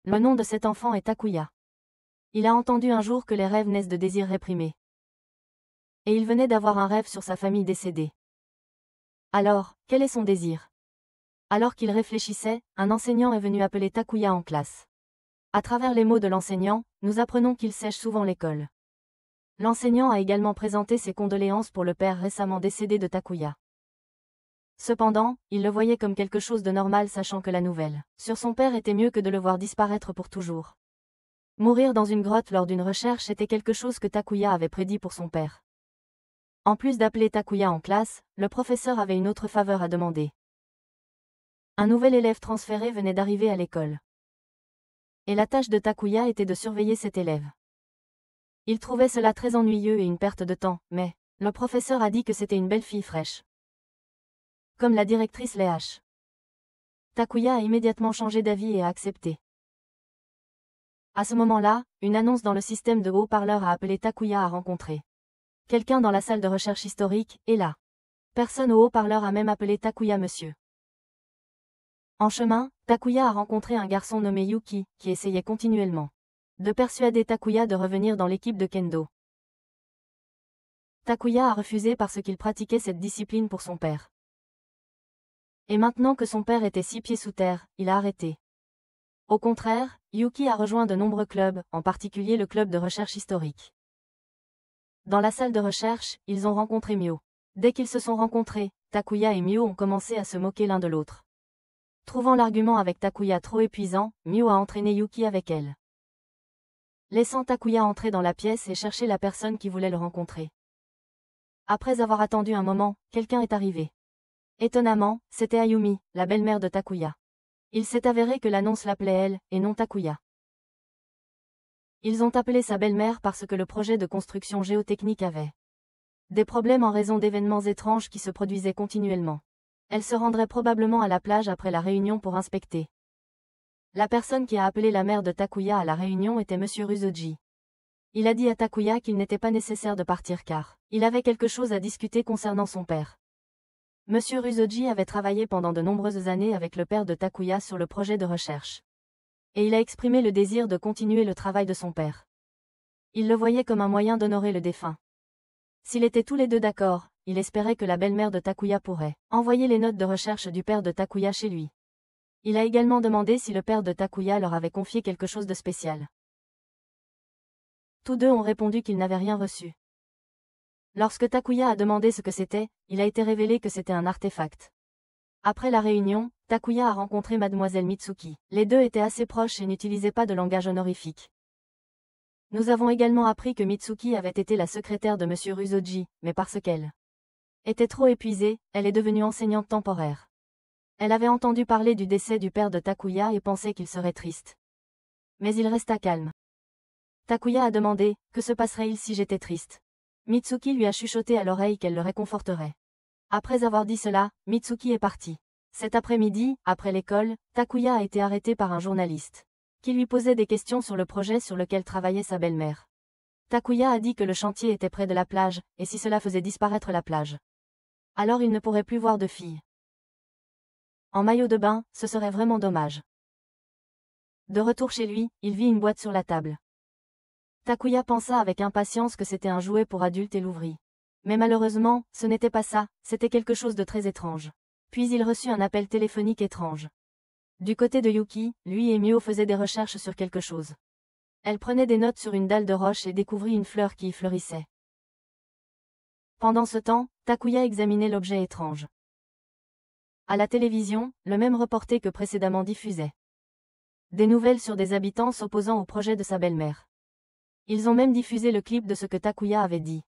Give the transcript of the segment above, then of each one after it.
Le nom de cet enfant est Takuya. Il a entendu un jour que les rêves naissent de désirs réprimés. Et il venait d'avoir un rêve sur sa famille décédée. Alors, quel est son désir? Alors qu'il réfléchissait, un enseignant est venu appeler Takuya en classe. À travers les mots de l'enseignant, nous apprenons qu'il sèche souvent l'école. L'enseignant a également présenté ses condoléances pour le père récemment décédé de Takuya. Cependant, il le voyait comme quelque chose de normal, sachant que la nouvelle sur son père était mieux que de le voir disparaître pour toujours. Mourir dans une grotte lors d'une recherche était quelque chose que Takuya avait prédit pour son père. En plus d'appeler Takuya en classe, le professeur avait une autre faveur à demander. Un nouvel élève transféré venait d'arriver à l'école. Et la tâche de Takuya était de surveiller cet élève. Il trouvait cela très ennuyeux et une perte de temps, mais le professeur a dit que c'était une belle fille fraîche. Comme la directrice Léache. Takuya a immédiatement changé d'avis et a accepté. À ce moment-là, une annonce dans le système de haut-parleur a appelé Takuya à rencontrer quelqu'un dans la salle de recherche historique, et là. Personne au haut-parleur a même appelé Takuya monsieur. En chemin, Takuya a rencontré un garçon nommé Yuki, qui essayait continuellement de persuader Takuya de revenir dans l'équipe de kendo. Takuya a refusé parce qu'il pratiquait cette discipline pour son père. Et maintenant que son père était 6 pieds sous terre, il a arrêté. Au contraire, Yuki a rejoint de nombreux clubs, en particulier le club de recherche historique. Dans la salle de recherche, ils ont rencontré Mio. Dès qu'ils se sont rencontrés, Takuya et Mio ont commencé à se moquer l'un de l'autre. Trouvant l'argument avec Takuya trop épuisant, Mio a entraîné Yuki avec elle. Laissant Takuya entrer dans la pièce et chercher la personne qui voulait le rencontrer. Après avoir attendu un moment, quelqu'un est arrivé. Étonnamment, c'était Ayumi, la belle-mère de Takuya. Il s'est avéré que l'annonce l'appelait elle, et non Takuya. Ils ont appelé sa belle-mère parce que le projet de construction géotechnique avait des problèmes en raison d'événements étranges qui se produisaient continuellement. Elle se rendrait probablement à la plage après la réunion pour inspecter. La personne qui a appelé la mère de Takuya à la réunion était Monsieur Ruzoji. Il a dit à Takuya qu'il n'était pas nécessaire de partir car il avait quelque chose à discuter concernant son père. Monsieur Ruzoji avait travaillé pendant de nombreuses années avec le père de Takuya sur le projet de recherche. Et il a exprimé le désir de continuer le travail de son père. Il le voyait comme un moyen d'honorer le défunt. S'ils étaient tous les deux d'accord, il espérait que la belle-mère de Takuya pourrait envoyer les notes de recherche du père de Takuya chez lui. Il a également demandé si le père de Takuya leur avait confié quelque chose de spécial. Tous deux ont répondu qu'ils n'avaient rien reçu. Lorsque Takuya a demandé ce que c'était, il a été révélé que c'était un artefact. Après la réunion, Takuya a rencontré Mademoiselle Mitsuki. Les deux étaient assez proches et n'utilisaient pas de langage honorifique. Nous avons également appris que Mitsuki avait été la secrétaire de Monsieur Ruzoji, mais parce qu'elle était trop épuisée, elle est devenue enseignante temporaire. Elle avait entendu parler du décès du père de Takuya et pensait qu'il serait triste. Mais il resta calme. Takuya a demandé, que se passerait-il si j'étais triste? Mitsuki lui a chuchoté à l'oreille qu'elle le réconforterait. Après avoir dit cela, Mitsuki est parti. Cet après-midi, après l'école, Takuya a été arrêté par un journaliste qui lui posait des questions sur le projet sur lequel travaillait sa belle-mère. Takuya a dit que le chantier était près de la plage, et si cela faisait disparaître la plage, alors il ne pourrait plus voir de filles. En maillot de bain, ce serait vraiment dommage. De retour chez lui, il vit une boîte sur la table. Takuya pensa avec impatience que c'était un jouet pour adultes et l'ouvrit. Mais malheureusement, ce n'était pas ça, c'était quelque chose de très étrange. Puis il reçut un appel téléphonique étrange. Du côté de Yuki, lui et Mio faisaient des recherches sur quelque chose. Elle prenait des notes sur une dalle de roche et découvrit une fleur qui y fleurissait. Pendant ce temps, Takuya examinait l'objet étrange. À la télévision, le même reporter que précédemment diffusait des nouvelles sur des habitants s'opposant au projet de sa belle-mère. Ils ont même diffusé le clip de ce que Takuya avait dit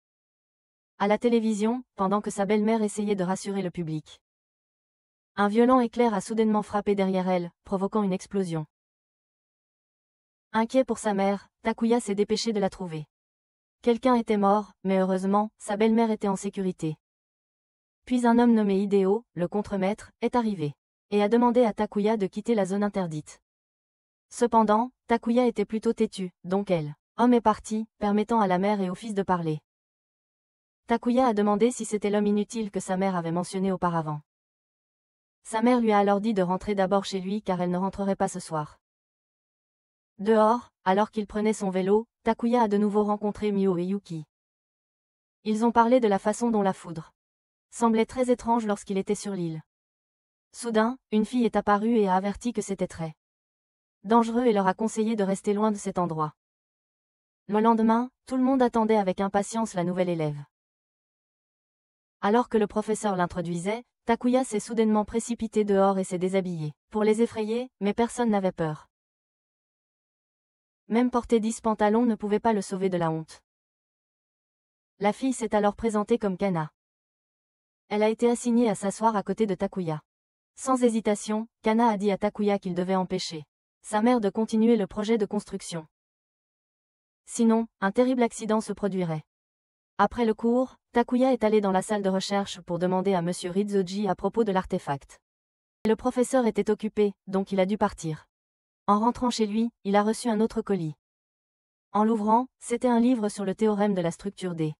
à la télévision, pendant que sa belle-mère essayait de rassurer le public. Un violent éclair a soudainement frappé derrière elle, provoquant une explosion. Inquiet pour sa mère, Takuya s'est dépêché de la trouver. Quelqu'un était mort, mais heureusement, sa belle-mère était en sécurité. Puis un homme nommé Hideo, le contremaître, est arrivé et a demandé à Takuya de quitter la zone interdite. Cependant, Takuya était plutôt têtu, donc l'homme est parti, permettant à la mère et au fils de parler. Takuya a demandé si c'était l'homme inutile que sa mère avait mentionné auparavant. Sa mère lui a alors dit de rentrer d'abord chez lui car elle ne rentrerait pas ce soir. Dehors, alors qu'il prenait son vélo, Takuya a de nouveau rencontré Mio et Yuki. Ils ont parlé de la façon dont la foudre semblait très étrange lorsqu'il était sur l'île. Soudain, une fille est apparue et a averti que c'était très dangereux et leur a conseillé de rester loin de cet endroit. Le lendemain, tout le monde attendait avec impatience la nouvelle élève. Alors que le professeur l'introduisait, Takuya s'est soudainement précipité dehors et s'est déshabillé, pour les effrayer, mais personne n'avait peur. Même porter 10 pantalons ne pouvait pas le sauver de la honte. La fille s'est alors présentée comme Kana. Elle a été assignée à s'asseoir à côté de Takuya. Sans hésitation, Kana a dit à Takuya qu'il devait empêcher sa mère de continuer le projet de construction. Sinon, un terrible accident se produirait. Après le cours, Takuya est allé dans la salle de recherche pour demander à Monsieur Rizoji à propos de l'artefact. Le professeur était occupé, donc il a dû partir. En rentrant chez lui, il a reçu un autre colis. En l'ouvrant, c'était un livre sur le théorème de la structure des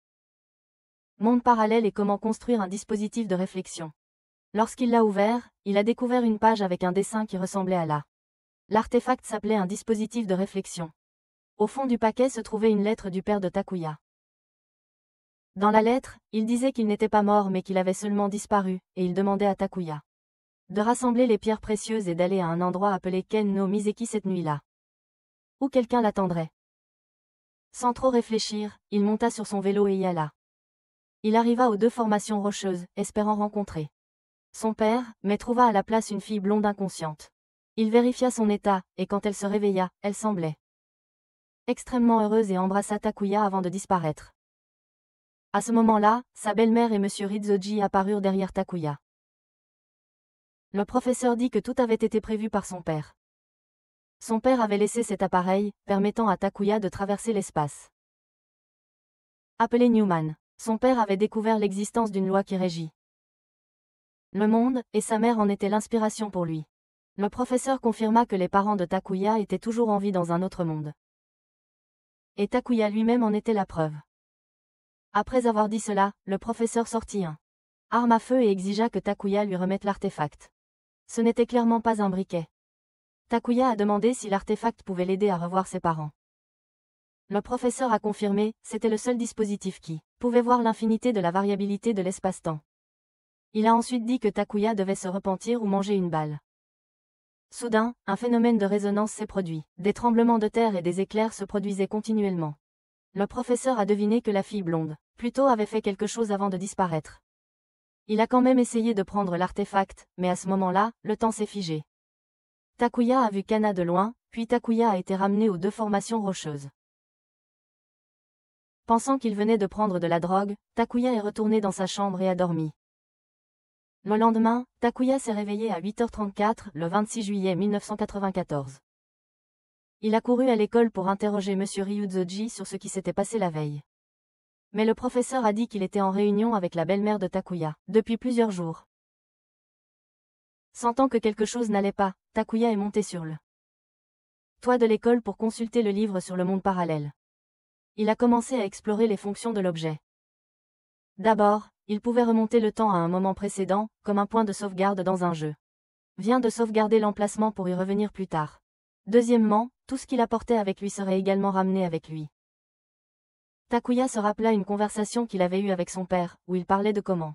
mondes parallèles et comment construire un dispositif de réflexion. Lorsqu'il l'a ouvert, il a découvert une page avec un dessin qui ressemblait à l'artefact s'appelait un dispositif de réflexion. Au fond du paquet se trouvait une lettre du père de Takuya. Dans la lettre, il disait qu'il n'était pas mort mais qu'il avait seulement disparu, et il demandait à Takuya de rassembler les pierres précieuses et d'aller à un endroit appelé Ken no Miseki cette nuit-là. Où quelqu'un l'attendrait. Sans trop réfléchir, il monta sur son vélo et y alla. Il arriva aux 2 formations rocheuses, espérant rencontrer son père, mais trouva à la place une fille blonde inconsciente. Il vérifia son état, et quand elle se réveilla, elle semblait extrêmement heureuse et embrassa Takuya avant de disparaître. À ce moment-là, sa belle-mère et Monsieur Rizoji apparurent derrière Takuya. Le professeur dit que tout avait été prévu par son père. Son père avait laissé cet appareil, permettant à Takuya de traverser l'espace. Appelé Newman, son père avait découvert l'existence d'une loi qui régit le monde, et sa mère en était l'inspiration pour lui. Le professeur confirma que les parents de Takuya étaient toujours en vie dans un autre monde. Et Takuya lui-même en était la preuve. Après avoir dit cela, le professeur sortit un arme à feu et exigea que Takuya lui remette l'artefact. Ce n'était clairement pas un briquet. Takuya a demandé si l'artefact pouvait l'aider à revoir ses parents. Le professeur a confirmé, c'était le seul dispositif qui pouvait voir l'infinité de la variabilité de l'espace-temps. Il a ensuite dit que Takuya devait se repentir ou manger une balle. Soudain, un phénomène de résonance s'est produit. Des tremblements de terre et des éclairs se produisaient continuellement. Le professeur a deviné que la fille blonde, plutôt avait fait quelque chose avant de disparaître. Il a quand même essayé de prendre l'artefact, mais à ce moment-là, le temps s'est figé. Takuya a vu Kana de loin, puis Takuya a été ramené aux 2 formations rocheuses. Pensant qu'il venait de prendre de la drogue, Takuya est retourné dans sa chambre et a dormi. Le lendemain, Takuya s'est réveillé à 8h34, le 26 juillet 1994. Il a couru à l'école pour interroger Monsieur Ryuzoji sur ce qui s'était passé la veille. Mais le professeur a dit qu'il était en réunion avec la belle-mère de Takuya, depuis plusieurs jours. Sentant que quelque chose n'allait pas, Takuya est monté sur le toit de l'école pour consulter le livre sur le monde parallèle. Il a commencé à explorer les fonctions de l'objet. D'abord, il pouvait remonter le temps à un moment précédent, comme un point de sauvegarde dans un jeu. Vient de sauvegarder l'emplacement pour y revenir plus tard. Deuxièmement, tout ce qu'il apportait avec lui serait également ramené avec lui. Takuya se rappela une conversation qu'il avait eue avec son père, où il parlait de comment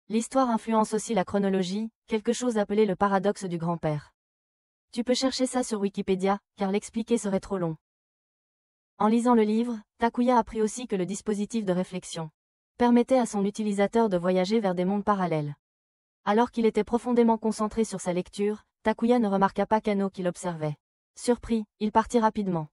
l'histoire influence aussi la chronologie, quelque chose appelé le paradoxe du grand-père. Tu peux chercher ça sur Wikipédia, car l'expliquer serait trop long. En lisant le livre, Takuya apprit aussi que le dispositif de réflexion permettait à son utilisateur de voyager vers des mondes parallèles. Alors qu'il était profondément concentré sur sa lecture, Takuya ne remarqua pas Kano qui l'observait. Surpris, il partit rapidement.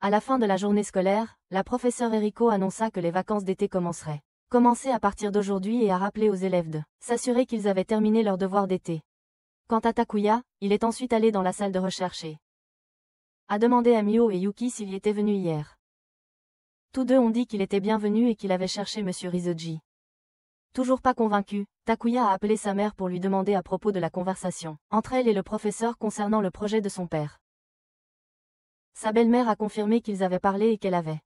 À la fin de la journée scolaire, la professeure Eriko annonça que les vacances d'été commenceraient. Commencer à partir d'aujourd'hui et a rappelé aux élèves de s'assurer qu'ils avaient terminé leurs devoirs d'été. Quant à Takuya, il est ensuite allé dans la salle de recherche et a demandé à Mio et Yuki s'il y était venu hier. Tous 2 ont dit qu'il était bienvenu et qu'il avait cherché Monsieur Rizoji. Toujours pas convaincu, Takuya a appelé sa mère pour lui demander à propos de la conversation entre elle et le professeur concernant le projet de son père. Sa belle-mère a confirmé qu'ils avaient parlé et qu'elle avait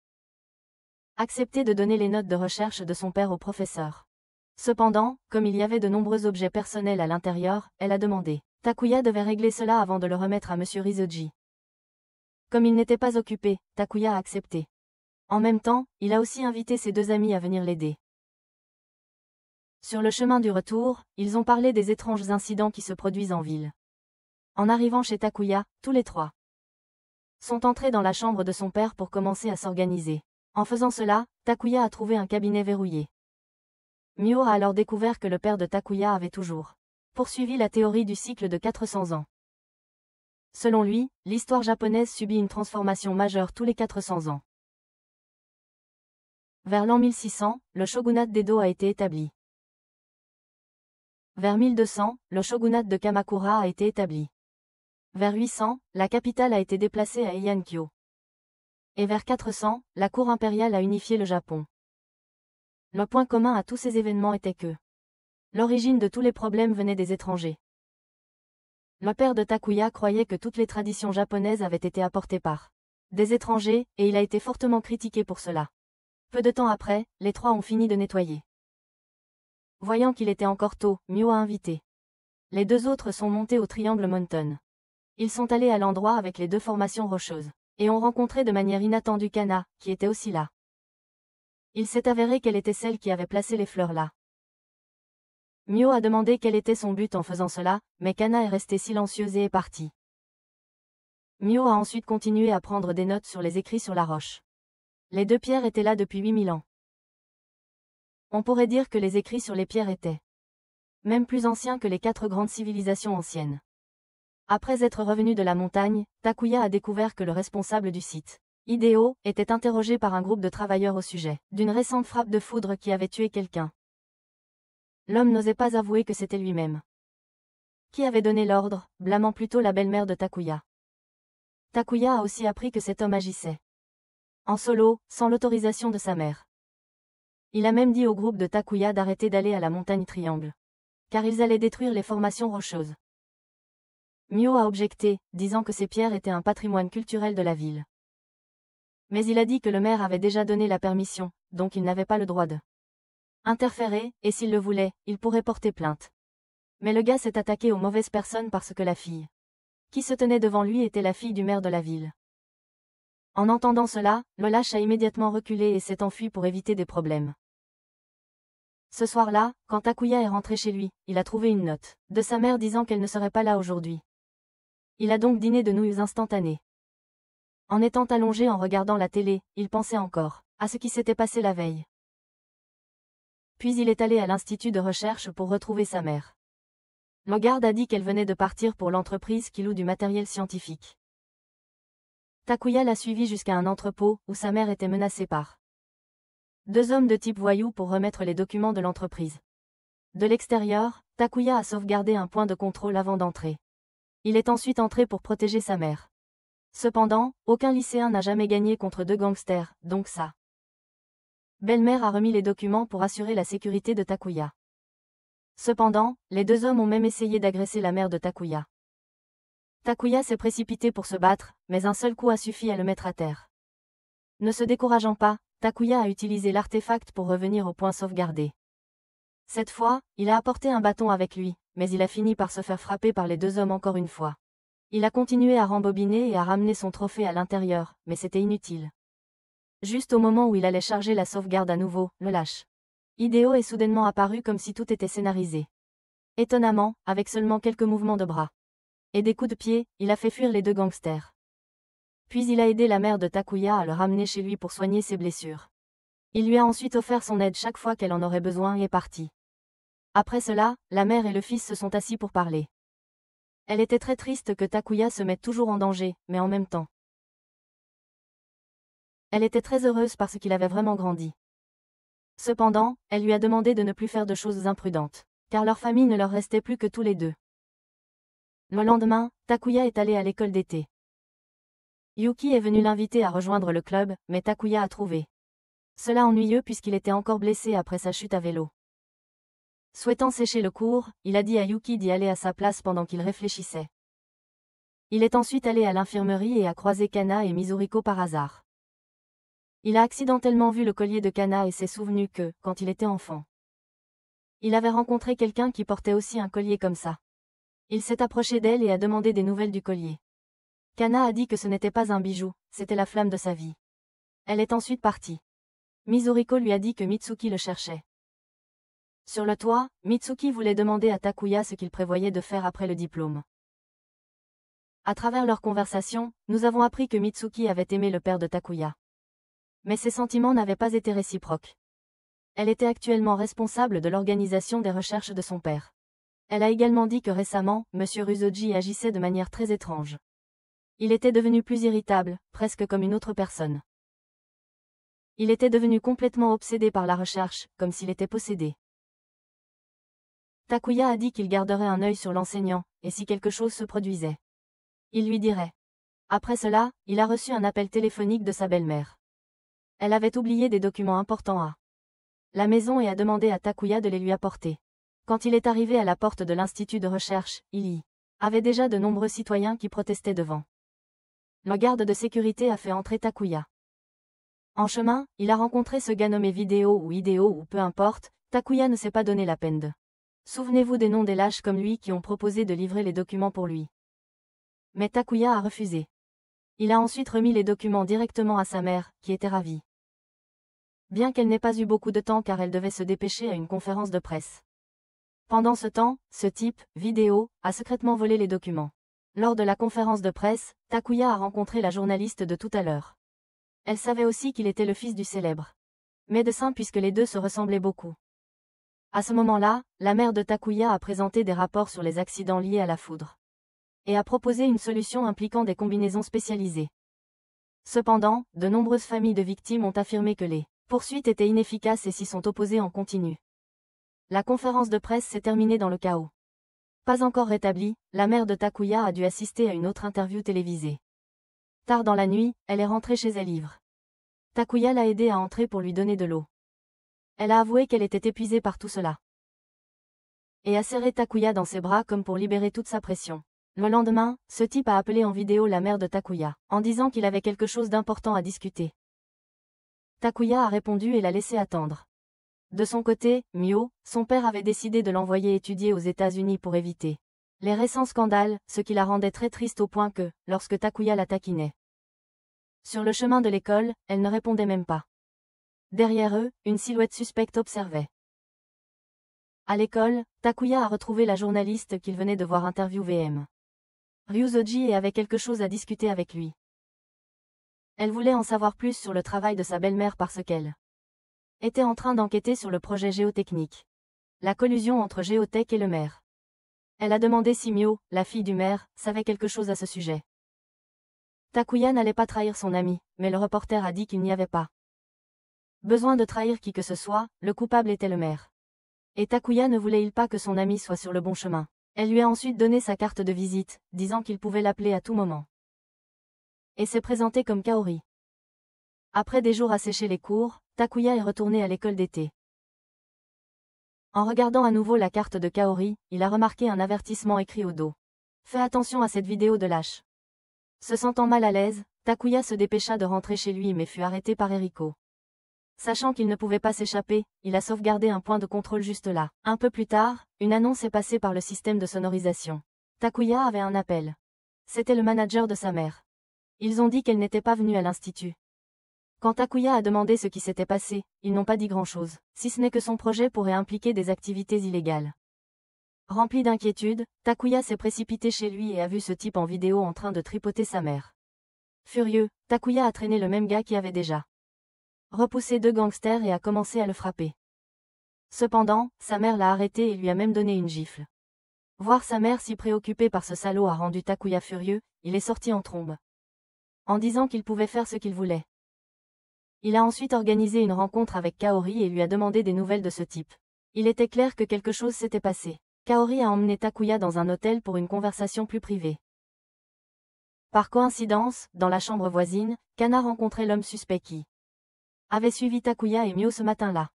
accepté de donner les notes de recherche de son père au professeur. Cependant, comme il y avait de nombreux objets personnels à l'intérieur, elle a demandé. Takuya devait régler cela avant de le remettre à Monsieur Rizoji. Comme il n'était pas occupé, Takuya a accepté. En même temps, il a aussi invité ses deux amis à venir l'aider. Sur le chemin du retour, ils ont parlé des étranges incidents qui se produisent en ville. En arrivant chez Takuya, tous les trois sont entrés dans la chambre de son père pour commencer à s'organiser. En faisant cela, Takuya a trouvé un cabinet verrouillé. Mio a alors découvert que le père de Takuya avait toujours poursuivi la théorie du cycle de 400 ans. Selon lui, l'histoire japonaise subit une transformation majeure tous les 400 ans. Vers l'an 1600, le shogunat d'Edo a été établi. Vers 1200, le shogunat de Kamakura a été établi. Vers 800, la capitale a été déplacée à Heian-kyo. Et vers 400, la cour impériale a unifié le Japon. Le point commun à tous ces événements était que l'origine de tous les problèmes venait des étrangers. Le père de Takuya croyait que toutes les traditions japonaises avaient été apportées par des étrangers, et il a été fortement critiqué pour cela. Peu de temps après, les trois ont fini de nettoyer. Voyant qu'il était encore tôt, Mio a invité. Les deux autres sont montés au Triangle Mountain. Ils sont allés à l'endroit avec les deux formations rocheuses, et ont rencontré de manière inattendue Kana, qui était aussi là. Il s'est avéré qu'elle était celle qui avait placé les fleurs là. Mio a demandé quel était son but en faisant cela, mais Kana est restée silencieuse et est partie. Mio a ensuite continué à prendre des notes sur les écrits sur la roche. Les deux pierres étaient là depuis 8000 ans. On pourrait dire que les écrits sur les pierres étaient même plus anciens que les 4 grandes civilisations anciennes. Après être revenu de la montagne, Takuya a découvert que le responsable du site, Hideo, était interrogé par un groupe de travailleurs au sujet d'une récente frappe de foudre qui avait tué quelqu'un. L'homme n'osait pas avouer que c'était lui-même qui avait donné l'ordre, blâmant plutôt la belle-mère de Takuya. Takuya a aussi appris que cet homme agissait en solo, sans l'autorisation de sa mère. Il a même dit au groupe de Takuya d'arrêter d'aller à la montagne Triangle, car ils allaient détruire les formations rocheuses. Mio a objecté, disant que ces pierres étaient un patrimoine culturel de la ville. Mais il a dit que le maire avait déjà donné la permission, donc il n'avait pas le droit de interférer, et s'il le voulait, il pourrait porter plainte. Mais le gars s'est attaqué aux mauvaises personnes parce que la fille qui se tenait devant lui était la fille du maire de la ville. En entendant cela, le lâche a immédiatement reculé et s'est enfui pour éviter des problèmes. Ce soir-là, quand Takuya est rentré chez lui, il a trouvé une note de sa mère disant qu'elle ne serait pas là aujourd'hui. Il a donc dîné de nouilles instantanées. En étant allongé en regardant la télé, il pensait encore à ce qui s'était passé la veille. Puis il est allé à l'institut de recherche pour retrouver sa mère. Le garde a dit qu'elle venait de partir pour l'entreprise qui loue du matériel scientifique. Takuya l'a suivi jusqu'à un entrepôt, où sa mère était menacée par 2 hommes de type voyou pour remettre les documents de l'entreprise. De l'extérieur, Takuya a sauvegardé un point de contrôle avant d'entrer. Il est ensuite entré pour protéger sa mère. Cependant, aucun lycéen n'a jamais gagné contre 2 gangsters, donc sa belle-mère a remis les documents pour assurer la sécurité de Takuya. Cependant, les 2 hommes ont même essayé d'agresser la mère de Takuya. Takuya s'est précipité pour se battre, mais un seul coup a suffi à le mettre à terre. Ne se décourageant pas, Takuya a utilisé l'artefact pour revenir au point sauvegardé. Cette fois, il a apporté un bâton avec lui, mais il a fini par se faire frapper par les 2 hommes encore une fois. Il a continué à rembobiner et à ramener son trophée à l'intérieur, mais c'était inutile. Juste au moment où il allait charger la sauvegarde à nouveau, le lâche Hideo est soudainement apparu comme si tout était scénarisé. Étonnamment, avec seulement quelques mouvements de bras et des coups de pied, il a fait fuir les 2 gangsters. Puis il a aidé la mère de Takuya à le ramener chez lui pour soigner ses blessures. Il lui a ensuite offert son aide chaque fois qu'elle en aurait besoin et est partie. Après cela, la mère et le fils se sont assis pour parler. Elle était très triste que Takuya se mette toujours en danger, mais en même temps, elle était très heureuse parce qu'il avait vraiment grandi. Cependant, elle lui a demandé de ne plus faire de choses imprudentes, car leur famille ne leur restait plus que tous les 2. Le lendemain, Takuya est allé à l'école d'été. Yuki est venu l'inviter à rejoindre le club, mais Takuya a trouvé cela ennuyeux puisqu'il était encore blessé après sa chute à vélo. Souhaitant sécher le cours, il a dit à Yuki d'y aller à sa place pendant qu'il réfléchissait. Il est ensuite allé à l'infirmerie et a croisé Kana et Mizuriko par hasard. Il a accidentellement vu le collier de Kana et s'est souvenu que, quand il était enfant, il avait rencontré quelqu'un qui portait aussi un collier comme ça. Il s'est approché d'elle et a demandé des nouvelles du collier. Kana a dit que ce n'était pas un bijou, c'était la flamme de sa vie. Elle est ensuite partie. Mizuriko lui a dit que Mitsuki le cherchait. Sur le toit, Mitsuki voulait demander à Takuya ce qu'il prévoyait de faire après le diplôme. À travers leur conversation, nous avons appris que Mitsuki avait aimé le père de Takuya. Mais ses sentiments n'avaient pas été réciproques. Elle était actuellement responsable de l'organisation des recherches de son père. Elle a également dit que récemment, M. Ruzoji agissait de manière très étrange. Il était devenu plus irritable, presque comme une autre personne. Il était devenu complètement obsédé par la recherche, comme s'il était possédé. Takuya a dit qu'il garderait un œil sur l'enseignant, et si quelque chose se produisait, il lui dirait. Après cela, il a reçu un appel téléphonique de sa belle-mère. Elle avait oublié des documents importants à la maison et a demandé à Takuya de les lui apporter. Quand il est arrivé à la porte de l'institut de recherche, il y avait déjà de nombreux citoyens qui protestaient devant. Le garde de sécurité a fait entrer Takuya. En chemin, il a rencontré ce gars nommé Vidéo ou Idéo ou peu importe, Takuya ne s'est pas donné la peine de. Souvenez-vous des noms des lâches comme lui qui ont proposé de livrer les documents pour lui. Mais Takuya a refusé. Il a ensuite remis les documents directement à sa mère, qui était ravie. Bien qu'elle n'ait pas eu beaucoup de temps car elle devait se dépêcher à une conférence de presse. Pendant ce temps, ce type, Vidéo, a secrètement volé les documents. Lors de la conférence de presse, Takuya a rencontré la journaliste de tout à l'heure. Elle savait aussi qu'il était le fils du célèbre médecin puisque les deux se ressemblaient beaucoup. À ce moment-là, la mère de Takuya a présenté des rapports sur les accidents liés à la foudre. Et a proposé une solution impliquant des combinaisons spécialisées. Cependant, de nombreuses familles de victimes ont affirmé que les poursuites étaient inefficaces et s'y sont opposées en continu. La conférence de presse s'est terminée dans le chaos. Pas encore rétablie, la mère de Takuya a dû assister à une autre interview télévisée. Tard dans la nuit, elle est rentrée chez elle ivre. Takuya l'a aidée à entrer pour lui donner de l'eau. Elle a avoué qu'elle était épuisée par tout cela. Et a serré Takuya dans ses bras comme pour libérer toute sa pression. Le lendemain, ce type a appelé en vidéo la mère de Takuya, en disant qu'il avait quelque chose d'important à discuter. Takuya a répondu et l'a laissé attendre. De son côté, Mio, son père avait décidé de l'envoyer étudier aux États-Unis pour éviter les récents scandales, ce qui la rendait très triste au point que, lorsque Takuya la taquinait sur le chemin de l'école, elle ne répondait même pas. Derrière eux, une silhouette suspecte observait. À l'école, Takuya a retrouvé la journaliste qu'il venait de voir interviewer Ryuzoji et avait quelque chose à discuter avec lui. Elle voulait en savoir plus sur le travail de sa belle-mère parce qu'elle était en train d'enquêter sur le projet géotechnique. La collusion entre Géotech et le maire. Elle a demandé si Mio, la fille du maire, savait quelque chose à ce sujet. Takuya n'allait pas trahir son ami, mais le reporter a dit qu'il n'y avait pas besoin de trahir qui que ce soit, le coupable était le maire. Et Takuya ne voulait-il pas que son ami soit sur le bon chemin. Elle lui a ensuite donné sa carte de visite, disant qu'il pouvait l'appeler à tout moment. Et s'est présenté comme Kaori. Après des jours à sécher les cours, Takuya est retourné à l'école d'été. En regardant à nouveau la carte de Kaori, il a remarqué un avertissement écrit au dos. Fais attention à cette vidéo de lâche. Se sentant mal à l'aise, Takuya se dépêcha de rentrer chez lui mais fut arrêté par Eriko. Sachant qu'il ne pouvait pas s'échapper, il a sauvegardé un point de contrôle juste là. Un peu plus tard, une annonce est passée par le système de sonorisation. Takuya avait un appel. C'était le manager de sa mère. Ils ont dit qu'elle n'était pas venue à l'institut. Quand Takuya a demandé ce qui s'était passé, ils n'ont pas dit grand-chose, si ce n'est que son projet pourrait impliquer des activités illégales. Rempli d'inquiétude, Takuya s'est précipité chez lui et a vu ce type en vidéo en train de tripoter sa mère. Furieux, Takuya a traîné le même gars qui avait déjà repoussé 2 gangsters et a commencé à le frapper. Cependant, sa mère l'a arrêté et lui a même donné une gifle. Voir sa mère si préoccupée par ce salaud a rendu Takuya furieux, il est sorti en trombe. En disant qu'il pouvait faire ce qu'il voulait. Il a ensuite organisé une rencontre avec Kaori et lui a demandé des nouvelles de ce type. Il était clair que quelque chose s'était passé. Kaori a emmené Takuya dans un hôtel pour une conversation plus privée. Par coïncidence, dans la chambre voisine, Kana rencontrait l'homme suspect qui avait suivi Takuya et Mio ce matin-là.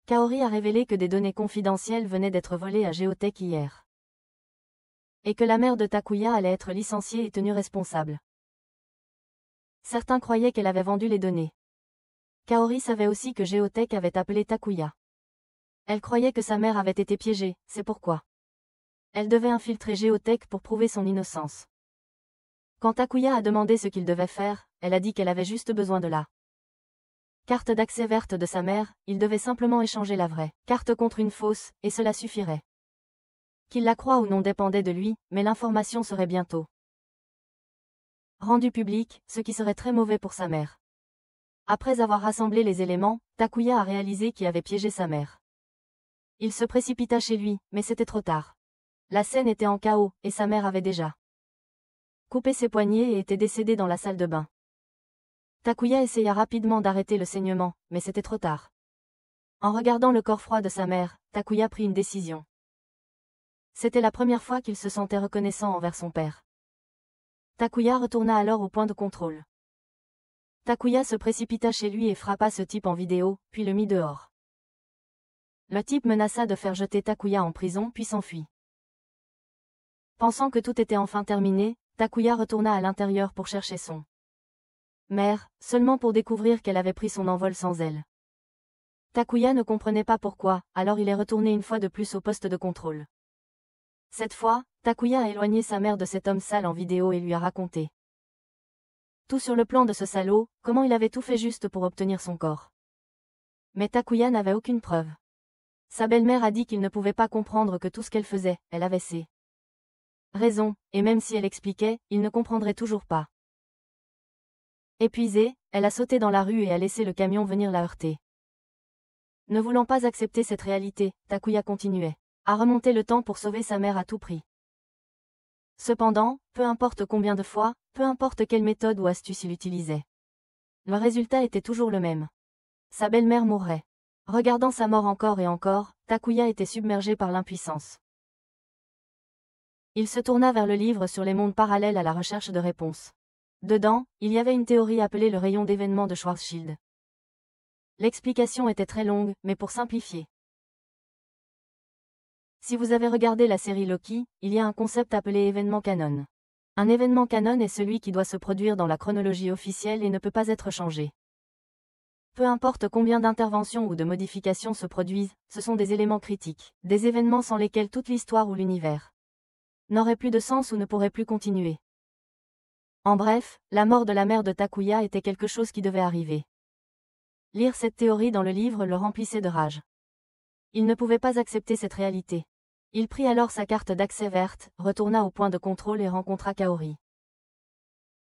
Kaori a révélé que des données confidentielles venaient d'être volées à Géotech hier. Et que la mère de Takuya allait être licenciée et tenue responsable. Certains croyaient qu'elle avait vendu les données. Kaori savait aussi que Géotech avait appelé Takuya. Elle croyait que sa mère avait été piégée, c'est pourquoi elle devait infiltrer Géotech pour prouver son innocence. Quand Takuya a demandé ce qu'il devait faire, elle a dit qu'elle avait juste besoin de la carte d'accès verte de sa mère, il devait simplement échanger la vraie carte contre une fausse, et cela suffirait. Qu'il la croie ou non dépendait de lui, mais l'information serait bientôt rendue publique, ce qui serait très mauvais pour sa mère. Après avoir rassemblé les éléments, Takuya a réalisé qui avait piégé sa mère. Il se précipita chez lui, mais c'était trop tard. La scène était en chaos, et sa mère avait déjà coupé ses poignets et était décédée dans la salle de bain. Takuya essaya rapidement d'arrêter le saignement, mais c'était trop tard. En regardant le corps froid de sa mère, Takuya prit une décision. C'était la première fois qu'il se sentait reconnaissant envers son père. Takuya retourna alors au point de contrôle. Takuya se précipita chez lui et frappa ce type en vidéo, puis le mit dehors. Le type menaça de faire jeter Takuya en prison puis s'enfuit. Pensant que tout était enfin terminé, Takuya retourna à l'intérieur pour chercher son mère, seulement pour découvrir qu'elle avait pris son envol sans elle. Takuya ne comprenait pas pourquoi, alors il est retourné une fois de plus au poste de contrôle. Cette fois, Takuya a éloigné sa mère de cet homme sale en vidéo et lui a raconté tout sur le plan de ce salaud, comment il avait tout fait juste pour obtenir son corps. Mais Takuya n'avait aucune preuve. Sa belle-mère a dit qu'il ne pouvait pas comprendre que tout ce qu'elle faisait, elle avait ses raisons, et même si elle expliquait, il ne comprendrait toujours pas. Épuisée, elle a sauté dans la rue et a laissé le camion venir la heurter. Ne voulant pas accepter cette réalité, Takuya continuait à remonter le temps pour sauver sa mère à tout prix. Cependant, peu importe combien de fois, peu importe quelle méthode ou astuce il utilisait, le résultat était toujours le même. Sa belle-mère mourrait. Regardant sa mort encore et encore, Takuya était submergé par l'impuissance. Il se tourna vers le livre sur les mondes parallèles à la recherche de réponses. Dedans, il y avait une théorie appelée le rayon d'événements de Schwarzschild. L'explication était très longue, mais pour simplifier. Si vous avez regardé la série Loki, il y a un concept appelé événement canon. Un événement canon est celui qui doit se produire dans la chronologie officielle et ne peut pas être changé. Peu importe combien d'interventions ou de modifications se produisent, ce sont des éléments critiques, des événements sans lesquels toute l'histoire ou l'univers n'aurait plus de sens ou ne pourrait plus continuer. En bref, la mort de la mère de Takuya était quelque chose qui devait arriver. Lire cette théorie dans le livre le remplissait de rage. Il ne pouvait pas accepter cette réalité. Il prit alors sa carte d'accès verte, retourna au point de contrôle et rencontra Kaori.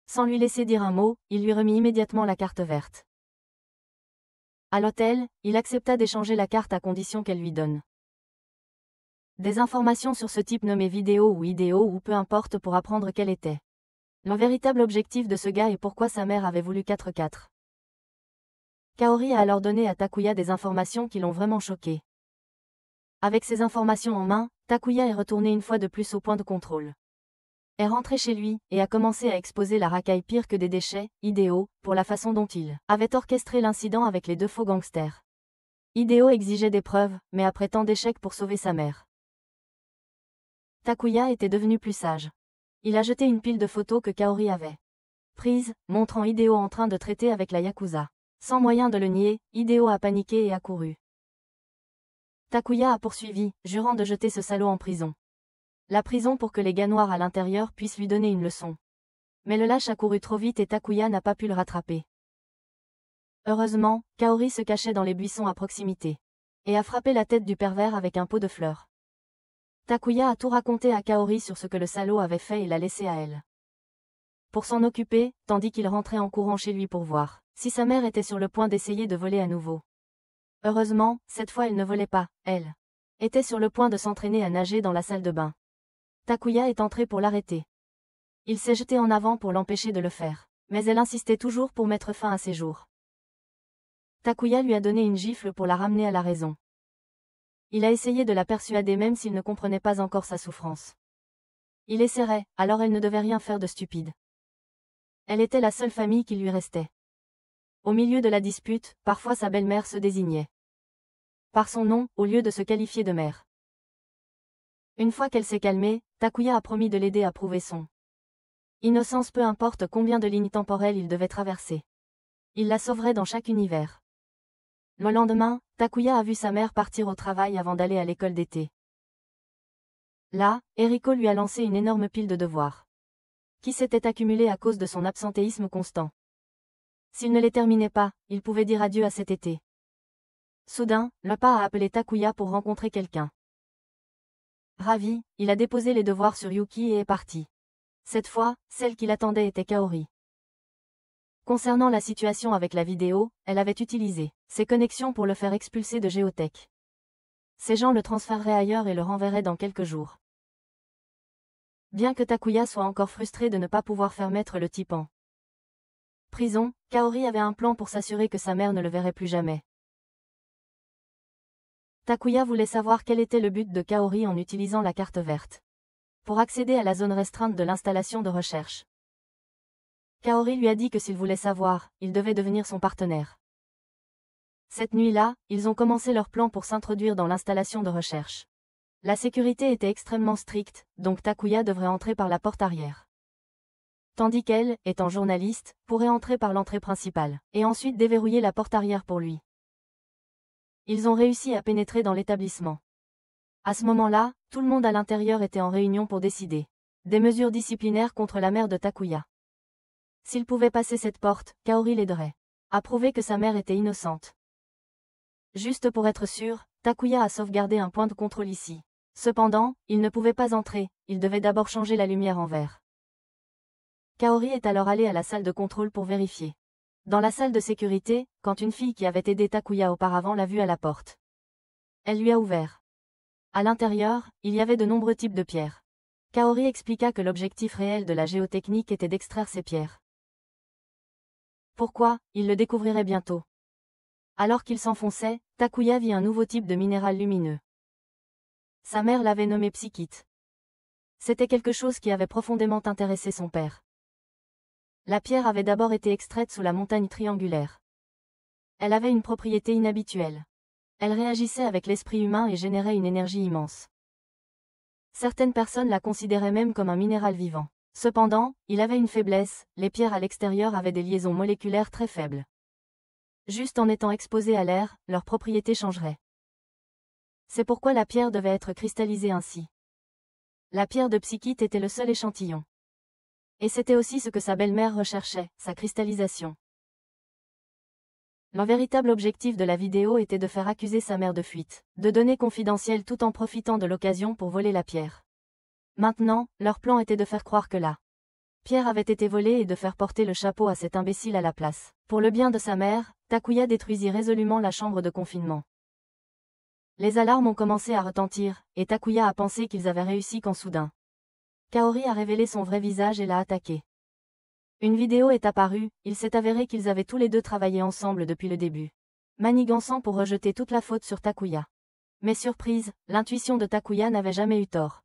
Sans lui laisser dire un mot, il lui remit immédiatement la carte verte. À l'hôtel, il accepta d'échanger la carte à condition qu'elle lui donne des informations sur ce type nommé vidéo ou idéo ou peu importe pour apprendre quel était le véritable objectif de ce gars et pourquoi sa mère avait voulu 4-4. Kaori a alors donné à Takuya des informations qui l'ont vraiment choqué. Avec ces informations en main, Takuya est retourné une fois de plus au point de contrôle. Est rentré chez lui, et a commencé à exposer la racaille pire que des déchets, Hideo, pour la façon dont il avait orchestré l'incident avec les deux faux gangsters. Hideo exigeait des preuves, mais après tant d'échecs pour sauver sa mère. Takuya était devenu plus sage. Il a jeté une pile de photos que Kaori avait prises, montrant Hideo en train de traiter avec la Yakuza. Sans moyen de le nier, Hideo a paniqué et a couru. Takuya a poursuivi, jurant de jeter ce salaud en prison. La prison pour que les gars noirs à l'intérieur puissent lui donner une leçon. Mais le lâche a couru trop vite et Takuya n'a pas pu le rattraper. Heureusement, Kaori se cachait dans les buissons à proximité. Et a frappé la tête du pervers avec un pot de fleurs. Takuya a tout raconté à Kaori sur ce que le salaud avait fait et l'a laissé à elle. Pour s'en occuper, tandis qu'il rentrait en courant chez lui pour voir si sa mère était sur le point d'essayer de voler à nouveau. Heureusement, cette fois elle ne volait pas, elle était sur le point de s'entraîner à nager dans la salle de bain. Takuya est entré pour l'arrêter. Il s'est jeté en avant pour l'empêcher de le faire, mais elle insistait toujours pour mettre fin à ses jours. Takuya lui a donné une gifle pour la ramener à la raison. Il a essayé de la persuader même s'il ne comprenait pas encore sa souffrance. Il essaierait, alors elle ne devait rien faire de stupide. Elle était la seule famille qui lui restait. Au milieu de la dispute, parfois sa belle-mère se désignait par son nom, au lieu de se qualifier de mère. Une fois qu'elle s'est calmée, Takuya a promis de l'aider à prouver son innocence peu importe combien de lignes temporelles il devait traverser. Il la sauverait dans chaque univers. Le lendemain, Takuya a vu sa mère partir au travail avant d'aller à l'école d'été. Là, Eriko lui a lancé une énorme pile de devoirs. qui s'étaient accumulées à cause de son absentéisme constant. S'il ne les terminait pas, il pouvait dire adieu à cet été. Soudain, Loppa a appelé Takuya pour rencontrer quelqu'un. Ravi, il a déposé les devoirs sur Yuki et est parti. Cette fois, celle qui l'attendait était Kaori. Concernant la situation avec la vidéo, elle avait utilisé ses connexions pour le faire expulser de Géotech. Ces gens le transféreraient ailleurs et le renverraient dans quelques jours. Bien que Takuya soit encore frustré de ne pas pouvoir faire mettre le type en prison, Kaori avait un plan pour s'assurer que sa mère ne le verrait plus jamais. Takuya voulait savoir quel était le but de Kaori en utilisant la carte verte. Pour accéder à la zone restreinte de l'installation de recherche. Kaori lui a dit que s'il voulait savoir, il devait devenir son partenaire. Cette nuit-là, ils ont commencé leur plan pour s'introduire dans l'installation de recherche. La sécurité était extrêmement stricte, donc Takuya devrait entrer par la porte arrière. Tandis qu'elle, étant journaliste, pourrait entrer par l'entrée principale, et ensuite déverrouiller la porte arrière pour lui. Ils ont réussi à pénétrer dans l'établissement. À ce moment-là, tout le monde à l'intérieur était en réunion pour décider des mesures disciplinaires contre la mère de Takuya. S'il pouvait passer cette porte, Kaori l'aiderait à prouver que sa mère était innocente. Juste pour être sûr, Takuya a sauvegardé un point de contrôle ici. Cependant, il ne pouvait pas entrer, il devait d'abord changer la lumière en vert. Kaori est alors allée à la salle de contrôle pour vérifier. Dans la salle de sécurité, quand une fille qui avait aidé Takuya auparavant l'a vue à la porte. Elle lui a ouvert. À l'intérieur, il y avait de nombreux types de pierres. Kaori expliqua que l'objectif réel de la géotechnique était d'extraire ces pierres. Pourquoi, il le découvrirait bientôt. Alors qu'il s'enfonçait, Takuya vit un nouveau type de minéral lumineux. Sa mère l'avait nommé psychite. C'était quelque chose qui avait profondément intéressé son père. La pierre avait d'abord été extraite sous la montagne triangulaire. Elle avait une propriété inhabituelle. Elle réagissait avec l'esprit humain et générait une énergie immense. Certaines personnes la considéraient même comme un minéral vivant. Cependant, il avait une faiblesse, les pierres à l'extérieur avaient des liaisons moléculaires très faibles. Juste en étant exposées à l'air, leurs propriétés changeraient. C'est pourquoi la pierre devait être cristallisée ainsi. La pierre de psychite était le seul échantillon. Et c'était aussi ce que sa belle-mère recherchait, sa cristallisation. Le véritable objectif de la vidéo était de faire accuser sa mère de fuite, de données confidentielles tout en profitant de l'occasion pour voler la pierre. Maintenant, leur plan était de faire croire que la pierre avait été volée et de faire porter le chapeau à cet imbécile à la place. Pour le bien de sa mère, Takuya détruisit résolument la chambre de confinement. Les alarmes ont commencé à retentir, et Takuya a pensé qu'ils avaient réussi quand soudain. Kaori a révélé son vrai visage et l'a attaqué. Une vidéo est apparue, il s'est avéré qu'ils avaient tous les deux travaillé ensemble depuis le début. Manigançant pour rejeter toute la faute sur Takuya. Mais surprise, l'intuition de Takuya n'avait jamais eu tort.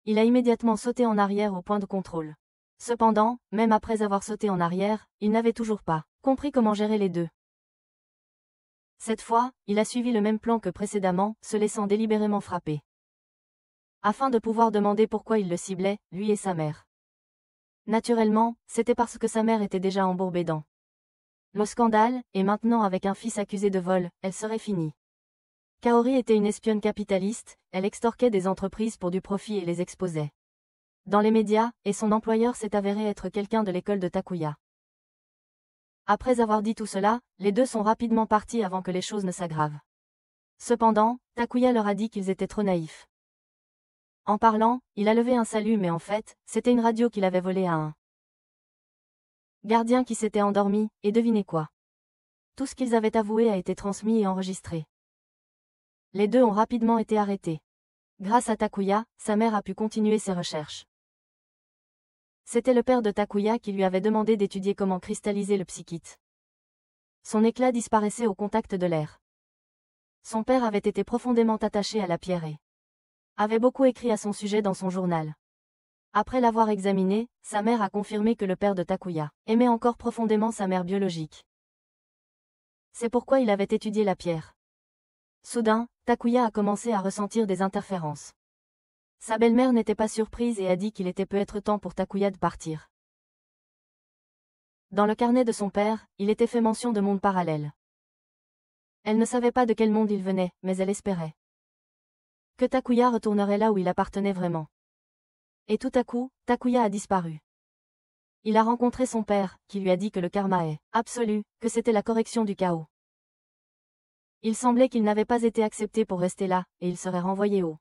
Il a immédiatement sauté en arrière au point de contrôle. Cependant, même après avoir sauté en arrière, il n'avait toujours pas compris comment gérer les deux. Cette fois, il a suivi le même plan que précédemment, se laissant délibérément frapper. Afin de pouvoir demander pourquoi il le ciblait, lui et sa mère. Naturellement, c'était parce que sa mère était déjà embourbée dans le scandale, et maintenant avec un fils accusé de vol, elle serait finie. Kaori était une espionne capitaliste, elle extorquait des entreprises pour du profit et les exposait dans les médias, et son employeur s'est avéré être quelqu'un de l'école de Takuya. Après avoir dit tout cela, les deux sont rapidement partis avant que les choses ne s'aggravent. Cependant, Takuya leur a dit qu'ils étaient trop naïfs. En parlant, il a levé un salut mais en fait, c'était une radio qu'il avait volée à un gardien qui s'était endormi, et devinez quoi? Tout ce qu'ils avaient avoué a été transmis et enregistré. Les deux ont rapidement été arrêtés. Grâce à Takuya, sa mère a pu continuer ses recherches. C'était le père de Takuya qui lui avait demandé d'étudier comment cristalliser le psychite. Son éclat disparaissait au contact de l'air. Son père avait été profondément attaché à la pierre et avait beaucoup écrit à son sujet dans son journal. Après l'avoir examiné, sa mère a confirmé que le père de Takuya aimait encore profondément sa mère biologique. C'est pourquoi il avait étudié la pierre. Soudain, Takuya a commencé à ressentir des interférences. Sa belle-mère n'était pas surprise et a dit qu'il était peut-être temps pour Takuya de partir. Dans le carnet de son père, il était fait mention de mondes parallèles. Elle ne savait pas de quel monde il venait, mais elle espérait que Takuya retournerait là où il appartenait vraiment. Et tout à coup, Takuya a disparu. Il a rencontré son père, qui lui a dit que le karma est absolu, que c'était la correction du chaos. Il semblait qu'il n'avait pas été accepté pour rester là, et il serait renvoyé au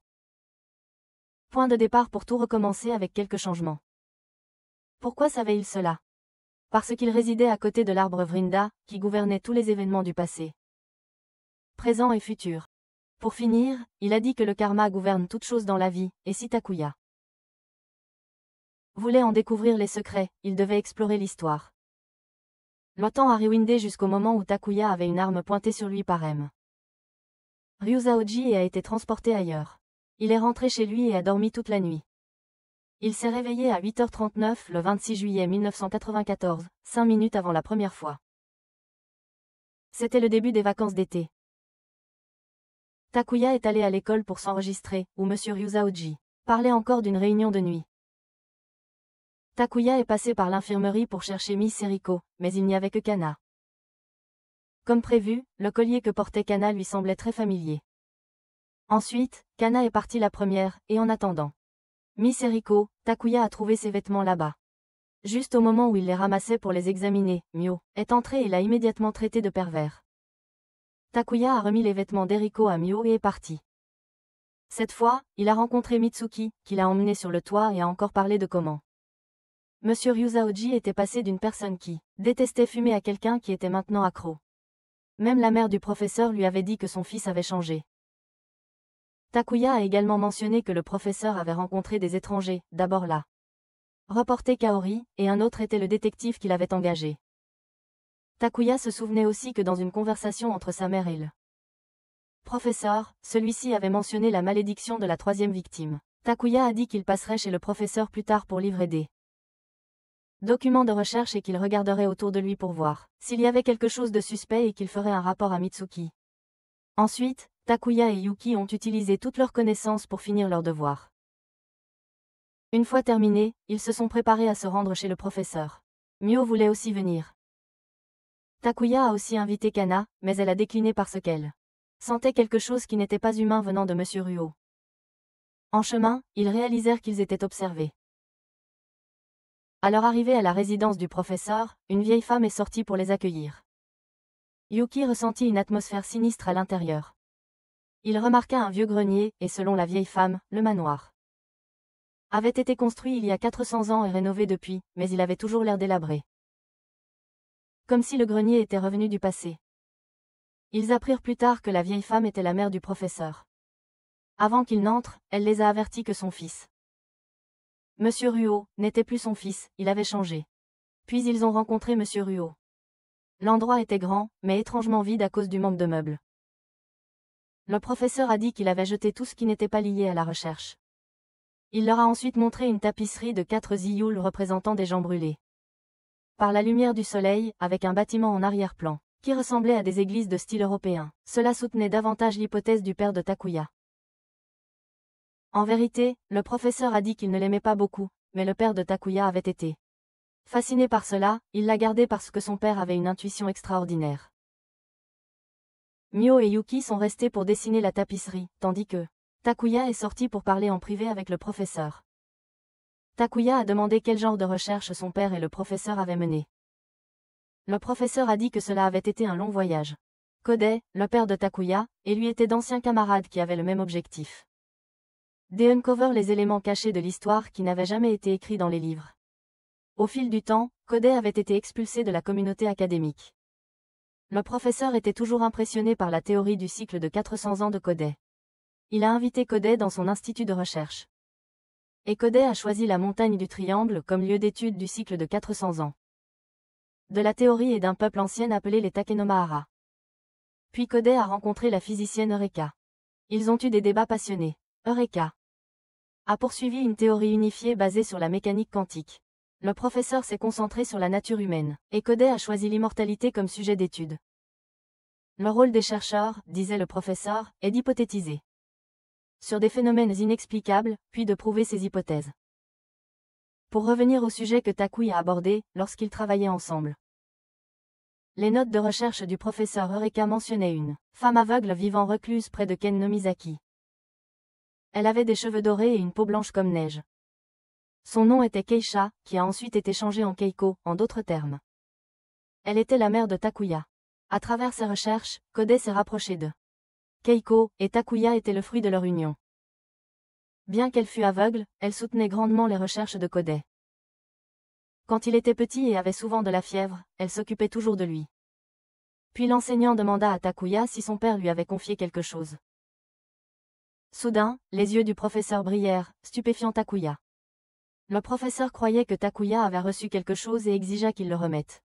point de départ pour tout recommencer avec quelques changements. Pourquoi savait-il cela? Parce qu'il résidait à côté de l'arbre Vrinda, qui gouvernait tous les événements du passé, présent et futur. Pour finir, il a dit que le karma gouverne toute chose dans la vie, et si Takuya voulait en découvrir les secrets, il devait explorer l'histoire. Le temps a rewindé jusqu'au moment où Takuya avait une arme pointée sur lui par M. Ryuzaoji et a été transporté ailleurs. Il est rentré chez lui et a dormi toute la nuit. Il s'est réveillé à 8h39 le 26 juillet 1994, 5 minutes avant la première fois. C'était le début des vacances d'été. Takuya est allé à l'école pour s'enregistrer, où M. Ryuzaoji parlait encore d'une réunion de nuit. Takuya est passé par l'infirmerie pour chercher Miss Eriko, mais il n'y avait que Kana. Comme prévu, le collier que portait Kana lui semblait très familier. Ensuite, Kana est partie la première, et en attendant Miss Eriko, Takuya a trouvé ses vêtements là-bas. Juste au moment où il les ramassait pour les examiner, Mio est entré et l'a immédiatement traité de pervers. Takuya a remis les vêtements d'Eriko à Mio et est parti. Cette fois, il a rencontré Mitsuki, qui l'a emmené sur le toit et a encore parlé de comment Monsieur Ryuzaoji était passé d'une personne qui détestait fumer à quelqu'un qui était maintenant accro. Même la mère du professeur lui avait dit que son fils avait changé. Takuya a également mentionné que le professeur avait rencontré des étrangers, d'abord là. Reporté Kaori, et un autre était le détective qu'il avait engagé. Takuya se souvenait aussi que dans une conversation entre sa mère et le professeur, celui-ci avait mentionné la malédiction de la troisième victime. Takuya a dit qu'il passerait chez le professeur plus tard pour livrer des documents de recherche et qu'il regarderait autour de lui pour voir s'il y avait quelque chose de suspect et qu'il ferait un rapport à Mitsuki. Ensuite, Takuya et Yuki ont utilisé toutes leurs connaissances pour finir leur devoir. Une fois terminé, ils se sont préparés à se rendre chez le professeur. Mio voulait aussi venir. Takuya a aussi invité Kana, mais elle a décliné parce qu'elle sentait quelque chose qui n'était pas humain venant de M. Ruo. En chemin, ils réalisèrent qu'ils étaient observés. À leur arrivée à la résidence du professeur, une vieille femme est sortie pour les accueillir. Yuki ressentit une atmosphère sinistre à l'intérieur. Il remarqua un vieux grenier, et selon la vieille femme, le manoir avait été construit il y a 400 ans et rénové depuis, mais il avait toujours l'air délabré. Comme si le grenier était revenu du passé. Ils apprirent plus tard que la vieille femme était la mère du professeur. Avant qu'il n'entre, elle les a avertis que son fils, Monsieur Ruo, n'était plus son fils, il avait changé. Puis ils ont rencontré Monsieur Ruo. L'endroit était grand, mais étrangement vide à cause du manque de meubles. Le professeur a dit qu'il avait jeté tout ce qui n'était pas lié à la recherche. Il leur a ensuite montré une tapisserie de 4 ziyouls représentant des gens brûlés par la lumière du soleil, avec un bâtiment en arrière-plan, qui ressemblait à des églises de style européen. Cela soutenait davantage l'hypothèse du père de Takuya. En vérité, le professeur a dit qu'il ne l'aimait pas beaucoup, mais le père de Takuya avait été fasciné par cela, il l'a gardé parce que son père avait une intuition extraordinaire. Mio et Yuki sont restés pour dessiner la tapisserie, tandis que Takuya est sorti pour parler en privé avec le professeur. Takuya a demandé quel genre de recherche son père et le professeur avaient mené. Le professeur a dit que cela avait été un long voyage. Kodai, le père de Takuya, et lui étaient d'anciens camarades qui avaient le même objectif. Uncover les éléments cachés de l'histoire qui n'avaient jamais été écrits dans les livres. Au fil du temps, Kodai avait été expulsé de la communauté académique. Le professeur était toujours impressionné par la théorie du cycle de 400 ans de Kodai. Il a invité Kodai dans son institut de recherche. Et Kodai a choisi la montagne du Triangle comme lieu d'étude du cycle de 400 ans. De la théorie et d'un peuple ancien appelé les Takenomahara. Puis Kodai a rencontré la physicienne Eureka. Ils ont eu des débats passionnés. Eureka a poursuivi une théorie unifiée basée sur la mécanique quantique. Le professeur s'est concentré sur la nature humaine, et Kodai a choisi l'immortalité comme sujet d'étude. Le rôle des chercheurs, disait le professeur, est d'hypothétiser sur des phénomènes inexplicables, puis de prouver ces hypothèses. Pour revenir au sujet que Takuya a abordé, lorsqu'ils travaillaient ensemble. Les notes de recherche du professeur Eureka mentionnaient une femme aveugle vivant recluse près de Ken no Misaki. Elle avait des cheveux dorés et une peau blanche comme neige. Son nom était Keisha, qui a ensuite été changé en Keiko, en d'autres termes. Elle était la mère de Takuya. À travers ses recherches, Kode s'est rapproché d'eux. Keiko et Takuya étaient le fruit de leur union. Bien qu'elle fût aveugle, elle soutenait grandement les recherches de Kode. Quand il était petit et avait souvent de la fièvre, elle s'occupait toujours de lui. Puis l'enseignant demanda à Takuya si son père lui avait confié quelque chose. Soudain, les yeux du professeur brillèrent, stupéfiant Takuya. Le professeur croyait que Takuya avait reçu quelque chose et exigea qu'il le remette.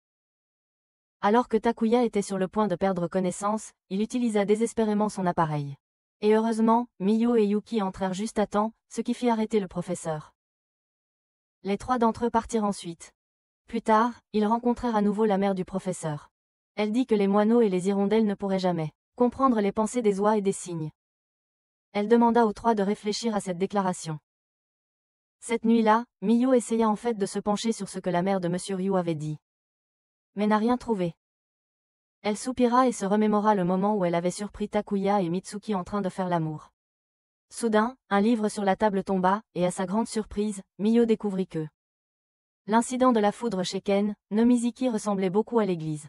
Alors que Takuya était sur le point de perdre connaissance, il utilisa désespérément son appareil. Et heureusement, Miyo et Yuki entrèrent juste à temps, ce qui fit arrêter le professeur. Les trois d'entre eux partirent ensuite. Plus tard, ils rencontrèrent à nouveau la mère du professeur. Elle dit que les moineaux et les hirondelles ne pourraient jamais comprendre les pensées des oies et des cygnes. Elle demanda aux trois de réfléchir à cette déclaration. Cette nuit-là, Miyo essaya en fait de se pencher sur ce que la mère de Monsieur Ryu avait dit. Mais n'a rien trouvé. Elle soupira et se remémora le moment où elle avait surpris Takuya et Mitsuki en train de faire l'amour. Soudain, un livre sur la table tomba, et à sa grande surprise, Miyo découvrit que l'incident de la foudre chez Ken, Nomiziki ressemblait beaucoup à l'église.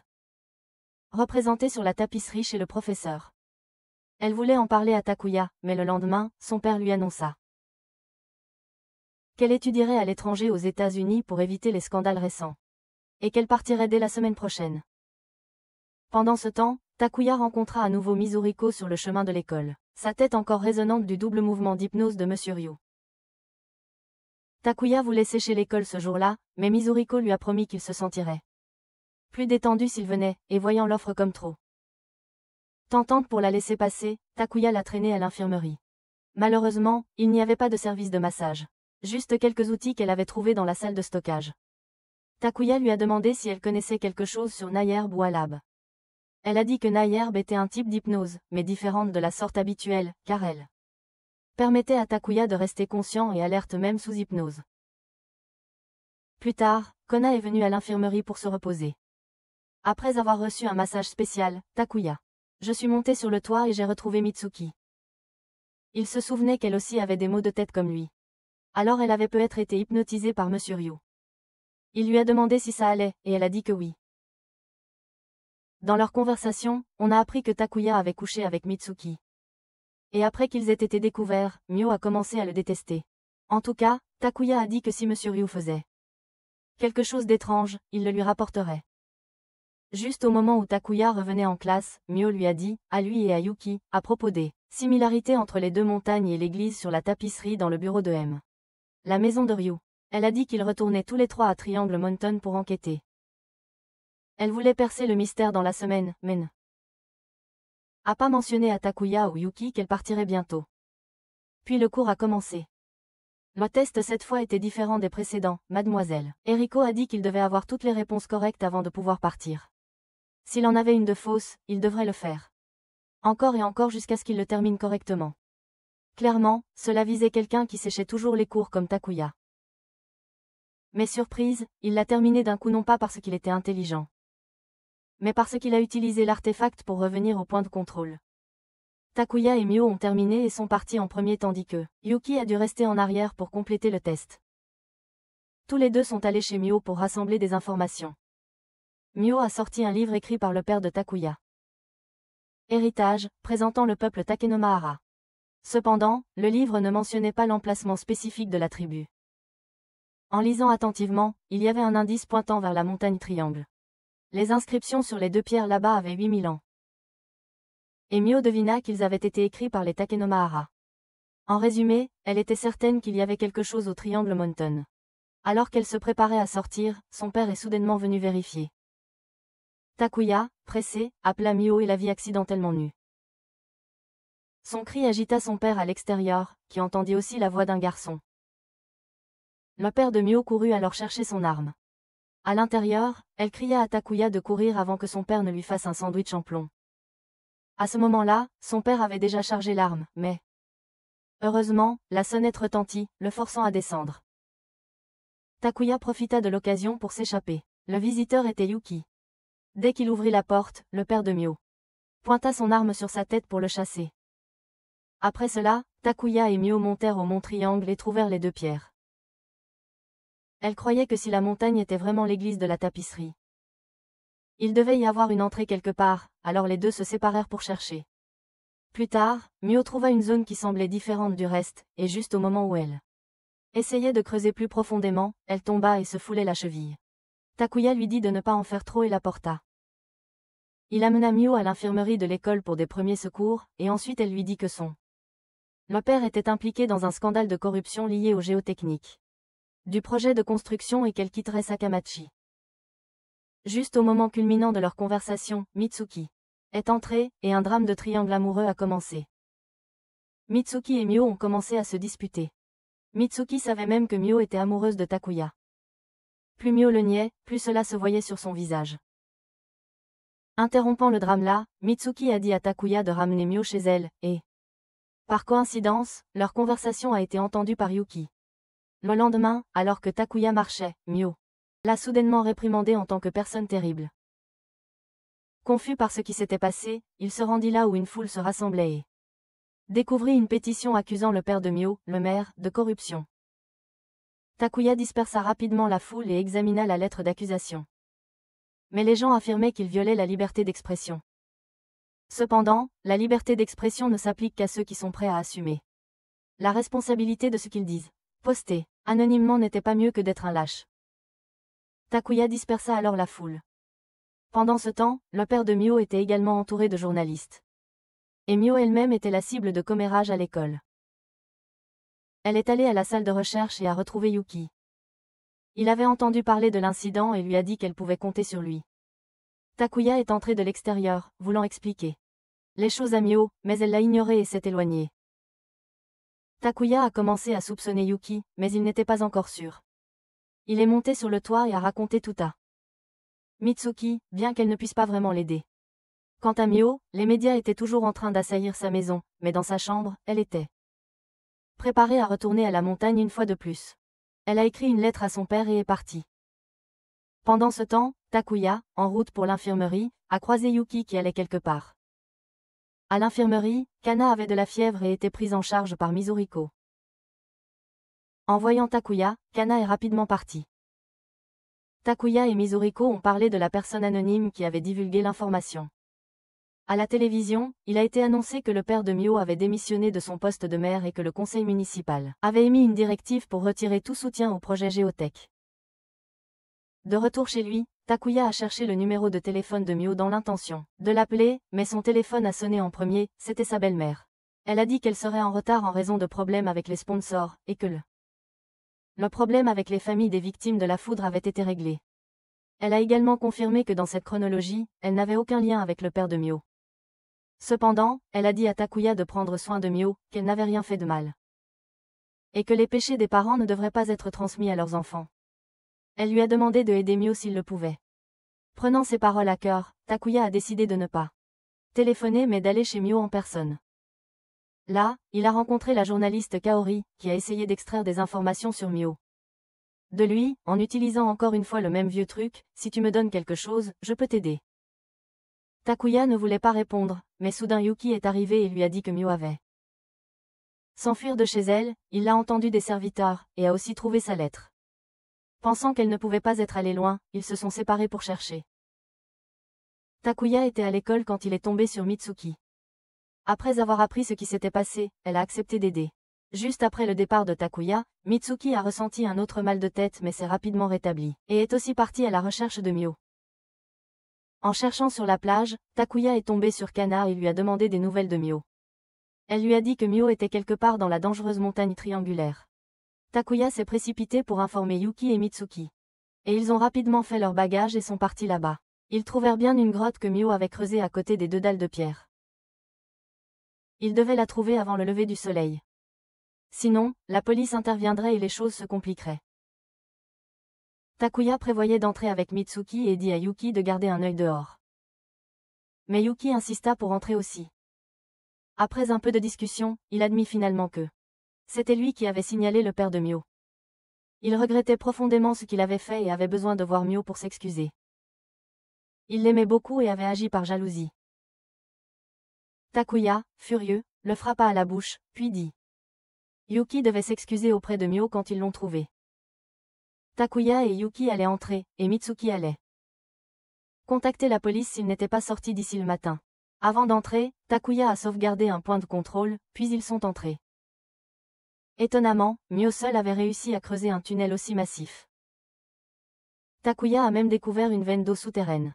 Représentée sur la tapisserie chez le professeur. Elle voulait en parler à Takuya, mais le lendemain, son père lui annonça qu'elle étudierait à l'étranger aux États-Unis pour éviter les scandales récents. Et qu'elle partirait dès la semaine prochaine. Pendant ce temps, Takuya rencontra à nouveau Mizuriko sur le chemin de l'école, sa tête encore résonnante du double mouvement d'hypnose de Monsieur Ryu. Takuya voulait sécher l'école ce jour-là, mais Mizuriko lui a promis qu'il se sentirait plus détendu s'il venait, et voyant l'offre comme trop tentante pour la laisser passer, Takuya l'a traînée à l'infirmerie. Malheureusement, il n'y avait pas de service de massage. Juste quelques outils qu'elle avait trouvés dans la salle de stockage. Takuya lui a demandé si elle connaissait quelque chose sur Nayerbe ou Alab. Elle a dit que Nayerbe était un type d'hypnose, mais différente de la sorte habituelle, car elle permettait à Takuya de rester conscient et alerte même sous hypnose. Plus tard, Kona est venue à l'infirmerie pour se reposer. Après avoir reçu un massage spécial, Takuya. Je suis montée sur le toit et j'ai retrouvé Mitsuki. Il se souvenait qu'elle aussi avait des maux de tête comme lui. Alors elle avait peut-être été hypnotisée par Monsieur Ryu. Il lui a demandé si ça allait, et elle a dit que oui. Dans leur conversation, on a appris que Takuya avait couché avec Mitsuki. Et après qu'ils aient été découverts, Mio a commencé à le détester. En tout cas, Takuya a dit que si Monsieur Ryu faisait quelque chose d'étrange, il le lui rapporterait. Juste au moment où Takuya revenait en classe, Mio lui a dit, à lui et à Yuki, à propos des similarités entre les deux montagnes et l'église sur la tapisserie dans le bureau de M. La maison de Ryu. Elle a dit qu'ils retournaient tous les trois à Triangle Mountain pour enquêter. Elle voulait percer le mystère dans la semaine, mais n'a pas mentionné à Takuya ou Yuki qu'elle partirait bientôt. Puis le cours a commencé. Le test cette fois était différent des précédents, mademoiselle. Eriko a dit qu'il devait avoir toutes les réponses correctes avant de pouvoir partir. S'il en avait une de fausse, il devrait le faire. Encore et encore jusqu'à ce qu'il le termine correctement. Clairement, cela visait quelqu'un qui séchait toujours les cours comme Takuya. Mais surprise, il l'a terminé d'un coup non pas parce qu'il était intelligent, mais parce qu'il a utilisé l'artefact pour revenir au point de contrôle. Takuya et Mio ont terminé et sont partis en premier tandis que Yuki a dû rester en arrière pour compléter le test. Tous les deux sont allés chez Mio pour rassembler des informations. Mio a sorti un livre écrit par le père de Takuya. Héritage, présentant le peuple Takenomahara. Cependant, le livre ne mentionnait pas l'emplacement spécifique de la tribu. En lisant attentivement, il y avait un indice pointant vers la montagne Triangle. Les inscriptions sur les deux pierres là-bas avaient 8000 ans. Et Mio devina qu'ils avaient été écrits par les Takenomahara. En résumé, elle était certaine qu'il y avait quelque chose au Triangle Mountain. Alors qu'elle se préparait à sortir, son père est soudainement venu vérifier. Takuya, pressé, appela Mio et la vit accidentellement nue. Son cri agita son père à l'extérieur, qui entendit aussi la voix d'un garçon. Le père de Mio courut alors chercher son arme. À l'intérieur, elle cria à Takuya de courir avant que son père ne lui fasse un sandwich en plomb. À ce moment-là, son père avait déjà chargé l'arme, mais heureusement, la sonnette retentit, le forçant à descendre. Takuya profita de l'occasion pour s'échapper. Le visiteur était Yuki. Dès qu'il ouvrit la porte, le père de Mio pointa son arme sur sa tête pour le chasser. Après cela, Takuya et Mio montèrent au mont Triangle et trouvèrent les deux pierres. Elle croyait que si la montagne était vraiment l'église de la tapisserie, il devait y avoir une entrée quelque part, alors les deux se séparèrent pour chercher. Plus tard, Mio trouva une zone qui semblait différente du reste, et juste au moment où elle essayait de creuser plus profondément, elle tomba et se foulait la cheville. Takuya lui dit de ne pas en faire trop et la porta. Il amena Mio à l'infirmerie de l'école pour des premiers secours, et ensuite elle lui dit que le père était impliqué dans un scandale de corruption lié aux géotechniques du projet de construction et qu'elle quitterait Sakamachi. Juste au moment culminant de leur conversation, Mitsuki est entré, et un drame de triangle amoureux a commencé. Mitsuki et Mio ont commencé à se disputer. Mitsuki savait même que Mio était amoureuse de Takuya. Plus Mio le niait, plus cela se voyait sur son visage. Interrompant le drame là, Mitsuki a dit à Takuya de ramener Mio chez elle, et par coïncidence, leur conversation a été entendue par Yuki. Le lendemain, alors que Takuya marchait, Mio l'a soudainement réprimandé en tant que personne terrible. Confus par ce qui s'était passé, il se rendit là où une foule se rassemblait et découvrit une pétition accusant le père de Mio, le maire, de corruption. Takuya dispersa rapidement la foule et examina la lettre d'accusation. Mais les gens affirmaient qu'il violait la liberté d'expression. Cependant, la liberté d'expression ne s'applique qu'à ceux qui sont prêts à assumer la responsabilité de ce qu'ils disent. Poster anonymement n'était pas mieux que d'être un lâche. Takuya dispersa alors la foule. Pendant ce temps, le père de Mio était également entouré de journalistes. Et Mio elle-même était la cible de commérages à l'école. Elle est allée à la salle de recherche et a retrouvé Yuki. Il avait entendu parler de l'incident et lui a dit qu'elle pouvait compter sur lui. Takuya est entrée de l'extérieur, voulant expliquer les choses à Mio, mais elle l'a ignoré et s'est éloignée. Takuya a commencé à soupçonner Yuki, mais il n'était pas encore sûr. Il est monté sur le toit et a raconté tout à Mitsuki, bien qu'elle ne puisse pas vraiment l'aider. Quant à Mio, les médias étaient toujours en train d'assaillir sa maison, mais dans sa chambre, elle était préparée à retourner à la montagne une fois de plus. Elle a écrit une lettre à son père et est partie. Pendant ce temps, Takuya, en route pour l'infirmerie, a croisé Yuki qui allait quelque part. À l'infirmerie, Kana avait de la fièvre et était prise en charge par Mizuriko. En voyant Takuya, Kana est rapidement parti. Takuya et Mizuriko ont parlé de la personne anonyme qui avait divulgué l'information. À la télévision, il a été annoncé que le père de Mio avait démissionné de son poste de maire et que le conseil municipal avait émis une directive pour retirer tout soutien au projet Géotech. De retour chez lui, Takuya a cherché le numéro de téléphone de Mio dans l'intention de l'appeler, mais son téléphone a sonné en premier, c'était sa belle-mère. Elle a dit qu'elle serait en retard en raison de problèmes avec les sponsors, et que le problème avec les familles des victimes de la foudre avait été réglé. Elle a également confirmé que dans cette chronologie, elle n'avait aucun lien avec le père de Mio. Cependant, elle a dit à Takuya de prendre soin de Mio, qu'elle n'avait rien fait de mal. Et que les péchés des parents ne devraient pas être transmis à leurs enfants. Elle lui a demandé de aider Mio s'il le pouvait. Prenant ces paroles à cœur, Takuya a décidé de ne pas téléphoner mais d'aller chez Mio en personne. Là, il a rencontré la journaliste Kaori, qui a essayé d'extraire des informations sur Mio. De lui, en utilisant encore une fois le même vieux truc, si tu me donnes quelque chose, je peux t'aider. Takuya ne voulait pas répondre, mais soudain Yuki est arrivé et lui a dit que Mio avait s'enfuir de chez elle, il l'a entendu des serviteurs, et a aussi trouvé sa lettre. Pensant qu'elle ne pouvait pas être allée loin, ils se sont séparés pour chercher. Takuya était à l'école quand il est tombé sur Mitsuki. Après avoir appris ce qui s'était passé, elle a accepté d'aider. Juste après le départ de Takuya, Mitsuki a ressenti un autre mal de tête mais s'est rapidement rétabli, et est aussi parti à la recherche de Mio. En cherchant sur la plage, Takuya est tombé sur Kana et lui a demandé des nouvelles de Mio. Elle lui a dit que Mio était quelque part dans la dangereuse montagne triangulaire. Takuya s'est précipité pour informer Yuki et Mitsuki. Et ils ont rapidement fait leur bagage et sont partis là-bas. Ils trouvèrent bien une grotte que Mio avait creusée à côté des deux dalles de pierre. Ils devaient la trouver avant le lever du soleil. Sinon, la police interviendrait et les choses se compliqueraient. Takuya prévoyait d'entrer avec Mitsuki et dit à Yuki de garder un œil dehors. Mais Yuki insista pour entrer aussi. Après un peu de discussion, il admit finalement que c'était lui qui avait signalé le père de Mio. Il regrettait profondément ce qu'il avait fait et avait besoin de voir Mio pour s'excuser. Il l'aimait beaucoup et avait agi par jalousie. Takuya, furieux, le frappa à la bouche, puis dit. Yuki devait s'excuser auprès de Mio quand ils l'ont trouvé. Takuya et Yuki allaient entrer, et Mitsuki allait contacter la police s'ils n'étaient pas sortis d'ici le matin. Avant d'entrer, Takuya a sauvegardé un point de contrôle, puis ils sont entrés. Étonnamment, Mio seul avait réussi à creuser un tunnel aussi massif. Takuya a même découvert une veine d'eau souterraine.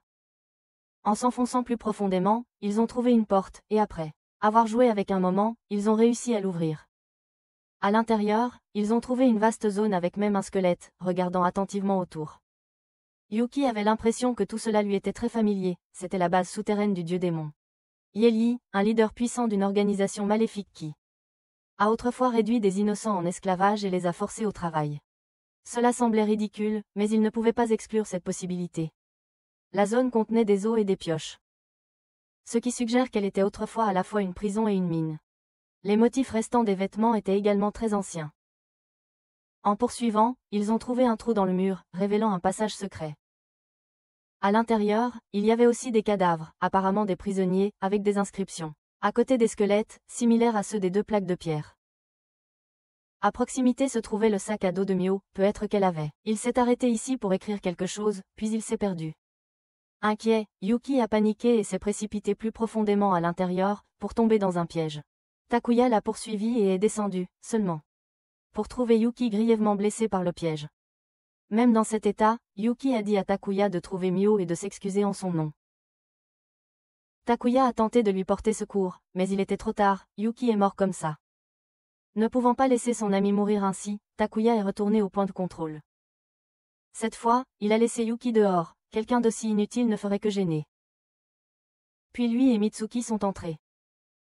En s'enfonçant plus profondément, ils ont trouvé une porte, et après avoir joué avec un moment, ils ont réussi à l'ouvrir. À l'intérieur, ils ont trouvé une vaste zone avec même un squelette, regardant attentivement autour. Yuki avait l'impression que tout cela lui était très familier, c'était la base souterraine du dieu démon. Yeli, un leader puissant d'une organisation maléfique qui a autrefois réduit des innocents en esclavage et les a forcés au travail. Cela semblait ridicule, mais il ne pouvait pas exclure cette possibilité. La zone contenait des os et des pioches. Ce qui suggère qu'elle était autrefois à la fois une prison et une mine. Les motifs restants des vêtements étaient également très anciens. En poursuivant, ils ont trouvé un trou dans le mur, révélant un passage secret. À l'intérieur, il y avait aussi des cadavres, apparemment des prisonniers, avec des inscriptions. À côté des squelettes, similaires à ceux des 2 plaques de pierre. À proximité se trouvait le sac à dos de Mio, peut-être qu'elle avait. Il s'est arrêté ici pour écrire quelque chose, puis il s'est perdu. Inquiet, Yuki a paniqué et s'est précipité plus profondément à l'intérieur, pour tomber dans un piège. Takuya l'a poursuivi et est descendu, seulement pour trouver Yuki grièvement blessé par le piège. Même dans cet état, Yuki a dit à Takuya de trouver Mio et de s'excuser en son nom. Takuya a tenté de lui porter secours, mais il était trop tard, Yuki est mort comme ça. Ne pouvant pas laisser son ami mourir ainsi, Takuya est retourné au point de contrôle. Cette fois, il a laissé Yuki dehors, quelqu'un d'aussi inutile ne ferait que gêner. Puis lui et Mitsuki sont entrés.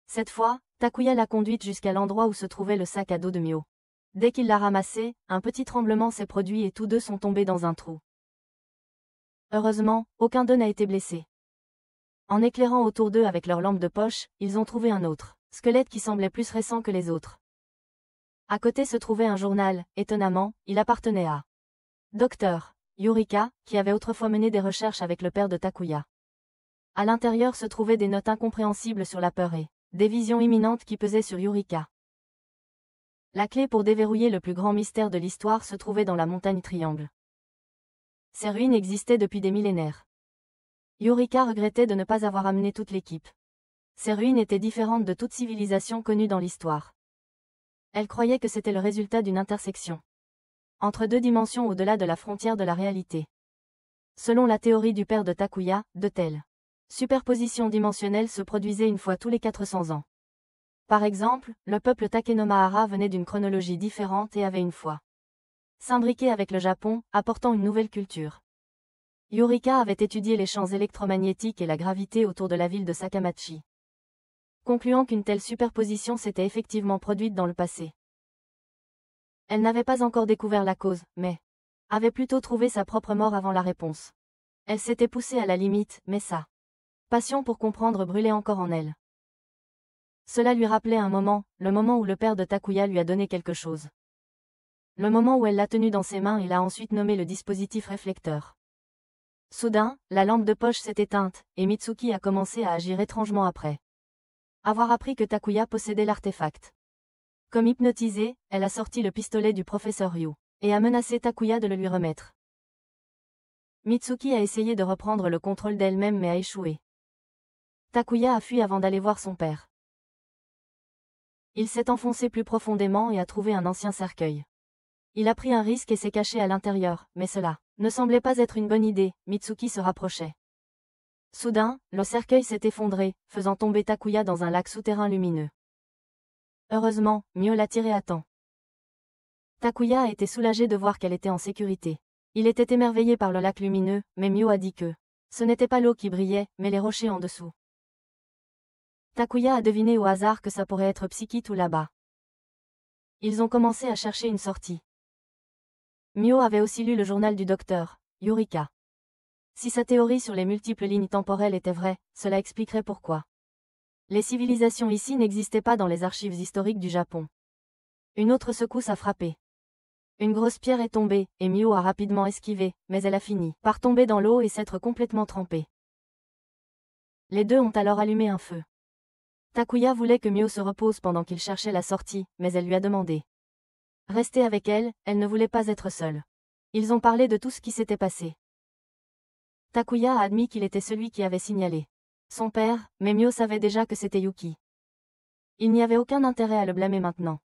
Cette fois, Takuya l'a conduite jusqu'à l'endroit où se trouvait le sac à dos de Mio. Dès qu'il l'a ramassé, un petit tremblement s'est produit et tous deux sont tombés dans un trou. Heureusement, aucun d'eux n'a été blessé. En éclairant autour d'eux avec leur lampe de poche, ils ont trouvé un autre squelette qui semblait plus récent que les autres. À côté se trouvait un journal, étonnamment, il appartenait à Dr. Yurika, qui avait autrefois mené des recherches avec le père de Takuya. À l'intérieur se trouvaient des notes incompréhensibles sur la peur et des visions imminentes qui pesaient sur Yurika. La clé pour déverrouiller le plus grand mystère de l'histoire se trouvait dans la montagne Triangle. Ces ruines existaient depuis des millénaires. Yurika regrettait de ne pas avoir amené toute l'équipe. Ces ruines étaient différentes de toute civilisation connue dans l'histoire. Elle croyait que c'était le résultat d'une intersection entre 2 dimensions au-delà de la frontière de la réalité. Selon la théorie du père de Takuya, de telles superpositions dimensionnelles se produisaient une fois tous les 400 ans. Par exemple, le peuple Takenomahara venait d'une chronologie différente et avait une fois s'imbriqué avec le Japon, apportant une nouvelle culture. Yurika avait étudié les champs électromagnétiques et la gravité autour de la ville de Sakamachi, concluant qu'une telle superposition s'était effectivement produite dans le passé. Elle n'avait pas encore découvert la cause, mais avait plutôt trouvé sa propre mort avant la réponse. Elle s'était poussée à la limite, mais sa passion pour comprendre brûlait encore en elle. Cela lui rappelait un moment, le moment où le père de Takuya lui a donné quelque chose. Le moment où elle l'a tenu dans ses mains et l'a ensuite nommé le dispositif réflecteur. Soudain, la lampe de poche s'est éteinte, et Mitsuki a commencé à agir étrangement après avoir appris que Takuya possédait l'artefact. Comme hypnotisée, elle a sorti le pistolet du professeur Ryu, et a menacé Takuya de le lui remettre. Mitsuki a essayé de reprendre le contrôle d'elle-même mais a échoué. Takuya a fui avant d'aller voir son père. Il s'est enfoncé plus profondément et a trouvé un ancien cercueil. Il a pris un risque et s'est caché à l'intérieur, mais cela ne semblait pas être une bonne idée, Mitsuki se rapprochait. Soudain, le cercueil s'est effondré, faisant tomber Takuya dans un lac souterrain lumineux. Heureusement, Mio l'a tiré à temps. Takuya a été soulagé de voir qu'elle était en sécurité. Il était émerveillé par le lac lumineux, mais Mio a dit que ce n'était pas l'eau qui brillait, mais les rochers en dessous. Takuya a deviné au hasard que ça pourrait être Psyche tout là-bas. Ils ont commencé à chercher une sortie. Mio avait aussi lu le journal du docteur Yurika. Si sa théorie sur les multiples lignes temporelles était vraie, cela expliquerait pourquoi les civilisations ici n'existaient pas dans les archives historiques du Japon. Une autre secousse a frappé. Une grosse pierre est tombée, et Mio a rapidement esquivé, mais elle a fini par tomber dans l'eau et s'être complètement trempée. Les deux ont alors allumé un feu. Takuya voulait que Mio se repose pendant qu'il cherchait la sortie, mais elle lui a demandé rester avec elle, elle ne voulait pas être seule. Ils ont parlé de tout ce qui s'était passé. Takuya a admis qu'il était celui qui avait signalé son père, mais Mio savait déjà que c'était Yuki. Il n'y avait aucun intérêt à le blâmer maintenant.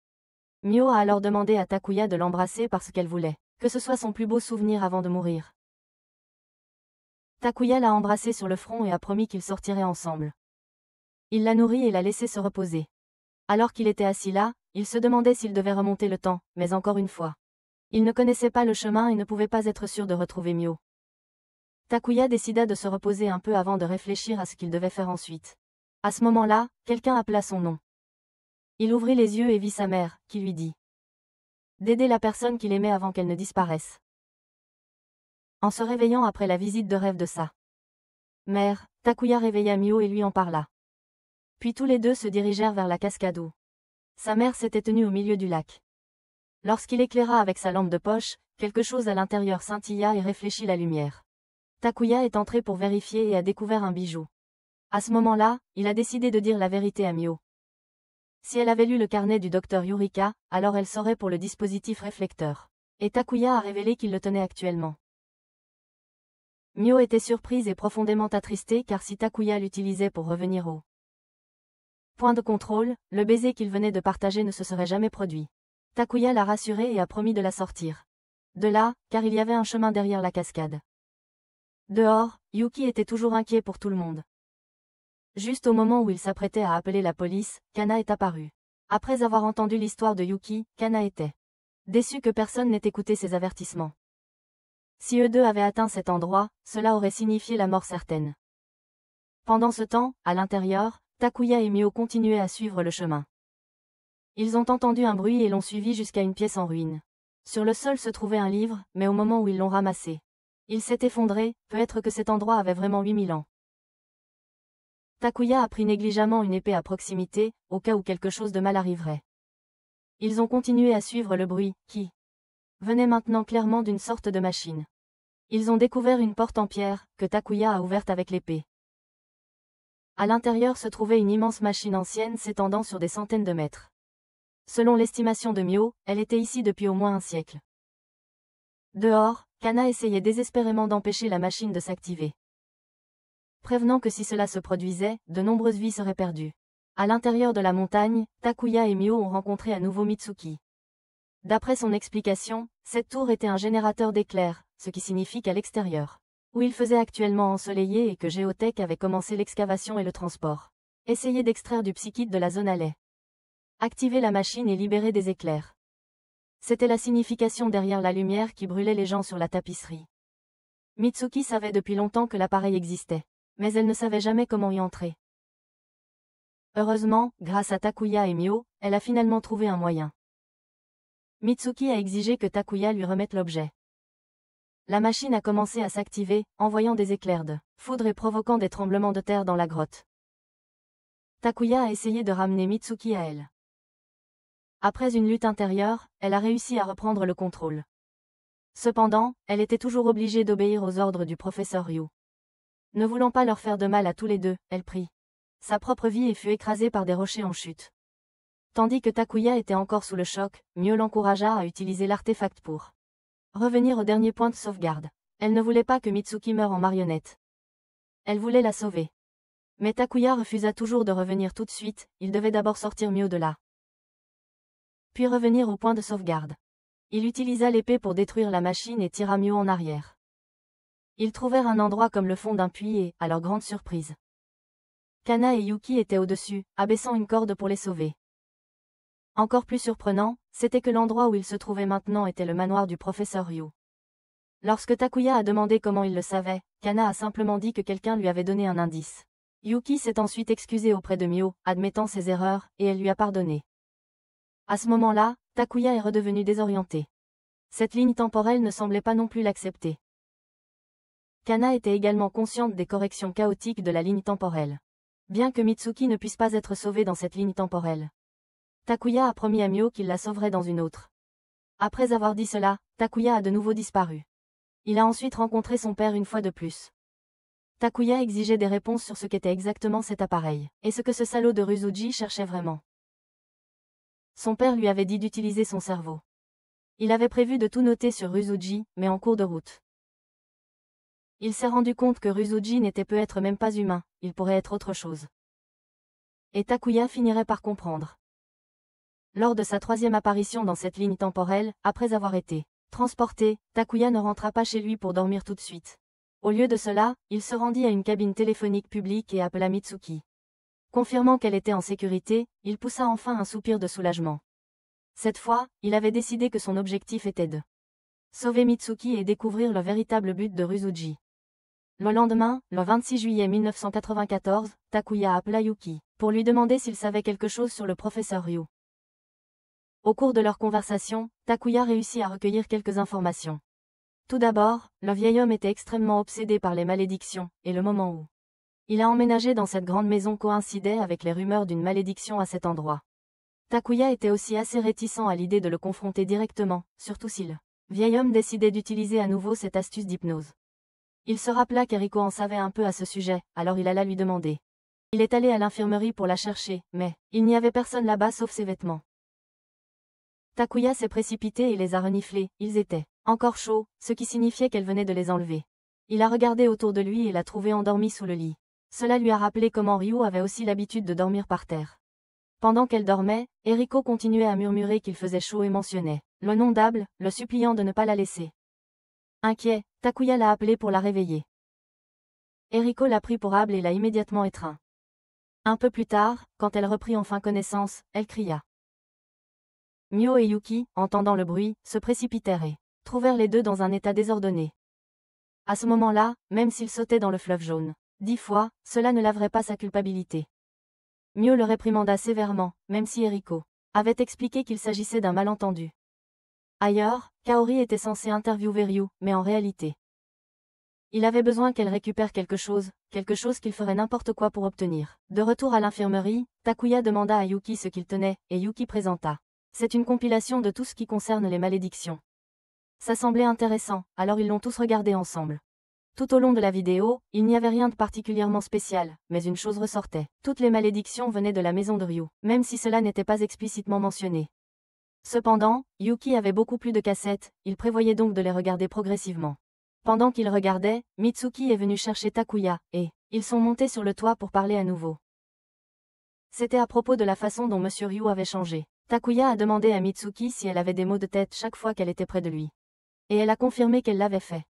Mio a alors demandé à Takuya de l'embrasser parce qu'elle voulait que ce soit son plus beau souvenir avant de mourir. Takuya l'a embrassée sur le front et a promis qu'ils sortiraient ensemble. Il l'a nourrie et l'a laissée se reposer. Alors qu'il était assis là, il se demandait s'il devait remonter le temps, mais encore une fois. Il ne connaissait pas le chemin et ne pouvait pas être sûr de retrouver Mio. Takuya décida de se reposer un peu avant de réfléchir à ce qu'il devait faire ensuite. À ce moment-là, quelqu'un appela son nom. Il ouvrit les yeux et vit sa mère, qui lui dit d'aider la personne qu'il aimait avant qu'elle ne disparaisse. En se réveillant après la visite de rêve de sa mère, Takuya réveilla Mio et lui en parla. Puis tous les deux se dirigèrent vers la cascade où sa mère s'était tenue au milieu du lac. Lorsqu'il éclaira avec sa lampe de poche, quelque chose à l'intérieur scintilla et réfléchit la lumière. Takuya est entré pour vérifier et a découvert un bijou. À ce moment-là, il a décidé de dire la vérité à Mio. Si elle avait lu le carnet du docteur Yurika, alors elle saurait pour le dispositif réflecteur. Et Takuya a révélé qu'il le tenait actuellement. Mio était surprise et profondément attristée car si Takuya l'utilisait pour revenir au point de contrôle, le baiser qu'il venait de partager ne se serait jamais produit. Takuya l'a rassurée et a promis de la sortir de là, car il y avait un chemin derrière la cascade. Dehors, Yuki était toujours inquiet pour tout le monde. Juste au moment où il s'apprêtait à appeler la police, Kana est apparu. Après avoir entendu l'histoire de Yuki, Kana était déçu que personne n'ait écouté ses avertissements. Si eux deux avaient atteint cet endroit, cela aurait signifié la mort certaine. Pendant ce temps, à l'intérieur, Takuya et Mio continuaient à suivre le chemin. Ils ont entendu un bruit et l'ont suivi jusqu'à une pièce en ruine. Sur le sol se trouvait un livre, mais au moment où ils l'ont ramassé, il s'est effondré, peut-être que cet endroit avait vraiment 8000 ans. Takuya a pris négligemment une épée à proximité, au cas où quelque chose de mal arriverait. Ils ont continué à suivre le bruit, qui venait maintenant clairement d'une sorte de machine. Ils ont découvert une porte en pierre, que Takuya a ouverte avec l'épée. À l'intérieur se trouvait une immense machine ancienne s'étendant sur des centaines de mètres. Selon l'estimation de Mio, elle était ici depuis au moins un siècle. Dehors, Kana essayait désespérément d'empêcher la machine de s'activer, prévenant que si cela se produisait, de nombreuses vies seraient perdues. À l'intérieur de la montagne, Takuya et Mio ont rencontré à nouveau Mitsuki. D'après son explication, cette tour était un générateur d'éclairs, ce qui signifie qu'à l'extérieur, où il faisait actuellement ensoleillé et que Géotech avait commencé l'excavation et le transport, essayait d'extraire du psychite de la zone allait activer la machine et libérer des éclairs. C'était la signification derrière la lumière qui brûlait les gens sur la tapisserie. Mitsuki savait depuis longtemps que l'appareil existait, mais elle ne savait jamais comment y entrer. Heureusement, grâce à Takuya et Mio, elle a finalement trouvé un moyen. Mitsuki a exigé que Takuya lui remette l'objet. La machine a commencé à s'activer, envoyant des éclairs de foudre et provoquant des tremblements de terre dans la grotte. Takuya a essayé de ramener Mitsuki à elle. Après une lutte intérieure, elle a réussi à reprendre le contrôle. Cependant, elle était toujours obligée d'obéir aux ordres du professeur Ryu. Ne voulant pas leur faire de mal à tous les deux, elle prit sa propre vie et fut écrasée par des rochers en chute. Tandis que Takuya était encore sous le choc, Mio l'encouragea à utiliser l'artefact pour revenir au dernier point de sauvegarde. Elle ne voulait pas que Mitsuki meure en marionnette. Elle voulait la sauver. Mais Takuya refusa toujours de revenir tout de suite, il devait d'abord sortir Mio de là. Puis revenir au point de sauvegarde. Il utilisa l'épée pour détruire la machine et tira Mio en arrière. Ils trouvèrent un endroit comme le fond d'un puits et, à leur grande surprise, Kana et Yuki étaient au-dessus, abaissant une corde pour les sauver. Encore plus surprenant, c'était que l'endroit où ils se trouvaient maintenant était le manoir du professeur Ryu. Lorsque Takuya a demandé comment il le savait, Kana a simplement dit que quelqu'un lui avait donné un indice. Yuki s'est ensuite excusé auprès de Mio, admettant ses erreurs, et elle lui a pardonné. À ce moment-là, Takuya est redevenu désorienté. Cette ligne temporelle ne semblait pas non plus l'accepter. Kana était également consciente des corrections chaotiques de la ligne temporelle. Bien que Mitsuki ne puisse pas être sauvé dans cette ligne temporelle, Takuya a promis à Mio qu'il la sauverait dans une autre. Après avoir dit cela, Takuya a de nouveau disparu. Il a ensuite rencontré son père une fois de plus. Takuya exigeait des réponses sur ce qu'était exactement cet appareil, et ce que ce salaud de Ryuzuji cherchait vraiment. Son père lui avait dit d'utiliser son cerveau. Il avait prévu de tout noter sur Ryuzuji, mais en cours de route. Il s'est rendu compte que Ryuzuji n'était peut-être même pas humain, il pourrait être autre chose. Et Takuya finirait par comprendre. Lors de sa 3e apparition dans cette ligne temporelle, après avoir été transporté, Takuya ne rentra pas chez lui pour dormir tout de suite. Au lieu de cela, il se rendit à une cabine téléphonique publique et appela Mitsuki. Confirmant qu'elle était en sécurité, il poussa enfin un soupir de soulagement. Cette fois, il avait décidé que son objectif était de sauver Mitsuki et découvrir le véritable but de Ryuzuji. Le lendemain, le 26 juillet 1994, Takuya appela Yuki, pour lui demander s'il savait quelque chose sur le professeur Ryu. Au cours de leur conversation, Takuya réussit à recueillir quelques informations. Tout d'abord, le vieil homme était extrêmement obsédé par les malédictions, et le moment où il a emménagé dans cette grande maison coïncidait avec les rumeurs d'une malédiction à cet endroit. Takuya était aussi assez réticent à l'idée de le confronter directement, surtout si le vieil homme décidait d'utiliser à nouveau cette astuce d'hypnose. Il se rappela qu'Eriko en savait un peu à ce sujet, alors il alla lui demander. Il est allé à l'infirmerie pour la chercher, mais il n'y avait personne là-bas sauf ses vêtements. Takuya s'est précipité et les a reniflés, ils étaient encore chauds, ce qui signifiait qu'elle venait de les enlever. Il a regardé autour de lui et l'a trouvé endormi sous le lit. Cela lui a rappelé comment Ryu avait aussi l'habitude de dormir par terre. Pendant qu'elle dormait, Eriko continuait à murmurer qu'il faisait chaud et mentionnait le nom d'Able, le suppliant de ne pas la laisser. Inquiet, Takuya l'a appelé pour la réveiller. Eriko l'a pris pour Able et l'a immédiatement étreint. Un peu plus tard, quand elle reprit enfin connaissance, elle cria. Mio et Yuki, entendant le bruit, se précipitèrent et trouvèrent les deux dans un état désordonné. À ce moment-là, même s'il sautait dans le fleuve jaune 10 fois, cela ne laverait pas sa culpabilité. Mio le réprimanda sévèrement, même si Eriko avait expliqué qu'il s'agissait d'un malentendu. Ailleurs, Kaori était censé interviewer Ryu, mais en réalité, il avait besoin qu'elle récupère quelque chose qu'il ferait n'importe quoi pour obtenir. De retour à l'infirmerie, Takuya demanda à Yuki ce qu'il tenait, et Yuki présenta. C'est une compilation de tout ce qui concerne les malédictions. Ça semblait intéressant, alors ils l'ont tous regardé ensemble. Tout au long de la vidéo, il n'y avait rien de particulièrement spécial, mais une chose ressortait. Toutes les malédictions venaient de la maison de Ryu, même si cela n'était pas explicitement mentionné. Cependant, Yuki avait beaucoup plus de cassettes, il prévoyait donc de les regarder progressivement. Pendant qu'il regardait, Mitsuki est venu chercher Takuya, et ils sont montés sur le toit pour parler à nouveau. C'était à propos de la façon dont Monsieur Ryu avait changé. Takuya a demandé à Mitsuki si elle avait des maux de tête chaque fois qu'elle était près de lui. Et elle a confirmé qu'elle l'avait fait.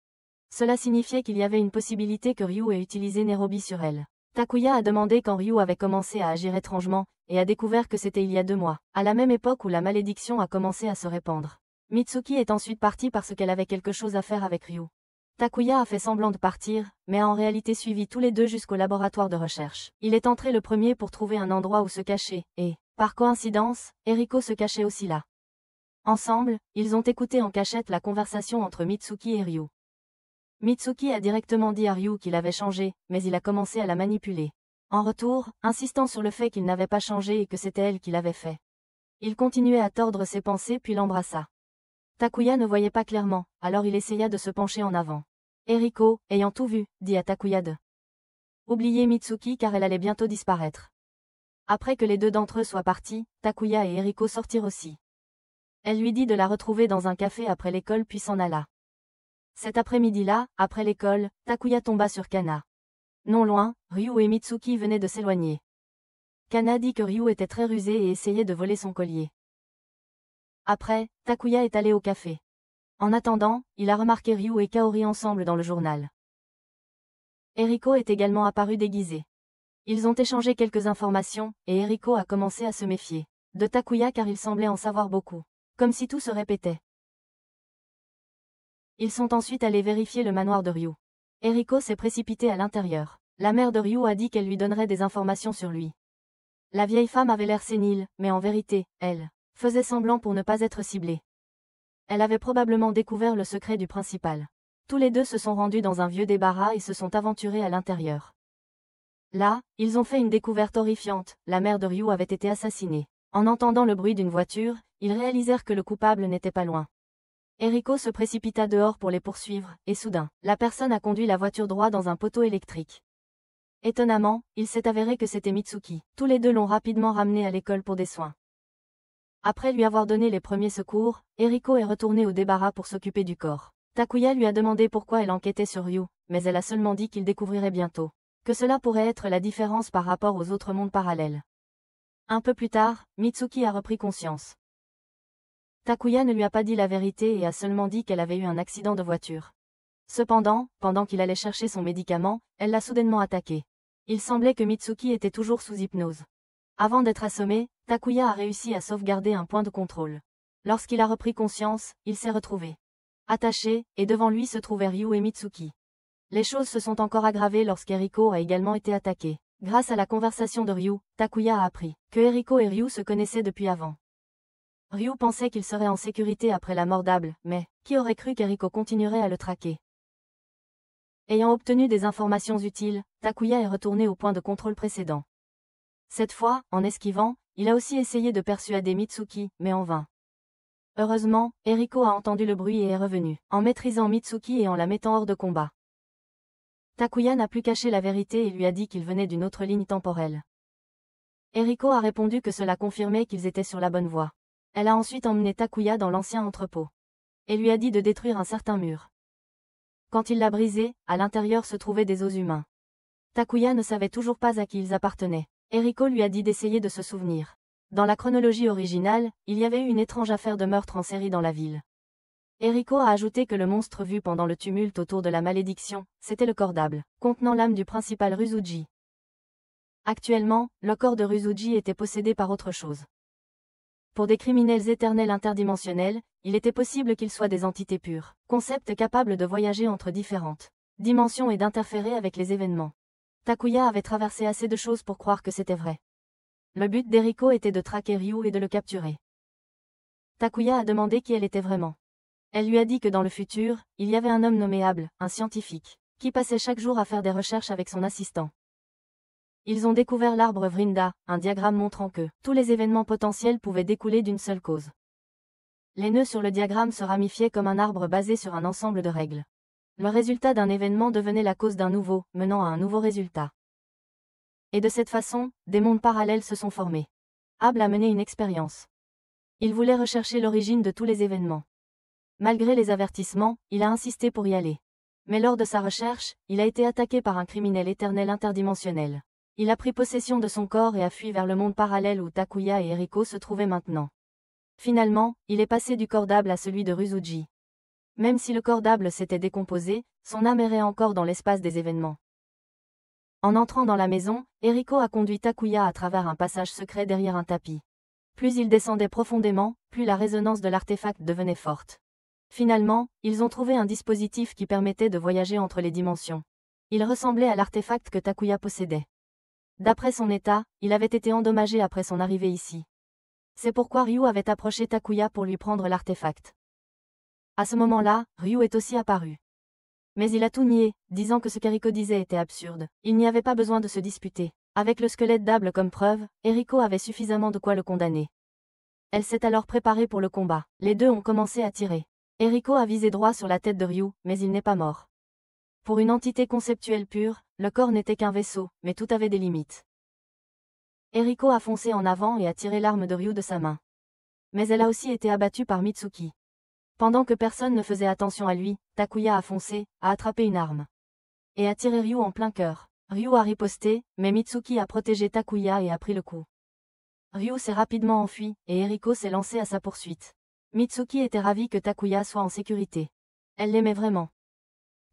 Cela signifiait qu'il y avait une possibilité que Ryu ait utilisé Nairobi sur elle. Takuya a demandé quand Ryu avait commencé à agir étrangement, et a découvert que c'était il y a 2 mois, à la même époque où la malédiction a commencé à se répandre. Mitsuki est ensuite partie parce qu'elle avait quelque chose à faire avec Ryu. Takuya a fait semblant de partir, mais a en réalité suivi tous les deux jusqu'au laboratoire de recherche. Il est entré le premier pour trouver un endroit où se cacher, et, par coïncidence, Eriko se cachait aussi là. Ensemble, ils ont écouté en cachette la conversation entre Mitsuki et Ryu. Mitsuki a directement dit à Ryu qu'il avait changé, mais il a commencé à la manipuler. En retour, insistant sur le fait qu'il n'avait pas changé et que c'était elle qui l'avait fait. Il continuait à tordre ses pensées puis l'embrassa. Takuya ne voyait pas clairement, alors il essaya de se pencher en avant. Eriko, ayant tout vu, dit à Takuya de oublier Mitsuki car elle allait bientôt disparaître. Après que les deux d'entre eux soient partis, Takuya et Eriko sortirent aussi. Elle lui dit de la retrouver dans un café après l'école puis s'en alla. Cet après-midi-là, après l'école, Takuya tomba sur Kana. Non loin, Ryu et Mitsuki venaient de s'éloigner. Kana dit que Ryu était très rusé et essayait de voler son collier. Après, Takuya est allé au café. En attendant, il a remarqué Ryu et Kaori ensemble dans le journal. Eriko est également apparu déguisé. Ils ont échangé quelques informations, et Eriko a commencé à se méfier de Takuya car il semblait en savoir beaucoup. Comme si tout se répétait. Ils sont ensuite allés vérifier le manoir de Ryu. Eriko s'est précipitée à l'intérieur. La mère de Ryu a dit qu'elle lui donnerait des informations sur lui. La vieille femme avait l'air sénile, mais en vérité, elle faisait semblant pour ne pas être ciblée. Elle avait probablement découvert le secret du principal. Tous les deux se sont rendus dans un vieux débarras et se sont aventurés à l'intérieur. Là, ils ont fait une découverte horrifiante, la mère de Ryu avait été assassinée. En entendant le bruit d'une voiture, ils réalisèrent que le coupable n'était pas loin. Eriko se précipita dehors pour les poursuivre, et soudain, la personne a conduit la voiture droit dans un poteau électrique. Étonnamment, il s'est avéré que c'était Mitsuki. Tous les deux l'ont rapidement ramené à l'école pour des soins. Après lui avoir donné les premiers secours, Eriko est retournée au débarras pour s'occuper du corps. Takuya lui a demandé pourquoi elle enquêtait sur Ryu, mais elle a seulement dit qu'il découvrirait bientôt que cela pourrait être la différence par rapport aux autres mondes parallèles. Un peu plus tard, Mitsuki a repris conscience. Takuya ne lui a pas dit la vérité et a seulement dit qu'elle avait eu un accident de voiture. Cependant, pendant qu'il allait chercher son médicament, elle l'a soudainement attaqué. Il semblait que Mitsuki était toujours sous hypnose. Avant d'être assommé, Takuya a réussi à sauvegarder un point de contrôle. Lorsqu'il a repris conscience, il s'est retrouvé attaché, et devant lui se trouvaient Ryu et Mitsuki. Les choses se sont encore aggravées lorsqu'Eriko a également été attaqué. Grâce à la conversation de Ryu, Takuya a appris que Eriko et Ryu se connaissaient depuis avant. Ryu pensait qu'il serait en sécurité après la mort d'Able, mais qui aurait cru qu'Eriko continuerait à le traquer? Ayant obtenu des informations utiles, Takuya est retourné au point de contrôle précédent. Cette fois, en esquivant, il a aussi essayé de persuader Mitsuki, mais en vain. Heureusement, Eriko a entendu le bruit et est revenu, en maîtrisant Mitsuki et en la mettant hors de combat. Takuya n'a plus caché la vérité et lui a dit qu'il venait d'une autre ligne temporelle. Eriko a répondu que cela confirmait qu'ils étaient sur la bonne voie. Elle a ensuite emmené Takuya dans l'ancien entrepôt. Et lui a dit de détruire un certain mur. Quand il l'a brisé, à l'intérieur se trouvaient des os humains. Takuya ne savait toujours pas à qui ils appartenaient. Eriko lui a dit d'essayer de se souvenir. Dans la chronologie originale, il y avait eu une étrange affaire de meurtre en série dans la ville. Eriko a ajouté que le monstre vu pendant le tumulte autour de la malédiction, c'était le corps d'Able, contenant l'âme du principal Ruzuji. Actuellement, le corps de Ruzuji était possédé par autre chose. Pour des criminels éternels interdimensionnels, il était possible qu'ils soient des entités pures, concepts capables de voyager entre différentes dimensions et d'interférer avec les événements. Takuya avait traversé assez de choses pour croire que c'était vrai. Le but d'Eriko était de traquer Ryu et de le capturer. Takuya a demandé qui elle était vraiment. Elle lui a dit que dans le futur, il y avait un homme nommé Able, un scientifique, qui passait chaque jour à faire des recherches avec son assistant. Ils ont découvert l'arbre Vrinda, un diagramme montrant que tous les événements potentiels pouvaient découler d'une seule cause. Les nœuds sur le diagramme se ramifiaient comme un arbre basé sur un ensemble de règles. Le résultat d'un événement devenait la cause d'un nouveau, menant à un nouveau résultat. Et de cette façon, des mondes parallèles se sont formés. Able a mené une expérience. Il voulait rechercher l'origine de tous les événements. Malgré les avertissements, il a insisté pour y aller. Mais lors de sa recherche, il a été attaqué par un criminel éternel interdimensionnel. Il a pris possession de son corps et a fui vers le monde parallèle où Takuya et Eriko se trouvaient maintenant. Finalement, il est passé du corps d'Able à celui de Ruzuji. Même si le corps d'Able s'était décomposé, son âme errait encore dans l'espace des événements. En entrant dans la maison, Eriko a conduit Takuya à travers un passage secret derrière un tapis. Plus il descendait profondément, plus la résonance de l'artefact devenait forte. Finalement, ils ont trouvé un dispositif qui permettait de voyager entre les dimensions. Il ressemblait à l'artefact que Takuya possédait. D'après son état, il avait été endommagé après son arrivée ici. C'est pourquoi Ryu avait approché Takuya pour lui prendre l'artefact. À ce moment-là, Ryu est aussi apparu. Mais il a tout nié, disant que ce qu'Eriko disait était absurde. Il n'y avait pas besoin de se disputer. Avec le squelette d'Able comme preuve, Eriko avait suffisamment de quoi le condamner. Elle s'est alors préparée pour le combat. Les deux ont commencé à tirer. Eriko a visé droit sur la tête de Ryu, mais il n'est pas mort. Pour une entité conceptuelle pure, le corps n'était qu'un vaisseau, mais tout avait des limites. Eriko a foncé en avant et a tiré l'arme de Ryu de sa main. Mais elle a aussi été abattue par Mitsuki. Pendant que personne ne faisait attention à lui, Takuya a foncé, a attrapé une arme. Et a tiré Ryu en plein cœur. Ryu a riposté, mais Mitsuki a protégé Takuya et a pris le coup. Ryu s'est rapidement enfui, et Eriko s'est lancé à sa poursuite. Mitsuki était ravie que Takuya soit en sécurité. Elle l'aimait vraiment.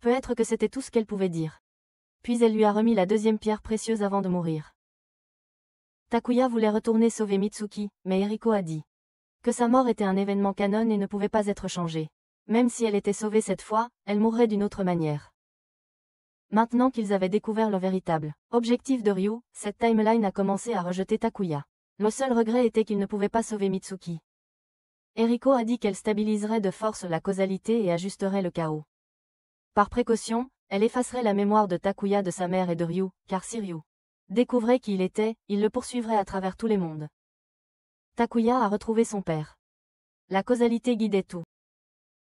Peut-être que c'était tout ce qu'elle pouvait dire. Puis elle lui a remis la deuxième pierre précieuse avant de mourir. Takuya voulait retourner sauver Mitsuki, mais Eriko a dit que sa mort était un événement canon et ne pouvait pas être changé. Même si elle était sauvée cette fois, elle mourrait d'une autre manière. Maintenant qu'ils avaient découvert le véritable objectif de Ryu, cette timeline a commencé à rejeter Takuya. Le seul regret était qu'il ne pouvait pas sauver Mitsuki. Eriko a dit qu'elle stabiliserait de force la causalité et ajusterait le chaos. Par précaution, elle effacerait la mémoire de Takuya de sa mère et de Ryu, car si Ryu découvrait qui il était, il le poursuivrait à travers tous les mondes. Takuya a retrouvé son père. La causalité guidait tout.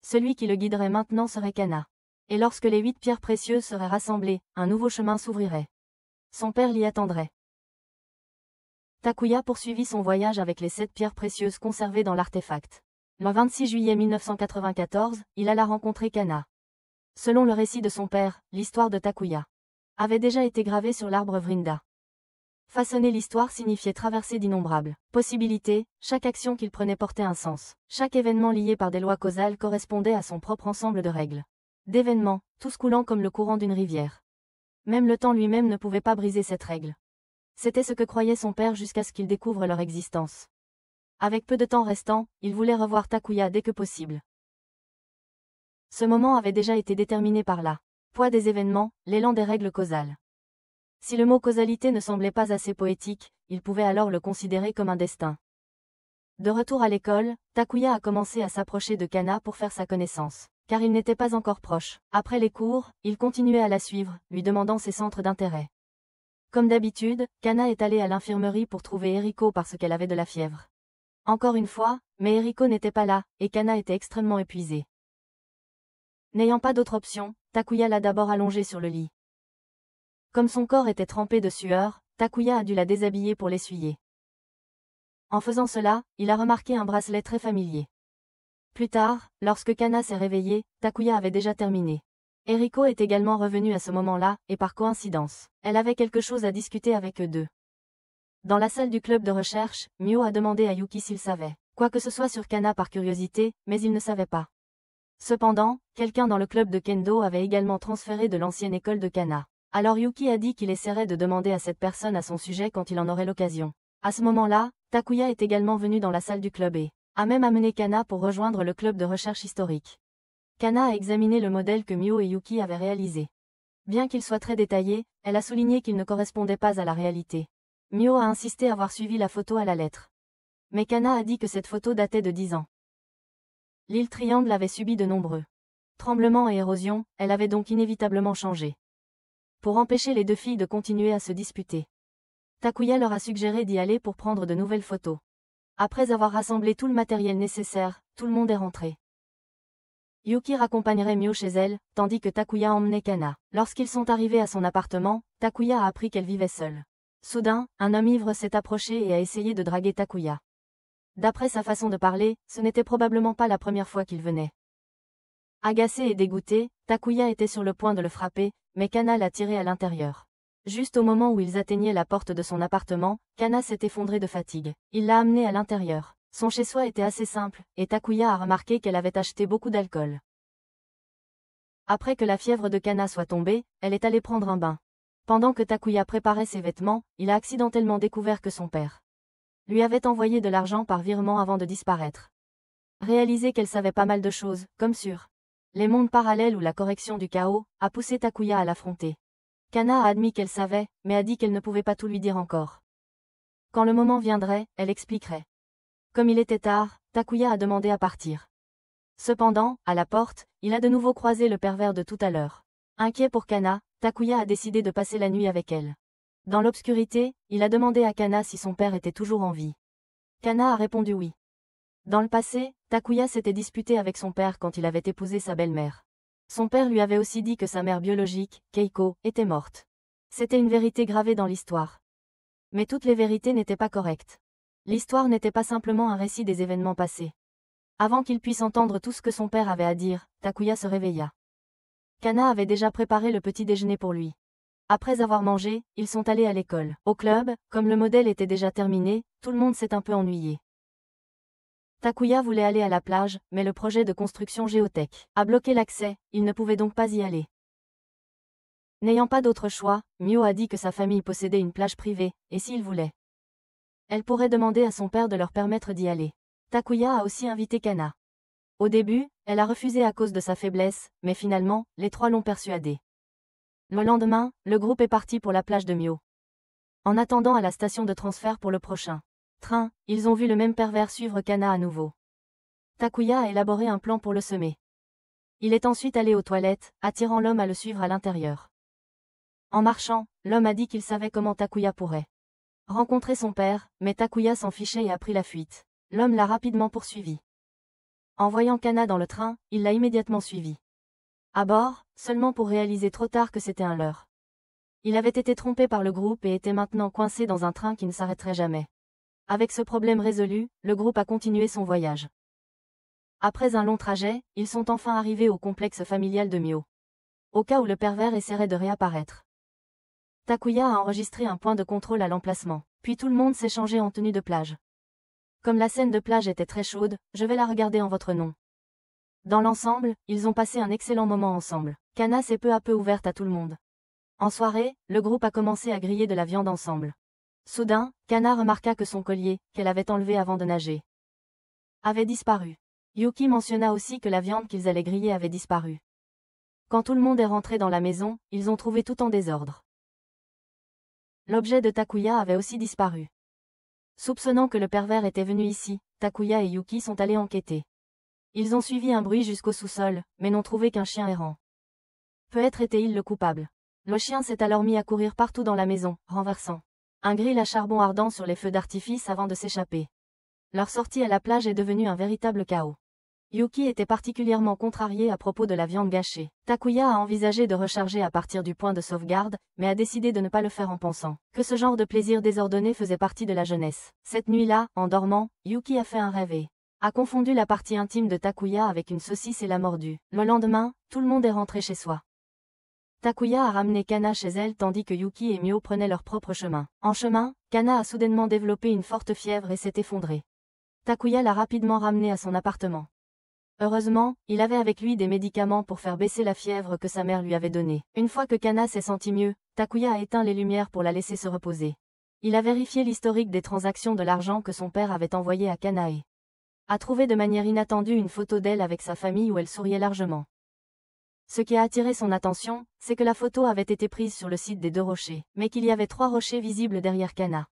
Celui qui le guiderait maintenant serait Kana. Et lorsque les 8 pierres précieuses seraient rassemblées, un nouveau chemin s'ouvrirait. Son père l'y attendrait. Takuya poursuivit son voyage avec les 7 pierres précieuses conservées dans l'artefact. Le 26 juillet 1994, il alla rencontrer Kana. Selon le récit de son père, l'histoire de Takuya avait déjà été gravée sur l'arbre Vrinda. Façonner l'histoire signifiait traverser d'innombrables possibilités, chaque action qu'il prenait portait un sens. Chaque événement lié par des lois causales correspondait à son propre ensemble de règles. D'événements, tous coulant comme le courant d'une rivière. Même le temps lui-même ne pouvait pas briser cette règle. C'était ce que croyait son père jusqu'à ce qu'il découvre leur existence. Avec peu de temps restant, il voulait revoir Takuya dès que possible. Ce moment avait déjà été déterminé par la poids des événements, l'élan des règles causales. Si le mot causalité ne semblait pas assez poétique, il pouvait alors le considérer comme un destin. De retour à l'école, Takuya a commencé à s'approcher de Kana pour faire sa connaissance, car il n'était pas encore proche. Après les cours, il continuait à la suivre, lui demandant ses centres d'intérêt. Comme d'habitude, Kana est allée à l'infirmerie pour trouver Eriko parce qu'elle avait de la fièvre. Encore une fois, mais Eriko n'était pas là, et Kana était extrêmement épuisée. N'ayant pas d'autre option, Takuya l'a d'abord allongée sur le lit. Comme son corps était trempé de sueur, Takuya a dû la déshabiller pour l'essuyer. En faisant cela, il a remarqué un bracelet très familier. Plus tard, lorsque Kana s'est réveillée, Takuya avait déjà terminé. Eriko est également revenue à ce moment-là, et par coïncidence, elle avait quelque chose à discuter avec eux deux. Dans la salle du club de recherche, Mio a demandé à Yuki s'il savait quoi que ce soit sur Kana par curiosité, mais il ne savait pas. Cependant, quelqu'un dans le club de Kendo avait également transféré de l'ancienne école de Kana. Alors Yuki a dit qu'il essaierait de demander à cette personne à son sujet quand il en aurait l'occasion. À ce moment-là, Takuya est également venu dans la salle du club et a même amené Kana pour rejoindre le club de recherche historique. Kana a examiné le modèle que Mio et Yuki avaient réalisé. Bien qu'il soit très détaillé, elle a souligné qu'il ne correspondait pas à la réalité. Mio a insisté avoir suivi la photo à la lettre. Mais Kana a dit que cette photo datait de 10 ans. L'île Triangle avait subi de nombreux tremblements et érosions, elle avait donc inévitablement changé. Pour empêcher les deux filles de continuer à se disputer, Takuya leur a suggéré d'y aller pour prendre de nouvelles photos. Après avoir rassemblé tout le matériel nécessaire, tout le monde est rentré. Yuki raccompagnerait Mio chez elle, tandis que Takuya emmenait Kana. Lorsqu'ils sont arrivés à son appartement, Takuya a appris qu'elle vivait seule. Soudain, un homme ivre s'est approché et a essayé de draguer Takuya. D'après sa façon de parler, ce n'était probablement pas la première fois qu'il venait. Agacé et dégoûté, Takuya était sur le point de le frapper, mais Kana l'a tiré à l'intérieur. Juste au moment où ils atteignaient la porte de son appartement, Kana s'est effondré de fatigue. Il l'a amené à l'intérieur. Son chez-soi était assez simple, et Takuya a remarqué qu'elle avait acheté beaucoup d'alcool. Après que la fièvre de Kana soit tombée, elle est allée prendre un bain. Pendant que Takuya préparait ses vêtements, il a accidentellement découvert que son père lui avait envoyé de l'argent par virement avant de disparaître. Réaliser qu'elle savait pas mal de choses, comme sur les mondes parallèles ou la correction du chaos, a poussé Takuya à l'affronter. Kana a admis qu'elle savait, mais a dit qu'elle ne pouvait pas tout lui dire encore. Quand le moment viendrait, elle expliquerait. Comme il était tard, Takuya a demandé à partir. Cependant, à la porte, il a de nouveau croisé le pervers de tout à l'heure. Inquiet pour Kana, Takuya a décidé de passer la nuit avec elle. Dans l'obscurité, il a demandé à Kana si son père était toujours en vie. Kana a répondu oui. Dans le passé, Takuya s'était disputé avec son père quand il avait épousé sa belle-mère. Son père lui avait aussi dit que sa mère biologique, Keiko, était morte. C'était une vérité gravée dans l'histoire. Mais toutes les vérités n'étaient pas correctes. L'histoire n'était pas simplement un récit des événements passés. Avant qu'il puisse entendre tout ce que son père avait à dire, Takuya se réveilla. Kana avait déjà préparé le petit déjeuner pour lui. Après avoir mangé, ils sont allés à l'école. Au club, comme le modèle était déjà terminé, tout le monde s'est un peu ennuyé. Takuya voulait aller à la plage, mais le projet de construction géotech a bloqué l'accès, il ne pouvait donc pas y aller. N'ayant pas d'autre choix, Mio a dit que sa famille possédait une plage privée, et s'il voulait, elle pourrait demander à son père de leur permettre d'y aller. Takuya a aussi invité Kana. Au début, elle a refusé à cause de sa faiblesse, mais finalement, les trois l'ont persuadée. Le lendemain, le groupe est parti pour la plage de Mio. En attendant à la station de transfert pour le prochain train, ils ont vu le même pervers suivre Kana à nouveau. Takuya a élaboré un plan pour le semer. Il est ensuite allé aux toilettes, attirant l'homme à le suivre à l'intérieur. En marchant, l'homme a dit qu'il savait comment Takuya pourrait rencontrer son père, mais Takuya s'en fichait et a pris la fuite. L'homme l'a rapidement poursuivi. En voyant Kana dans le train, il l'a immédiatement suivi. À bord, seulement pour réaliser trop tard que c'était un leurre. Il avait été trompé par le groupe et était maintenant coincé dans un train qui ne s'arrêterait jamais. Avec ce problème résolu, le groupe a continué son voyage. Après un long trajet, ils sont enfin arrivés au complexe familial de Mio. Au cas où le pervers essaierait de réapparaître. Takuya a enregistré un point de contrôle à l'emplacement, puis tout le monde s'est changé en tenue de plage. Comme la scène de plage était très chaude, je vais la regarder en votre nom. Dans l'ensemble, ils ont passé un excellent moment ensemble. Kana s'est peu à peu ouverte à tout le monde. En soirée, le groupe a commencé à griller de la viande ensemble. Soudain, Kana remarqua que son collier, qu'elle avait enlevé avant de nager, avait disparu. Yuki mentionna aussi que la viande qu'ils allaient griller avait disparu. Quand tout le monde est rentré dans la maison, ils ont trouvé tout en désordre. L'objet de Takuya avait aussi disparu. Soupçonnant que le pervers était venu ici, Takuya et Yuki sont allés enquêter. Ils ont suivi un bruit jusqu'au sous-sol, mais n'ont trouvé qu'un chien errant. Peut-être était-il le coupable. Le chien s'est alors mis à courir partout dans la maison, renversant un grill à charbon ardent sur les feux d'artifice avant de s'échapper. Leur sortie à la plage est devenue un véritable chaos. Yuki était particulièrement contrarié à propos de la viande gâchée. Takuya a envisagé de recharger à partir du point de sauvegarde, mais a décidé de ne pas le faire en pensant que ce genre de plaisir désordonné faisait partie de la jeunesse. Cette nuit-là, en dormant, Yuki a fait un rêve et a confondu la partie intime de Takuya avec une saucisse et l'a mordue. Le lendemain, tout le monde est rentré chez soi. Takuya a ramené Kana chez elle tandis que Yuki et Mio prenaient leur propre chemin. En chemin, Kana a soudainement développé une forte fièvre et s'est effondré. Takuya l'a rapidement ramené à son appartement. Heureusement, il avait avec lui des médicaments pour faire baisser la fièvre que sa mère lui avait donnée. Une fois que Kana s'est senti mieux, Takuya a éteint les lumières pour la laisser se reposer. Il a vérifié l'historique des transactions de l'argent que son père avait envoyé à Kana et a trouvé de manière inattendue une photo d'elle avec sa famille où elle souriait largement. Ce qui a attiré son attention, c'est que la photo avait été prise sur le site des 2 rochers, mais qu'il y avait 3 rochers visibles derrière Kana.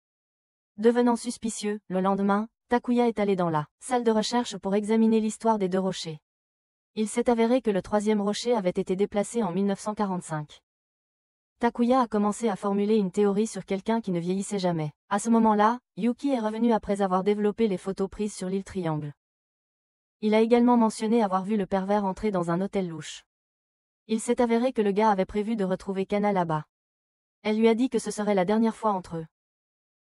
Devenant suspicieux, le lendemain, Takuya est allé dans la salle de recherche pour examiner l'histoire des 2 rochers. Il s'est avéré que le 3e rocher avait été déplacé en 1945. Takuya a commencé à formuler une théorie sur quelqu'un qui ne vieillissait jamais. À ce moment-là, Yuki est revenu après avoir développé les photos prises sur l'île Triangle. Il a également mentionné avoir vu le pervers entrer dans un hôtel louche. Il s'est avéré que le gars avait prévu de retrouver Kana là-bas. Elle lui a dit que ce serait la dernière fois entre eux.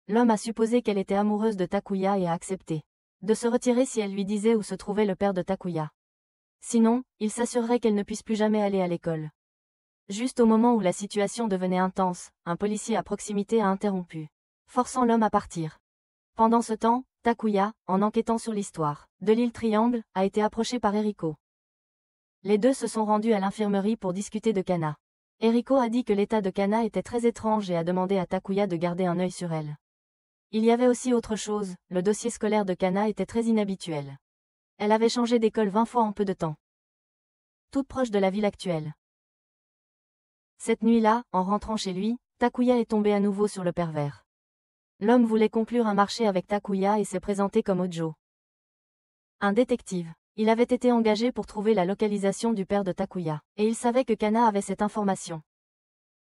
L'homme a supposé qu'elle était amoureuse de Takuya et a accepté de se retirer si elle lui disait où se trouvait le père de Takuya. Sinon, il s'assurerait qu'elle ne puisse plus jamais aller à l'école. Juste au moment où la situation devenait intense, un policier à proximité a interrompu, forçant l'homme à partir. Pendant ce temps, Takuya, en enquêtant sur l'histoire de l'île Triangle, a été approché par Eriko. Les deux se sont rendus à l'infirmerie pour discuter de Kana. Eriko a dit que l'état de Kana était très étrange et a demandé à Takuya de garder un œil sur elle. Il y avait aussi autre chose, le dossier scolaire de Kana était très inhabituel. Elle avait changé d'école 20 fois en peu de temps. Toute proche de la ville actuelle. Cette nuit-là, en rentrant chez lui, Takuya est tombé à nouveau sur le pervers. L'homme voulait conclure un marché avec Takuya et s'est présenté comme Ojo. Un détective. Il avait été engagé pour trouver la localisation du père de Takuya, et il savait que Kana avait cette information.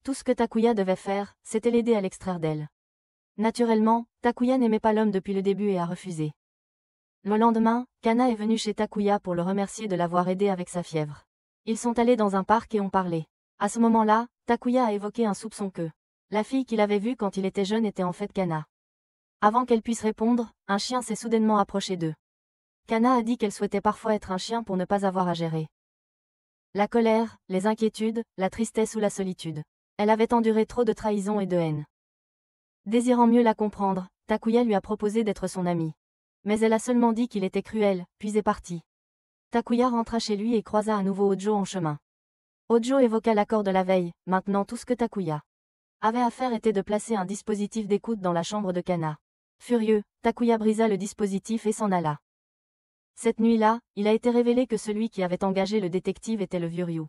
Tout ce que Takuya devait faire, c'était l'aider à l'extraire d'elle. Naturellement, Takuya n'aimait pas l'homme depuis le début et a refusé. Le lendemain, Kana est venu chez Takuya pour le remercier de l'avoir aidé avec sa fièvre. Ils sont allés dans un parc et ont parlé. À ce moment-là, Takuya a évoqué un soupçon que la fille qu'il avait vue quand il était jeune était en fait Kana. Avant qu'elle puisse répondre, un chien s'est soudainement approché d'eux. Kana a dit qu'elle souhaitait parfois être un chien pour ne pas avoir à gérer la colère, les inquiétudes, la tristesse ou la solitude. Elle avait enduré trop de trahison et de haine. Désirant mieux la comprendre, Takuya lui a proposé d'être son amie. Mais elle a seulement dit qu'il était cruel, puis est partie. Takuya rentra chez lui et croisa à nouveau Ojo en chemin. Ojo évoqua l'accord de la veille, maintenant tout ce que Takuya avait à faire était de placer un dispositif d'écoute dans la chambre de Kana. Furieux, Takuya brisa le dispositif et s'en alla. Cette nuit-là, il a été révélé que celui qui avait engagé le détective était le vieux Ryu.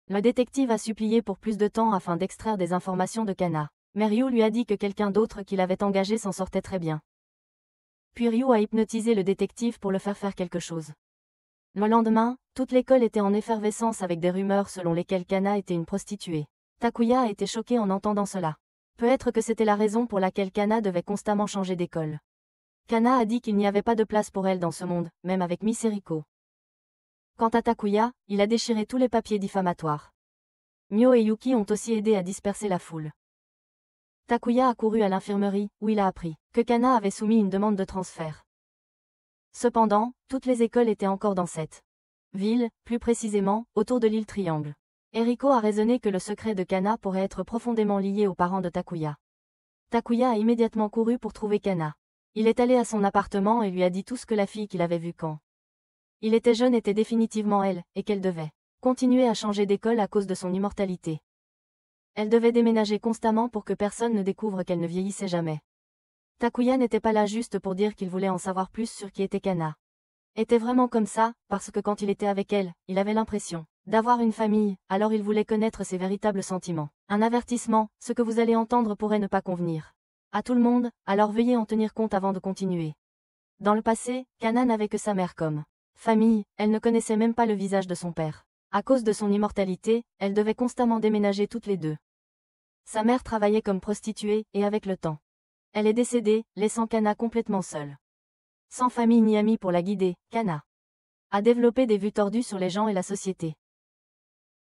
Le détective a supplié pour plus de temps afin d'extraire des informations de Kana. Mais Ryu lui a dit que quelqu'un d'autre qui l'avait engagé s'en sortait très bien. Puis Ryu a hypnotisé le détective pour le faire quelque chose. Le lendemain, toute l'école était en effervescence avec des rumeurs selon lesquelles Kana était une prostituée. Takuya a été choqué en entendant cela. Peut-être que c'était la raison pour laquelle Kana devait constamment changer d'école. Kana a dit qu'il n'y avait pas de place pour elle dans ce monde, même avec Miss Eriko. Quant à Takuya, il a déchiré tous les papiers diffamatoires. Mio et Yuki ont aussi aidé à disperser la foule. Takuya a couru à l'infirmerie, où il a appris que Kana avait soumis une demande de transfert. Cependant, toutes les écoles étaient encore dans cette ville, plus précisément, autour de l'île Triangle. Eriko a raisonné que le secret de Kana pourrait être profondément lié aux parents de Takuya. Takuya a immédiatement couru pour trouver Kana. Il est allé à son appartement et lui a dit tout ce que la fille qu'il avait vue quand il était jeune était définitivement elle, et qu'elle devait continuer à changer d'école à cause de son immortalité. Elle devait déménager constamment pour que personne ne découvre qu'elle ne vieillissait jamais. Takuya n'était pas là juste pour dire qu'il voulait en savoir plus sur qui était Kana. Était vraiment comme ça, parce que quand il était avec elle, il avait l'impression d'avoir une famille, alors il voulait connaître ses véritables sentiments. Un avertissement, ce que vous allez entendre pourrait ne pas convenir à tout le monde, alors veuillez en tenir compte avant de continuer. Dans le passé, Kana n'avait que sa mère comme famille, elle ne connaissait même pas le visage de son père. À cause de son immortalité, elle devait constamment déménager toutes les deux. Sa mère travaillait comme prostituée, et avec le temps, elle est décédée, laissant Kana complètement seule. Sans famille ni amis pour la guider, Kana a développé des vues tordues sur les gens et la société.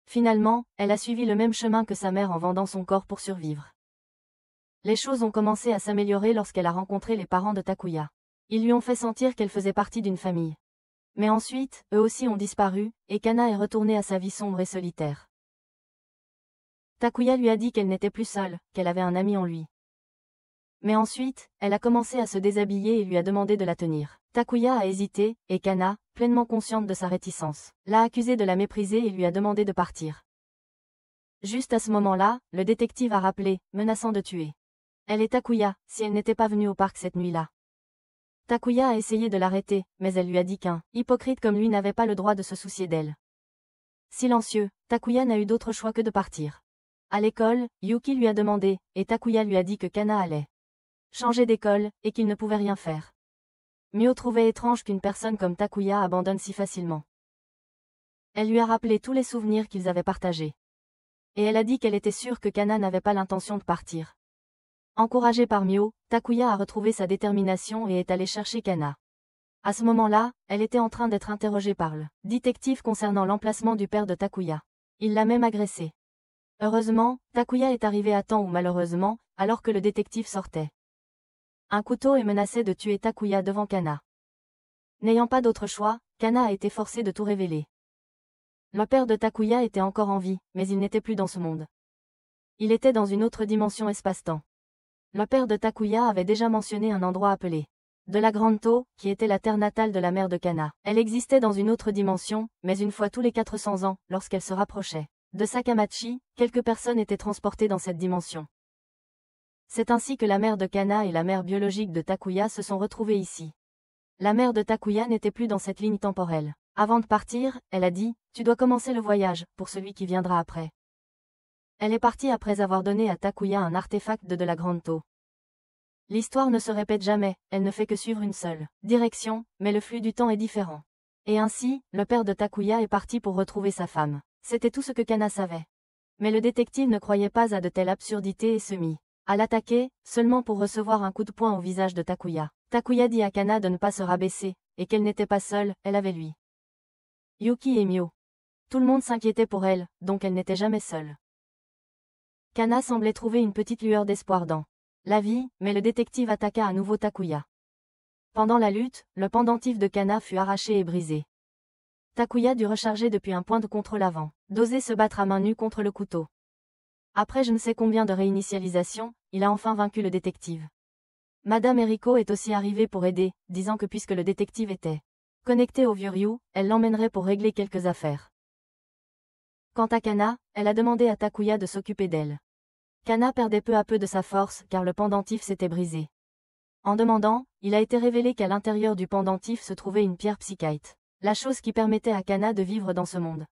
Finalement, elle a suivi le même chemin que sa mère en vendant son corps pour survivre. Les choses ont commencé à s'améliorer lorsqu'elle a rencontré les parents de Takuya. Ils lui ont fait sentir qu'elle faisait partie d'une famille. Mais ensuite, eux aussi ont disparu, et Kana est retournée à sa vie sombre et solitaire. Takuya lui a dit qu'elle n'était plus seule, qu'elle avait un ami en lui. Mais ensuite, elle a commencé à se déshabiller et lui a demandé de la tenir. Takuya a hésité, et Kana, pleinement consciente de sa réticence, l'a accusée de la mépriser et lui a demandé de partir. Juste à ce moment-là, le détective a rappelé, menaçant de tuer. Elle et Takuya, si elle n'était pas venue au parc cette nuit-là. Takuya a essayé de l'arrêter, mais elle lui a dit qu'un hypocrite comme lui n'avait pas le droit de se soucier d'elle. Silencieux, Takuya n'a eu d'autre choix que de partir. À l'école, Yuki lui a demandé, et Takuya lui a dit que Kana allait changer d'école, et qu'il ne pouvait rien faire. Mio trouvait étrange qu'une personne comme Takuya abandonne si facilement. Elle lui a rappelé tous les souvenirs qu'ils avaient partagés. Et elle a dit qu'elle était sûre que Kana n'avait pas l'intention de partir. Encouragée par Mio, Takuya a retrouvé sa détermination et est allée chercher Kana. À ce moment-là, elle était en train d'être interrogée par le détective concernant l'emplacement du père de Takuya. Il l'a même agressée. Heureusement, Takuya est arrivé à temps ou malheureusement, alors que le détective sortait un couteau et menaçait de tuer Takuya devant Kana. N'ayant pas d'autre choix, Kana a été forcé de tout révéler. Le père de Takuya était encore en vie, mais il n'était plus dans ce monde. Il était dans une autre dimension espace-temps. Le père de Takuya avait déjà mentionné un endroit appelé de la Grande To, qui était la terre natale de la mère de Kana. Elle existait dans une autre dimension, mais une fois tous les 400 ans, lorsqu'elle se rapprochait de Sakamachi, quelques personnes étaient transportées dans cette dimension. C'est ainsi que la mère de Kana et la mère biologique de Takuya se sont retrouvées ici. La mère de Takuya n'était plus dans cette ligne temporelle. Avant de partir, elle a dit, « Tu dois commencer le voyage, pour celui qui viendra après. » Elle est partie après avoir donné à Takuya un artefact de la Grande To. L'histoire ne se répète jamais, elle ne fait que suivre une seule direction, mais le flux du temps est différent. Et ainsi, le père de Takuya est parti pour retrouver sa femme. C'était tout ce que Kana savait. Mais le détective ne croyait pas à de telles absurdités et se mit à l'attaquer, seulement pour recevoir un coup de poing au visage de Takuya. Takuya dit à Kana de ne pas se rabaisser, et qu'elle n'était pas seule, elle avait lui. Yuki et Mio. Tout le monde s'inquiétait pour elle, donc elle n'était jamais seule. Kana semblait trouver une petite lueur d'espoir dans la vie, mais le détective attaqua à nouveau Takuya. Pendant la lutte, le pendentif de Kana fut arraché et brisé. Takuya dut recharger depuis un point de contrôle avant d'oser se battre à main nue contre le couteau. Après je ne sais combien de réinitialisations, il a enfin vaincu le détective. Madame Eriko est aussi arrivée pour aider, disant que puisque le détective était connecté au vieux Ryu, elle l'emmènerait pour régler quelques affaires. Quant à Kana, elle a demandé à Takuya de s'occuper d'elle. Kana perdait peu à peu de sa force car le pendentif s'était brisé. En demandant, il a été révélé qu'à l'intérieur du pendentif se trouvait une pierre psychite, la chose qui permettait à Kana de vivre dans ce monde.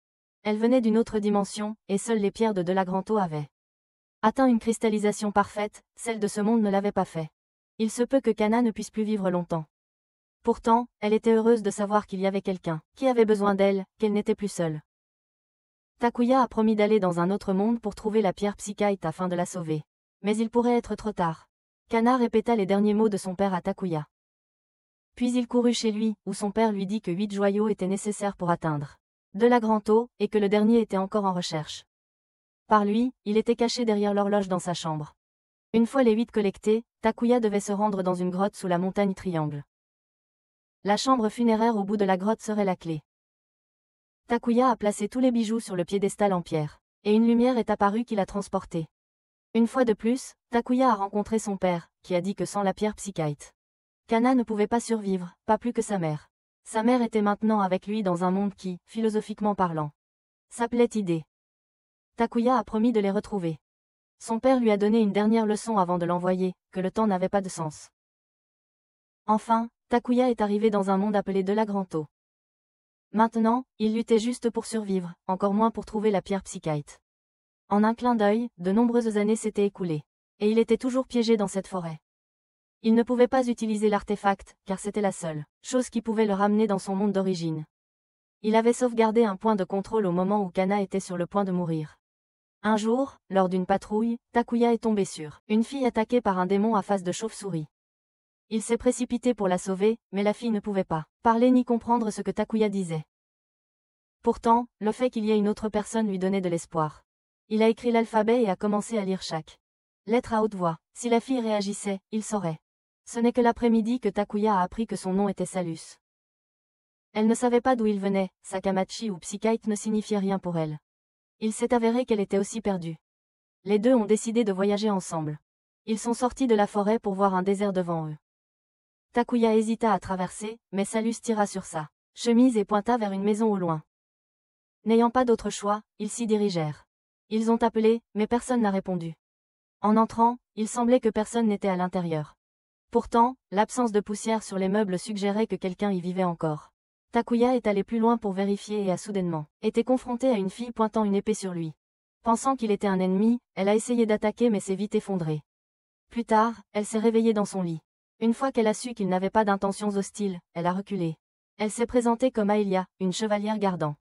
Elle venait d'une autre dimension, et seules les pierres de la Grande To avaient atteint une cristallisation parfaite, celle de ce monde ne l'avait pas fait. Il se peut que Kana ne puisse plus vivre longtemps. Pourtant, elle était heureuse de savoir qu'il y avait quelqu'un qui avait besoin d'elle, qu'elle n'était plus seule. Takuya a promis d'aller dans un autre monde pour trouver la pierre psychite afin de la sauver. Mais il pourrait être trop tard. Kana répéta les derniers mots de son père à Takuya. Puis il courut chez lui, où son père lui dit que 8 joyaux étaient nécessaires pour atteindre de la Grande To, et que le dernier était encore en recherche. Par lui, il était caché derrière l'horloge dans sa chambre. Une fois les 8 collectés, Takuya devait se rendre dans une grotte sous la montagne Triangle. La chambre funéraire au bout de la grotte serait la clé. Takuya a placé tous les bijoux sur le piédestal en pierre, et une lumière est apparue qui l'a transporté. Une fois de plus, Takuya a rencontré son père, qui a dit que sans la pierre psychite, Kana ne pouvait pas survivre, pas plus que sa mère. Sa mère était maintenant avec lui dans un monde qui, philosophiquement parlant, s'appelait idée. Takuya a promis de les retrouver. Son père lui a donné une dernière leçon avant de l'envoyer, que le temps n'avait pas de sens. Enfin, Takuya est arrivé dans un monde appelé de la Grand Eau. Maintenant, il luttait juste pour survivre, encore moins pour trouver la pierre psychite. En un clin d'œil, de nombreuses années s'étaient écoulées. Et il était toujours piégé dans cette forêt. Il ne pouvait pas utiliser l'artefact, car c'était la seule chose qui pouvait le ramener dans son monde d'origine. Il avait sauvegardé un point de contrôle au moment où Kana était sur le point de mourir. Un jour, lors d'une patrouille, Takuya est tombé sur une fille attaquée par un démon à face de chauve-souris. Il s'est précipité pour la sauver, mais la fille ne pouvait pas parler ni comprendre ce que Takuya disait. Pourtant, le fait qu'il y ait une autre personne lui donnait de l'espoir. Il a écrit l'alphabet et a commencé à lire chaque lettre à haute voix. Si la fille réagissait, il saurait. Ce n'est que l'après-midi que Takuya a appris que son nom était Salus. Elle ne savait pas d'où il venait, Sakamachi ou Psychite ne signifiait rien pour elle. Il s'est avéré qu'elle était aussi perdue. Les deux ont décidé de voyager ensemble. Ils sont sortis de la forêt pour voir un désert devant eux. Takuya hésita à traverser, mais Salus tira sur sa chemise et pointa vers une maison au loin. N'ayant pas d'autre choix, ils s'y dirigèrent. Ils ont appelé, mais personne n'a répondu. En entrant, il semblait que personne n'était à l'intérieur. Pourtant, l'absence de poussière sur les meubles suggérait que quelqu'un y vivait encore. Takuya est allé plus loin pour vérifier et a soudainement été confronté à une fille pointant une épée sur lui. Pensant qu'il était un ennemi, elle a essayé d'attaquer mais s'est vite effondrée. Plus tard, elle s'est réveillée dans son lit. Une fois qu'elle a su qu'il n'avait pas d'intentions hostiles, elle a reculé. Elle s'est présentée comme Aelia, une chevalière gardant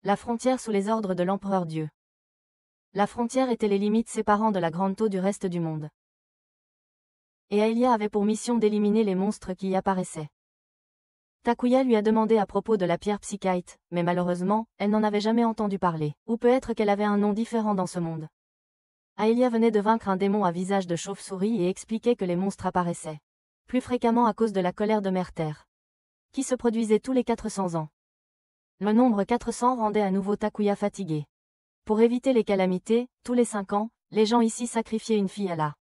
la frontière sous les ordres de l'empereur Dieu. La frontière était les limites séparant de la Grande Eau du reste du monde. Et Aelia avait pour mission d'éliminer les monstres qui y apparaissaient. Takuya lui a demandé à propos de la pierre psychite, mais malheureusement, elle n'en avait jamais entendu parler, ou peut-être qu'elle avait un nom différent dans ce monde. Aelia venait de vaincre un démon à visage de chauve-souris et expliquait que les monstres apparaissaient plus fréquemment à cause de la colère de Mère Terre, qui se produisait tous les 400 ans. Le nombre 400 rendait à nouveau Takuya fatigué. Pour éviter les calamités, tous les 5 ans, les gens ici sacrifiaient une fille à la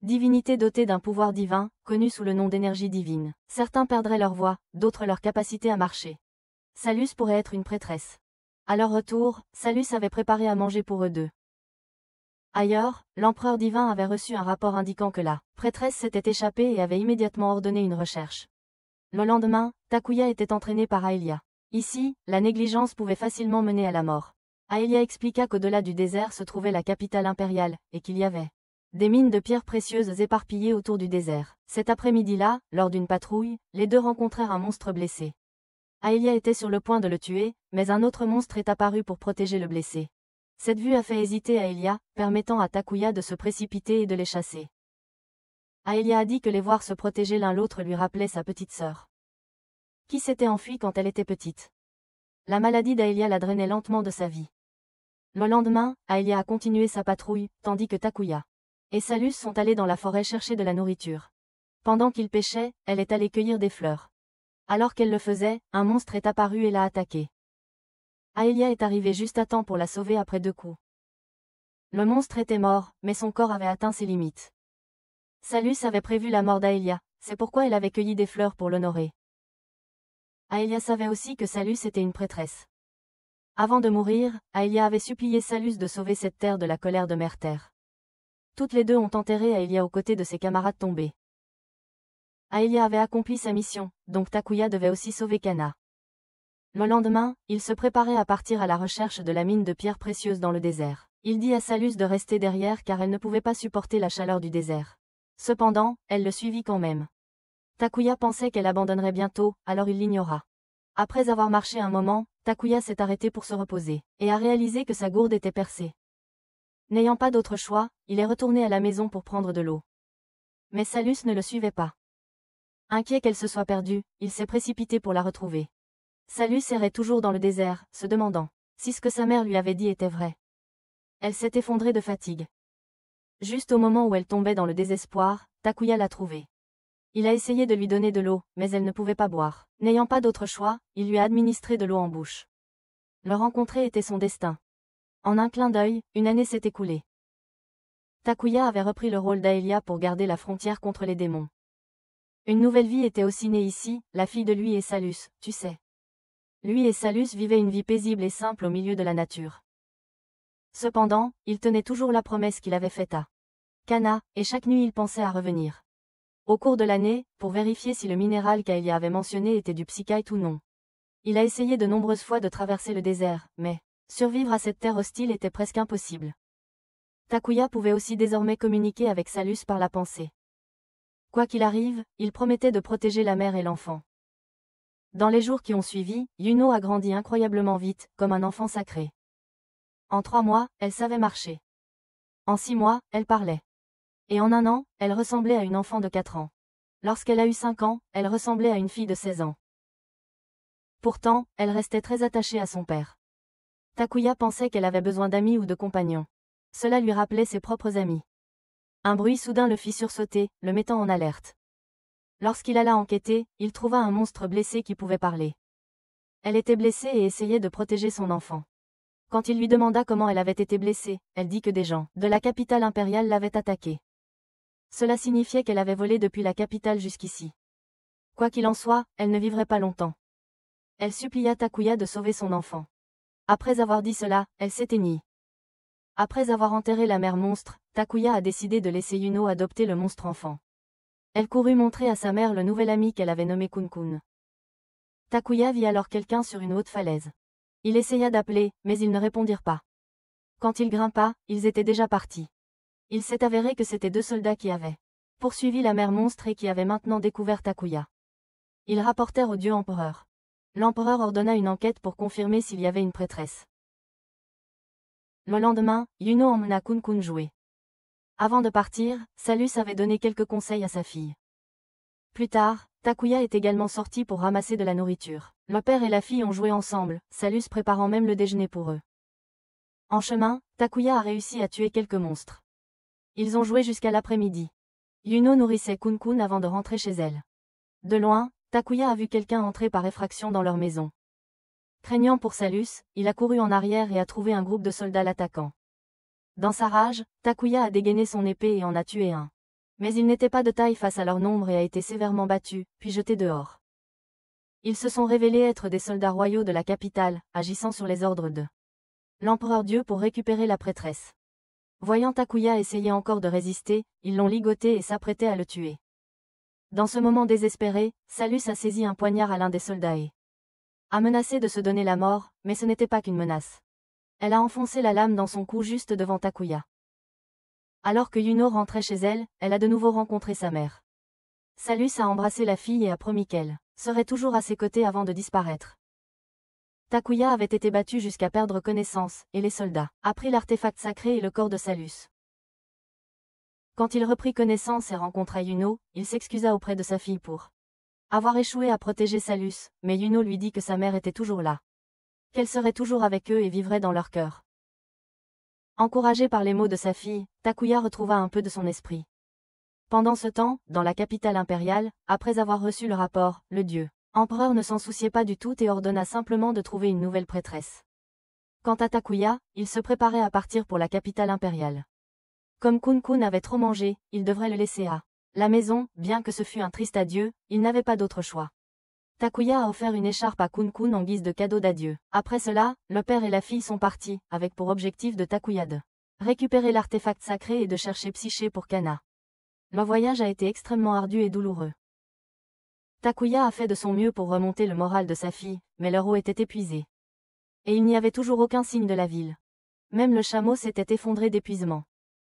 divinité dotée d'un pouvoir divin, connue sous le nom d'énergie divine. Certains perdraient leur voix, d'autres leur capacité à marcher. Salus pourrait être une prêtresse. À leur retour, Salus avait préparé à manger pour eux deux. Ailleurs, l'empereur divin avait reçu un rapport indiquant que la prêtresse s'était échappée et avait immédiatement ordonné une recherche. Le lendemain, Takuya était entraîné par Aelia. Ici, la négligence pouvait facilement mener à la mort. Aelia expliqua qu'au-delà du désert se trouvait la capitale impériale, et qu'il y avait des mines de pierres précieuses éparpillées autour du désert. Cet après-midi-là, lors d'une patrouille, les deux rencontrèrent un monstre blessé. Aelia était sur le point de le tuer, mais un autre monstre est apparu pour protéger le blessé. Cette vue a fait hésiter Aelia, permettant à Takuya de se précipiter et de les chasser. Aelia a dit que les voir se protéger l'un l'autre lui rappelait sa petite sœur, qui s'était enfuie quand elle était petite. La maladie d'Aelia la drainait lentement de sa vie. Le lendemain, Aelia a continué sa patrouille, tandis que Takuya et Salus sont allés dans la forêt chercher de la nourriture. Pendant qu'ils pêchaient, elle est allée cueillir des fleurs. Alors qu'elle le faisait, un monstre est apparu et l'a attaquée. Aelia est arrivée juste à temps pour la sauver après 2 coups. Le monstre était mort, mais son corps avait atteint ses limites. Salus avait prévu la mort d'Aelia, c'est pourquoi elle avait cueilli des fleurs pour l'honorer. Aelia savait aussi que Salus était une prêtresse. Avant de mourir, Aelia avait supplié Salus de sauver cette terre de la colère de Mère Terre. Toutes les deux ont enterré Aelia aux côtés de ses camarades tombés. Aelia avait accompli sa mission, donc Takuya devait aussi sauver Kana. Le lendemain, il se préparait à partir à la recherche de la mine de pierres précieuses dans le désert. Il dit à Salus de rester derrière car elle ne pouvait pas supporter la chaleur du désert. Cependant, elle le suivit quand même. Takuya pensait qu'elle abandonnerait bientôt, alors il l'ignora. Après avoir marché un moment, Takuya s'est arrêté pour se reposer, et a réalisé que sa gourde était percée. N'ayant pas d'autre choix, il est retourné à la maison pour prendre de l'eau. Mais Salus ne le suivait pas. Inquiet qu'elle se soit perdue, il s'est précipité pour la retrouver. Salus errait toujours dans le désert, se demandant si ce que sa mère lui avait dit était vrai. Elle s'est effondrée de fatigue. Juste au moment où elle tombait dans le désespoir, Takuya l'a trouvée. Il a essayé de lui donner de l'eau, mais elle ne pouvait pas boire. N'ayant pas d'autre choix, il lui a administré de l'eau en bouche. Le rencontrer était son destin. En un clin d'œil, une année s'est écoulée. Takuya avait repris le rôle d'Aelia pour garder la frontière contre les démons. Une nouvelle vie était aussi née ici, la fille de lui et Salus, tu sais. Lui et Salus vivaient une vie paisible et simple au milieu de la nature. Cependant, il tenait toujours la promesse qu'il avait faite à Kana, et chaque nuit il pensait à revenir. Au cours de l'année, pour vérifier si le minéral qu'Aelia avait mentionné était du psychite ou non. Il a essayé de nombreuses fois de traverser le désert, mais survivre à cette terre hostile était presque impossible. Takuya pouvait aussi désormais communiquer avec Salus par la pensée. Quoi qu'il arrive, il promettait de protéger la mère et l'enfant. Dans les jours qui ont suivi, Yuno a grandi incroyablement vite, comme un enfant sacré. En 3 mois, elle savait marcher. En 6 mois, elle parlait. Et en 1 an, elle ressemblait à une enfant de 4 ans. Lorsqu'elle a eu 5 ans, elle ressemblait à une fille de 16 ans. Pourtant, elle restait très attachée à son père. Takuya pensait qu'elle avait besoin d'amis ou de compagnons. Cela lui rappelait ses propres amis. Un bruit soudain le fit sursauter, le mettant en alerte. Lorsqu'il alla enquêter, il trouva un monstre blessé qui pouvait parler. Elle était blessée et essayait de protéger son enfant. Quand il lui demanda comment elle avait été blessée, elle dit que des gens de la capitale impériale l'avaient attaquée. Cela signifiait qu'elle avait volé depuis la capitale jusqu'ici. Quoi qu'il en soit, elle ne vivrait pas longtemps. Elle supplia Takuya de sauver son enfant. Après avoir dit cela, elle s'éteignit. Après avoir enterré la mère monstre, Takuya a décidé de laisser Yuno adopter le monstre enfant. Elle courut montrer à sa mère le nouvel ami qu'elle avait nommé Kun-kun. Takuya vit alors quelqu'un sur une haute falaise. Il essaya d'appeler, mais ils ne répondirent pas. Quand il grimpa, ils étaient déjà partis. Il s'est avéré que c'étaient 2 soldats qui avaient poursuivi la mère monstre et qui avaient maintenant découvert Takuya. Ils rapportèrent au dieu empereur. L'empereur ordonna une enquête pour confirmer s'il y avait une prêtresse. Le lendemain, Yuno emmena Kun-kun jouer. Avant de partir, Salus avait donné quelques conseils à sa fille. Plus tard, Takuya est également sorti pour ramasser de la nourriture. Le père et la fille ont joué ensemble, Salus préparant même le déjeuner pour eux. En chemin, Takuya a réussi à tuer quelques monstres. Ils ont joué jusqu'à l'après-midi. Yuno nourrissait Kun-kun avant de rentrer chez elle. De loin, Takuya a vu quelqu'un entrer par effraction dans leur maison. Craignant pour Salus, il a couru en arrière et a trouvé un groupe de soldats l'attaquant. Dans sa rage, Takuya a dégainé son épée et en a tué un. Mais il n'était pas de taille face à leur nombre et a été sévèrement battu, puis jeté dehors. Ils se sont révélés être des soldats royaux de la capitale, agissant sur les ordres de l'empereur Dieu pour récupérer la prêtresse. Voyant Takuya essayer encore de résister, ils l'ont ligoté et s'apprêtaient à le tuer. Dans ce moment désespéré, Salus a saisi un poignard à l'un des soldats et a menacé de se donner la mort, mais ce n'était pas qu'une menace. Elle a enfoncé la lame dans son cou juste devant Takuya. Alors que Yuno rentrait chez elle, elle a de nouveau rencontré sa mère. Salus a embrassé la fille et a promis qu'elle serait toujours à ses côtés avant de disparaître. Takuya avait été battu jusqu'à perdre connaissance, et les soldats a pris l'artefact sacré et le corps de Salus. Quand il reprit connaissance et rencontra Yuno, il s'excusa auprès de sa fille pour avoir échoué à protéger Salus, mais Yuno lui dit que sa mère était toujours là. Qu'elle serait toujours avec eux et vivrait dans leur cœur. Encouragé par les mots de sa fille, Takuya retrouva un peu de son esprit. Pendant ce temps, dans la capitale impériale, après avoir reçu le rapport, le dieu empereur ne s'en souciait pas du tout et ordonna simplement de trouver une nouvelle prêtresse. Quant à Takuya, il se préparait à partir pour la capitale impériale. Comme Kun-kun avait trop mangé, il devrait le laisser à la maison, bien que ce fût un triste adieu, il n'avait pas d'autre choix. Takuya a offert une écharpe à Kun-kun en guise de cadeau d'adieu. Après cela, le père et la fille sont partis, avec pour objectif de Takuya de récupérer l'artefact sacré et de chercher Psyché pour Kana. Le voyage a été extrêmement ardu et douloureux. Takuya a fait de son mieux pour remonter le moral de sa fille, mais leur eau était épuisée. Et il n'y avait toujours aucun signe de la ville. Même le chameau s'était effondré d'épuisement.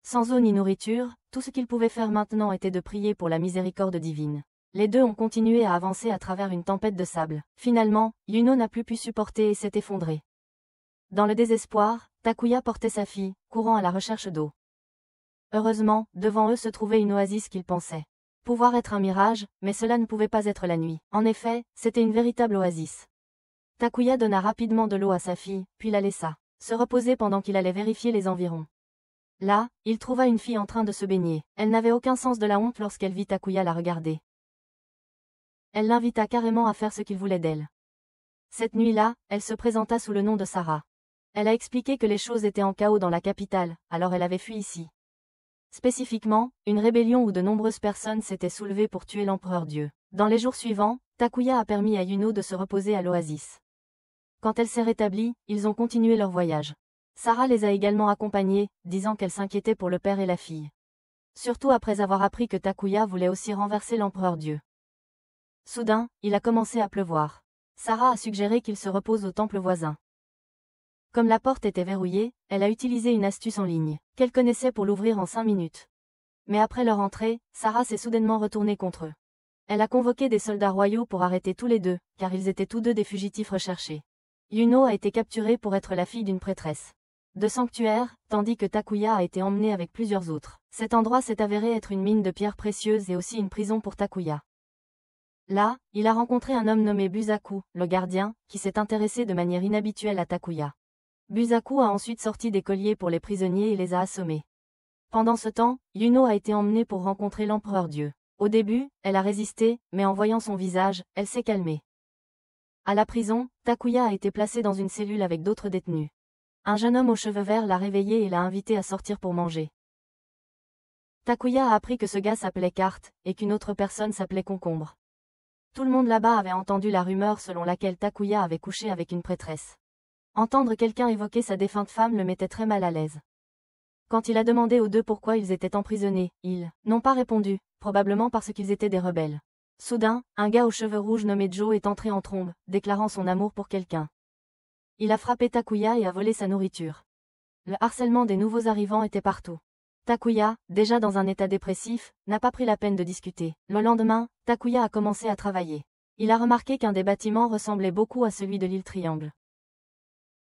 Sans eau ni nourriture, tout ce qu'il pouvait faire maintenant était de prier pour la miséricorde divine. Les deux ont continué à avancer à travers une tempête de sable. Finalement, Yuno n'a plus pu supporter et s'est effondré. Dans le désespoir, Takuya portait sa fille, courant à la recherche d'eau. Heureusement, devant eux se trouvait une oasis qu'ils pensaient pouvoir être un mirage, mais cela ne pouvait pas être la nuit. En effet, c'était une véritable oasis. Takuya donna rapidement de l'eau à sa fille, puis la laissa se reposer pendant qu'il allait vérifier les environs. Là, il trouva une fille en train de se baigner. Elle n'avait aucun sens de la honte lorsqu'elle vit Takuya la regarder. Elle l'invita carrément à faire ce qu'il voulait d'elle. Cette nuit-là, elle se présenta sous le nom de Sarah. Elle a expliqué que les choses étaient en chaos dans la capitale, alors elle avait fui ici. Spécifiquement, une rébellion où de nombreuses personnes s'étaient soulevées pour tuer l'empereur Dieu. Dans les jours suivants, Takuya a permis à Yuno de se reposer à l'oasis. Quand elle s'est rétablie, ils ont continué leur voyage. Sarah les a également accompagnés, disant qu'elle s'inquiétait pour le père et la fille. Surtout après avoir appris que Takuya voulait aussi renverser l'empereur Dieu. Soudain, il a commencé à pleuvoir. Sarah a suggéré qu'il se repose au temple voisin. Comme la porte était verrouillée, elle a utilisé une astuce en ligne, qu'elle connaissait pour l'ouvrir en 5 minutes. Mais après leur entrée, Sarah s'est soudainement retournée contre eux. Elle a convoqué des soldats royaux pour arrêter tous les deux, car ils étaient tous deux des fugitifs recherchés. Yuno a été capturée pour être la fille d'une prêtresse de sanctuaire, tandis que Takuya a été emmené avec plusieurs autres. Cet endroit s'est avéré être une mine de pierres précieuses et aussi une prison pour Takuya. Là, il a rencontré un homme nommé Busaku, le gardien, qui s'est intéressé de manière inhabituelle à Takuya. Busaku a ensuite sorti des colliers pour les prisonniers et les a assommés. Pendant ce temps, Yuno a été emmenée pour rencontrer l'empereur Dieu. Au début, elle a résisté, mais en voyant son visage, elle s'est calmée. À la prison, Takuya a été placé dans une cellule avec d'autres détenus. Un jeune homme aux cheveux verts l'a réveillé et l'a invité à sortir pour manger. Takuya a appris que ce gars s'appelait Carte, et qu'une autre personne s'appelait Concombre. Tout le monde là-bas avait entendu la rumeur selon laquelle Takuya avait couché avec une prêtresse. Entendre quelqu'un évoquer sa défunte femme le mettait très mal à l'aise. Quand il a demandé aux deux pourquoi ils étaient emprisonnés, ils n'ont pas répondu, probablement parce qu'ils étaient des rebelles. Soudain, un gars aux cheveux rouges nommé Joe est entré en trombe, déclarant son amour pour quelqu'un. Il a frappé Takuya et a volé sa nourriture. Le harcèlement des nouveaux arrivants était partout. Takuya, déjà dans un état dépressif, n'a pas pris la peine de discuter. Le lendemain, Takuya a commencé à travailler. Il a remarqué qu'un des bâtiments ressemblait beaucoup à celui de l'île Triangle.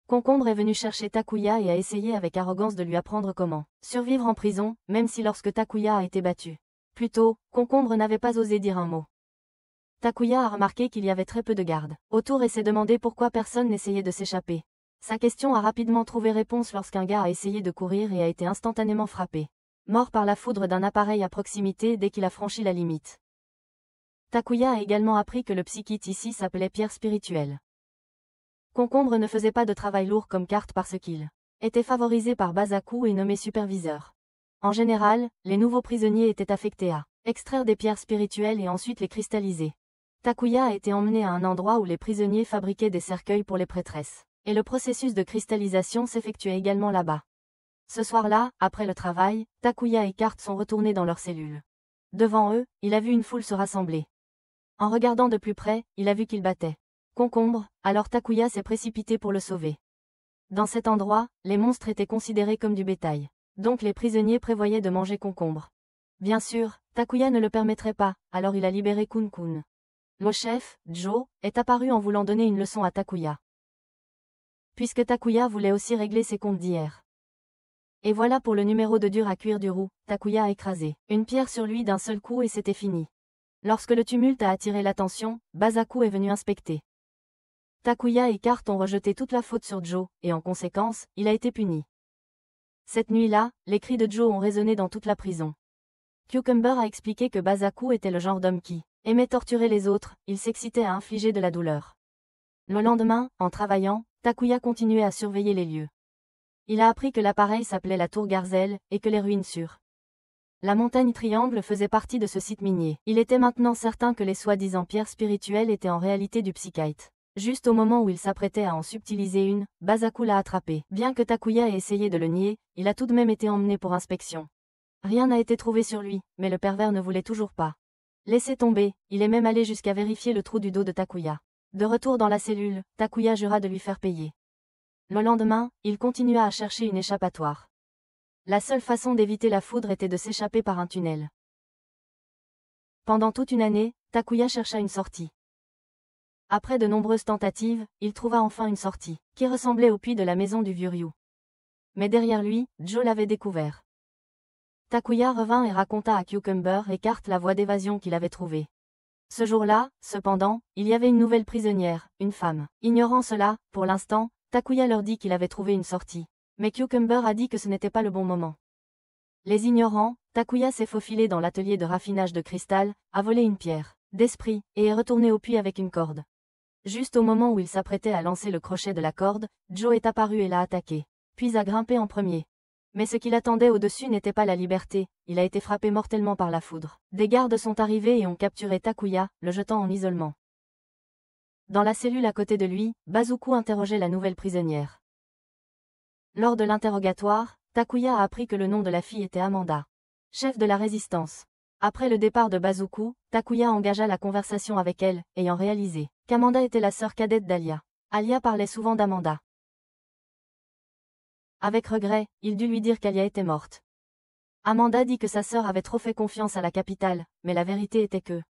Concombre est venu chercher Takuya et a essayé avec arrogance de lui apprendre comment survivre en prison, même si lorsque Takuya a été battu. Plus tôt, Concombre n'avait pas osé dire un mot. Takuya a remarqué qu'il y avait très peu de gardes autour et s'est demandé pourquoi personne n'essayait de s'échapper. Sa question a rapidement trouvé réponse lorsqu'un gars a essayé de courir et a été instantanément frappé. Mort par la foudre d'un appareil à proximité dès qu'il a franchi la limite. Takuya a également appris que le psychiatre ici s'appelait pierre spirituelle. Concombre ne faisait pas de travail lourd comme Carte parce qu'il était favorisé par Basaku et nommé superviseur. En général, les nouveaux prisonniers étaient affectés à extraire des pierres spirituelles et ensuite les cristalliser. Takuya a été emmené à un endroit où les prisonniers fabriquaient des cercueils pour les prêtresses, et le processus de cristallisation s'effectuait également là-bas. Ce soir-là, après le travail, Takuya et Carte sont retournés dans leur cellule. Devant eux, il a vu une foule se rassembler. En regardant de plus près, il a vu qu'il battait Concombre, alors Takuya s'est précipité pour le sauver. Dans cet endroit, les monstres étaient considérés comme du bétail. Donc les prisonniers prévoyaient de manger Concombre. Bien sûr, Takuya ne le permettrait pas, alors il a libéré Kun-kun. Le chef, Joe, est apparu en voulant donner une leçon à Takuya. Puisque Takuya voulait aussi régler ses comptes d'hier. Et voilà pour le numéro de dur à cuire du roux, Takuya a écrasé une pierre sur lui d'un seul coup et c'était fini. Lorsque le tumulte a attiré l'attention, Basaku est venu inspecter. Takuya et Carte ont rejeté toute la faute sur Joe, et en conséquence, il a été puni. Cette nuit-là, les cris de Joe ont résonné dans toute la prison. Cucumber a expliqué que Basaku était le genre d'homme qui aimait torturer les autres, il s'excitait à infliger de la douleur. Le lendemain, en travaillant, Takuya continuait à surveiller les lieux. Il a appris que l'appareil s'appelait la Tour Garzel, et que les ruines sur la montagne Triangle faisaient partie de ce site minier. Il était maintenant certain que les soi-disant pierres spirituelles étaient en réalité du psychite. Juste au moment où il s'apprêtait à en subtiliser une, Basaku l'a attrapé. Bien que Takuya ait essayé de le nier, il a tout de même été emmené pour inspection. Rien n'a été trouvé sur lui, mais le pervers ne voulait toujours pas laisser tomber, il est même allé jusqu'à vérifier le trou du dos de Takuya. De retour dans la cellule, Takuya jura de lui faire payer. Le lendemain, il continua à chercher une échappatoire. La seule façon d'éviter la foudre était de s'échapper par un tunnel. Pendant toute une année, Takuya chercha une sortie. Après de nombreuses tentatives, il trouva enfin une sortie, qui ressemblait au puits de la maison du vieux Ryu. Mais derrière lui, Joe l'avait découvert. Takuya revint et raconta à Cucumber et Carte la voie d'évasion qu'il avait trouvée. Ce jour-là, cependant, il y avait une nouvelle prisonnière, une femme. Ignorant cela, pour l'instant, Takuya leur dit qu'il avait trouvé une sortie. Mais Cucumber a dit que ce n'était pas le bon moment. Les ignorant, Takuya s'est faufilé dans l'atelier de raffinage de cristal, a volé une pierre d'esprit, et est retourné au puits avec une corde. Juste au moment où il s'apprêtait à lancer le crochet de la corde, Joe est apparu et l'a attaqué. Puis a grimpé en premier. Mais ce qu'il attendait au-dessus n'était pas la liberté, il a été frappé mortellement par la foudre. Des gardes sont arrivés et ont capturé Takuya, le jetant en isolement. Dans la cellule à côté de lui, Bazuku interrogeait la nouvelle prisonnière. Lors de l'interrogatoire, Takuya a appris que le nom de la fille était Amanda, chef de la résistance. Après le départ de Bazuku, Takuya engagea la conversation avec elle, ayant réalisé qu'Amanda était la sœur cadette d'Alia. Alia parlait souvent d'Amanda. Avec regret, il dut lui dire qu'Alia était morte. Amanda dit que sa sœur avait trop fait confiance à la capitale, mais la vérité était que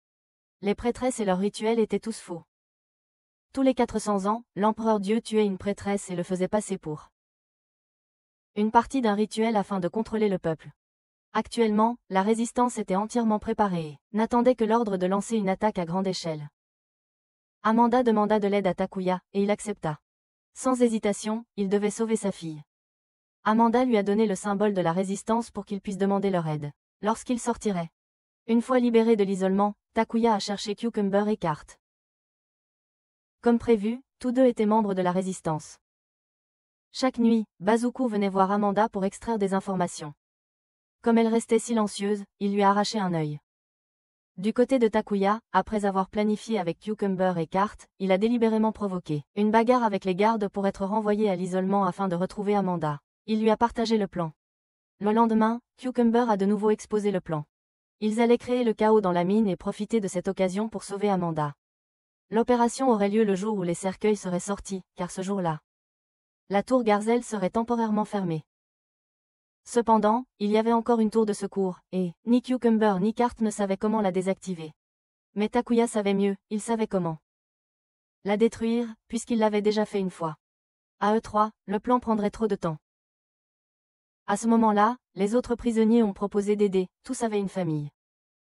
les prêtresses et leurs rituels étaient tous faux. Tous les 400 ans, l'empereur Dieu tuait une prêtresse et le faisait passer pour une partie d'un rituel afin de contrôler le peuple. Actuellement, la résistance était entièrement préparée et n'attendait que l'ordre de lancer une attaque à grande échelle. Amanda demanda de l'aide à Takuya, et il accepta. Sans hésitation, il devait sauver sa fille. Amanda lui a donné le symbole de la résistance pour qu'il puisse demander leur aide lorsqu'il sortirait. Une fois libéré de l'isolement, Takuya a cherché Cucumber et Carte. Comme prévu, tous deux étaient membres de la résistance. Chaque nuit, Bazuku venait voir Amanda pour extraire des informations. Comme elle restait silencieuse, il lui a arraché un œil. Du côté de Takuya, après avoir planifié avec Cucumber et Carte, il a délibérément provoqué une bagarre avec les gardes pour être renvoyé à l'isolement afin de retrouver Amanda. Il lui a partagé le plan. Le lendemain, Cucumber a de nouveau exposé le plan. Ils allaient créer le chaos dans la mine et profiter de cette occasion pour sauver Amanda. L'opération aurait lieu le jour où les cercueils seraient sortis, car ce jour-là, la tour Garzel serait temporairement fermée. Cependant, il y avait encore une tour de secours, et ni Cucumber ni Carte ne savaient comment la désactiver. Mais Takuya savait mieux, il savait comment la détruire, puisqu'il l'avait déjà fait une fois. À eux trois, le plan prendrait trop de temps. À ce moment-là, les autres prisonniers ont proposé d'aider, tous avaient une famille.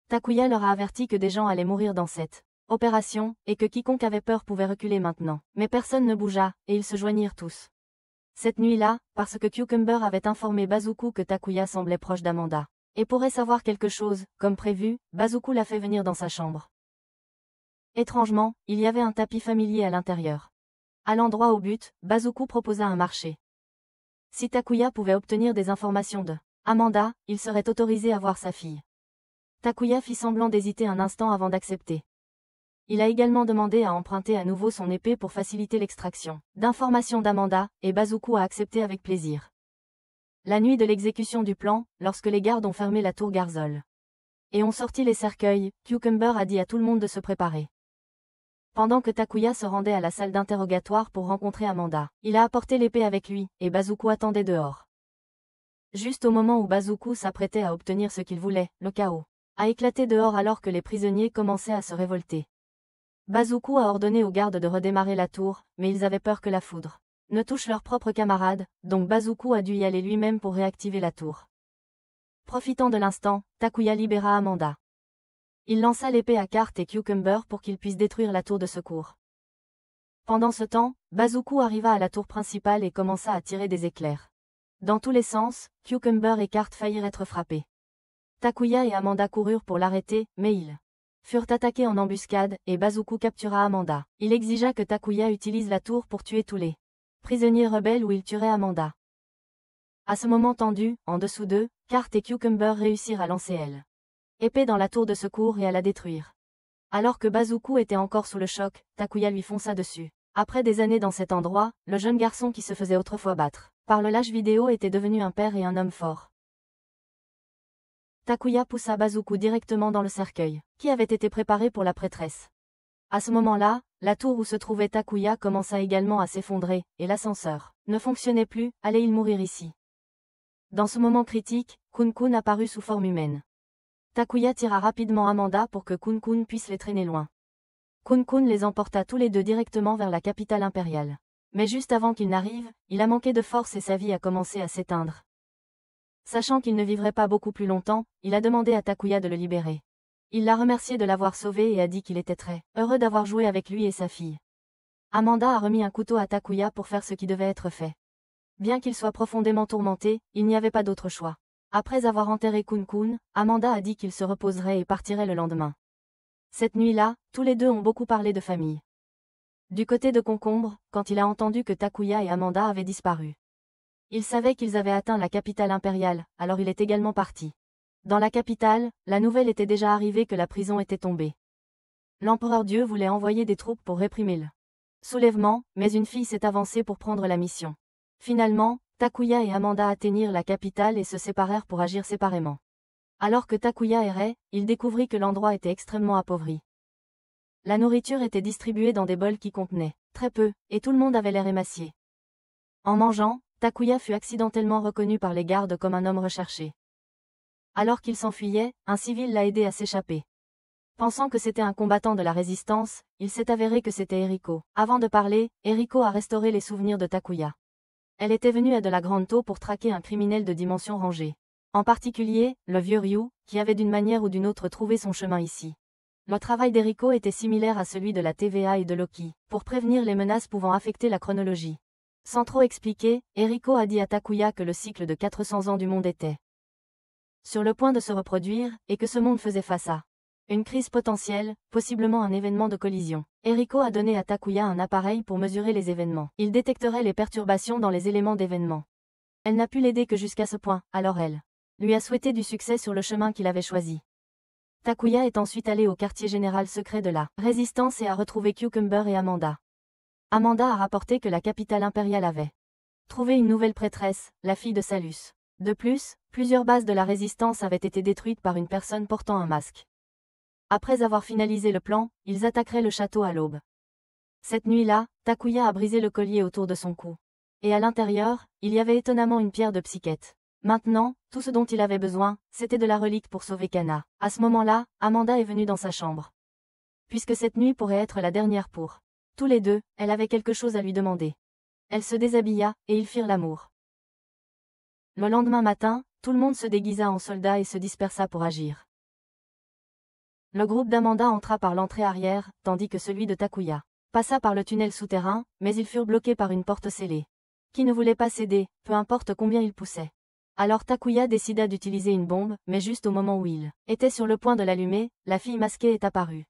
Takuya leur a averti que des gens allaient mourir dans cette opération, et que quiconque avait peur pouvait reculer maintenant. Mais personne ne bougea, et ils se joignirent tous. Cette nuit-là, parce que Cucumber avait informé Bazuku que Takuya semblait proche d'Amanda, et pourrait savoir quelque chose, comme prévu, Bazuku l'a fait venir dans sa chambre. Étrangement, il y avait un tapis familier à l'intérieur. À l'endroit au but, Bazuku proposa un marché. Si Takuya pouvait obtenir des informations de Amanda, il serait autorisé à voir sa fille. Takuya fit semblant d'hésiter un instant avant d'accepter. Il a également demandé à emprunter à nouveau son épée pour faciliter l'extraction d'informations d'Amanda, et Bazuku a accepté avec plaisir. La nuit de l'exécution du plan, lorsque les gardes ont fermé la tour Garzol et ont sorti les cercueils, Cucumber a dit à tout le monde de se préparer. Pendant que Takuya se rendait à la salle d'interrogatoire pour rencontrer Amanda, il a apporté l'épée avec lui, et Bazuku attendait dehors. Juste au moment où Bazuku s'apprêtait à obtenir ce qu'il voulait, le chaos a éclaté dehors alors que les prisonniers commençaient à se révolter. Bazuku a ordonné aux gardes de redémarrer la tour, mais ils avaient peur que la foudre ne touche leurs propres camarades, donc Bazuku a dû y aller lui-même pour réactiver la tour. Profitant de l'instant, Takuya libéra Amanda. Il lança l'épée à Carte et Cucumber pour qu'ils puissent détruire la tour de secours. Pendant ce temps, Bazuku arriva à la tour principale et commença à tirer des éclairs. Dans tous les sens, Cucumber et Carte faillirent être frappés. Takuya et Amanda coururent pour l'arrêter, mais ils furent attaqués en embuscade, et Bazuku captura Amanda. Il exigea que Takuya utilise la tour pour tuer tous les prisonniers rebelles ou il tuerait Amanda. À ce moment tendu, en dessous d'eux, Carte et Cucumber réussirent à lancer elle épée dans la tour de secours et à la détruire. Alors que Bazuku était encore sous le choc, Takuya lui fonça dessus. Après des années dans cet endroit, le jeune garçon qui se faisait autrefois battre par le lâche vidéo était devenu un père et un homme fort. Takuya poussa Bazuku directement dans le cercueil, qui avait été préparé pour la prêtresse. À ce moment-là, la tour où se trouvait Takuya commença également à s'effondrer, et l'ascenseur ne fonctionnait plus, allait-il mourir ici? Dans ce moment critique, Kun-kun apparut sous forme humaine. Takuya tira rapidement Amanda pour que Kun-kun puisse les traîner loin. Kun-kun les emporta tous les deux directement vers la capitale impériale. Mais juste avant qu'il n'arrive, il a manqué de force et sa vie a commencé à s'éteindre. Sachant qu'il ne vivrait pas beaucoup plus longtemps, il a demandé à Takuya de le libérer. Il l'a remercié de l'avoir sauvé et a dit qu'il était très heureux d'avoir joué avec lui et sa fille. Amanda a remis un couteau à Takuya pour faire ce qui devait être fait. Bien qu'il soit profondément tourmenté, il n'y avait pas d'autre choix. Après avoir enterré Kun-kun, Amanda a dit qu'il se reposerait et partirait le lendemain. Cette nuit-là, tous les deux ont beaucoup parlé de famille. Du côté de Concombre, quand il a entendu que Takuya et Amanda avaient disparu. Il savait qu'ils avaient atteint la capitale impériale, alors il est également parti. Dans la capitale, la nouvelle était déjà arrivée que la prison était tombée. L'empereur Dieu voulait envoyer des troupes pour réprimer le soulèvement, mais une fille s'est avancée pour prendre la mission. Finalement, Takuya et Amanda atteignirent la capitale et se séparèrent pour agir séparément. Alors que Takuya errait, il découvrit que l'endroit était extrêmement appauvri. La nourriture était distribuée dans des bols qui contenaient très peu, et tout le monde avait l'air émacié. En mangeant, Takuya fut accidentellement reconnu par les gardes comme un homme recherché. Alors qu'il s'enfuyait, un civil l'a aidé à s'échapper. Pensant que c'était un combattant de la résistance, il s'est avéré que c'était Eriko. Avant de parler, Eriko a restauré les souvenirs de Takuya. Elle était venue à de la Grande Taux pour traquer un criminel de dimension rangée. En particulier, le vieux Ryu, qui avait d'une manière ou d'une autre trouvé son chemin ici. Le travail d'Eriko était similaire à celui de la TVA et de Loki, pour prévenir les menaces pouvant affecter la chronologie. Sans trop expliquer, Eriko a dit à Takuya que le cycle de 400 ans du monde était sur le point de se reproduire, et que ce monde faisait face à une crise potentielle, possiblement un événement de collision. Eriko a donné à Takuya un appareil pour mesurer les événements. Il détecterait les perturbations dans les éléments d'événement. Elle n'a pu l'aider que jusqu'à ce point, alors elle lui a souhaité du succès sur le chemin qu'il avait choisi. Takuya est ensuite allé au quartier général secret de la Résistance et a retrouvé Cucumber et Amanda. Amanda a rapporté que la capitale impériale avait trouvé une nouvelle prêtresse, la fille de Salus. De plus, plusieurs bases de la Résistance avaient été détruites par une personne portant un masque. Après avoir finalisé le plan, ils attaqueraient le château à l'aube. Cette nuit-là, Takuya a brisé le collier autour de son cou. Et à l'intérieur, il y avait étonnamment une pierre de psychette. Maintenant, tout ce dont il avait besoin, c'était de la relique pour sauver Kana. À ce moment-là, Amanda est venue dans sa chambre. Puisque cette nuit pourrait être la dernière pour tous les deux, elle avait quelque chose à lui demander. Elle se déshabilla, et ils firent l'amour. Le lendemain matin, tout le monde se déguisa en soldat et se dispersa pour agir. Le groupe d'Amanda entra par l'entrée arrière, tandis que celui de Takuya passa par le tunnel souterrain, mais ils furent bloqués par une porte scellée. Qui ne voulait pas céder, peu importe combien il poussait. Alors Takuya décida d'utiliser une bombe, mais juste au moment où il était sur le point de l'allumer, la fille masquée est apparue.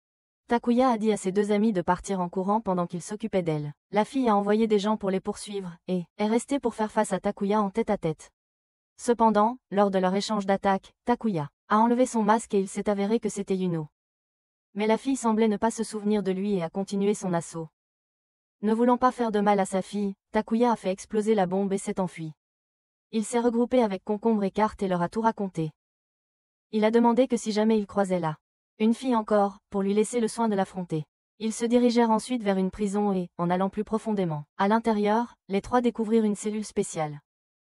Takuya a dit à ses deux amis de partir en courant pendant qu'il s'occupait d'elle. La fille a envoyé des gens pour les poursuivre, et est restée pour faire face à Takuya en tête-à-tête. Cependant, lors de leur échange d'attaques, Takuya a enlevé son masque et il s'est avéré que c'était Yuno. Mais la fille semblait ne pas se souvenir de lui et a continué son assaut. Ne voulant pas faire de mal à sa fille, Takuya a fait exploser la bombe et s'est enfui. Il s'est regroupé avec Concombre et Carte et leur a tout raconté. Il a demandé que si jamais il croisait là une fille encore, pour lui laisser le soin de l'affronter. Ils se dirigèrent ensuite vers une prison et, en allant plus profondément, à l'intérieur, les trois découvrirent une cellule spéciale.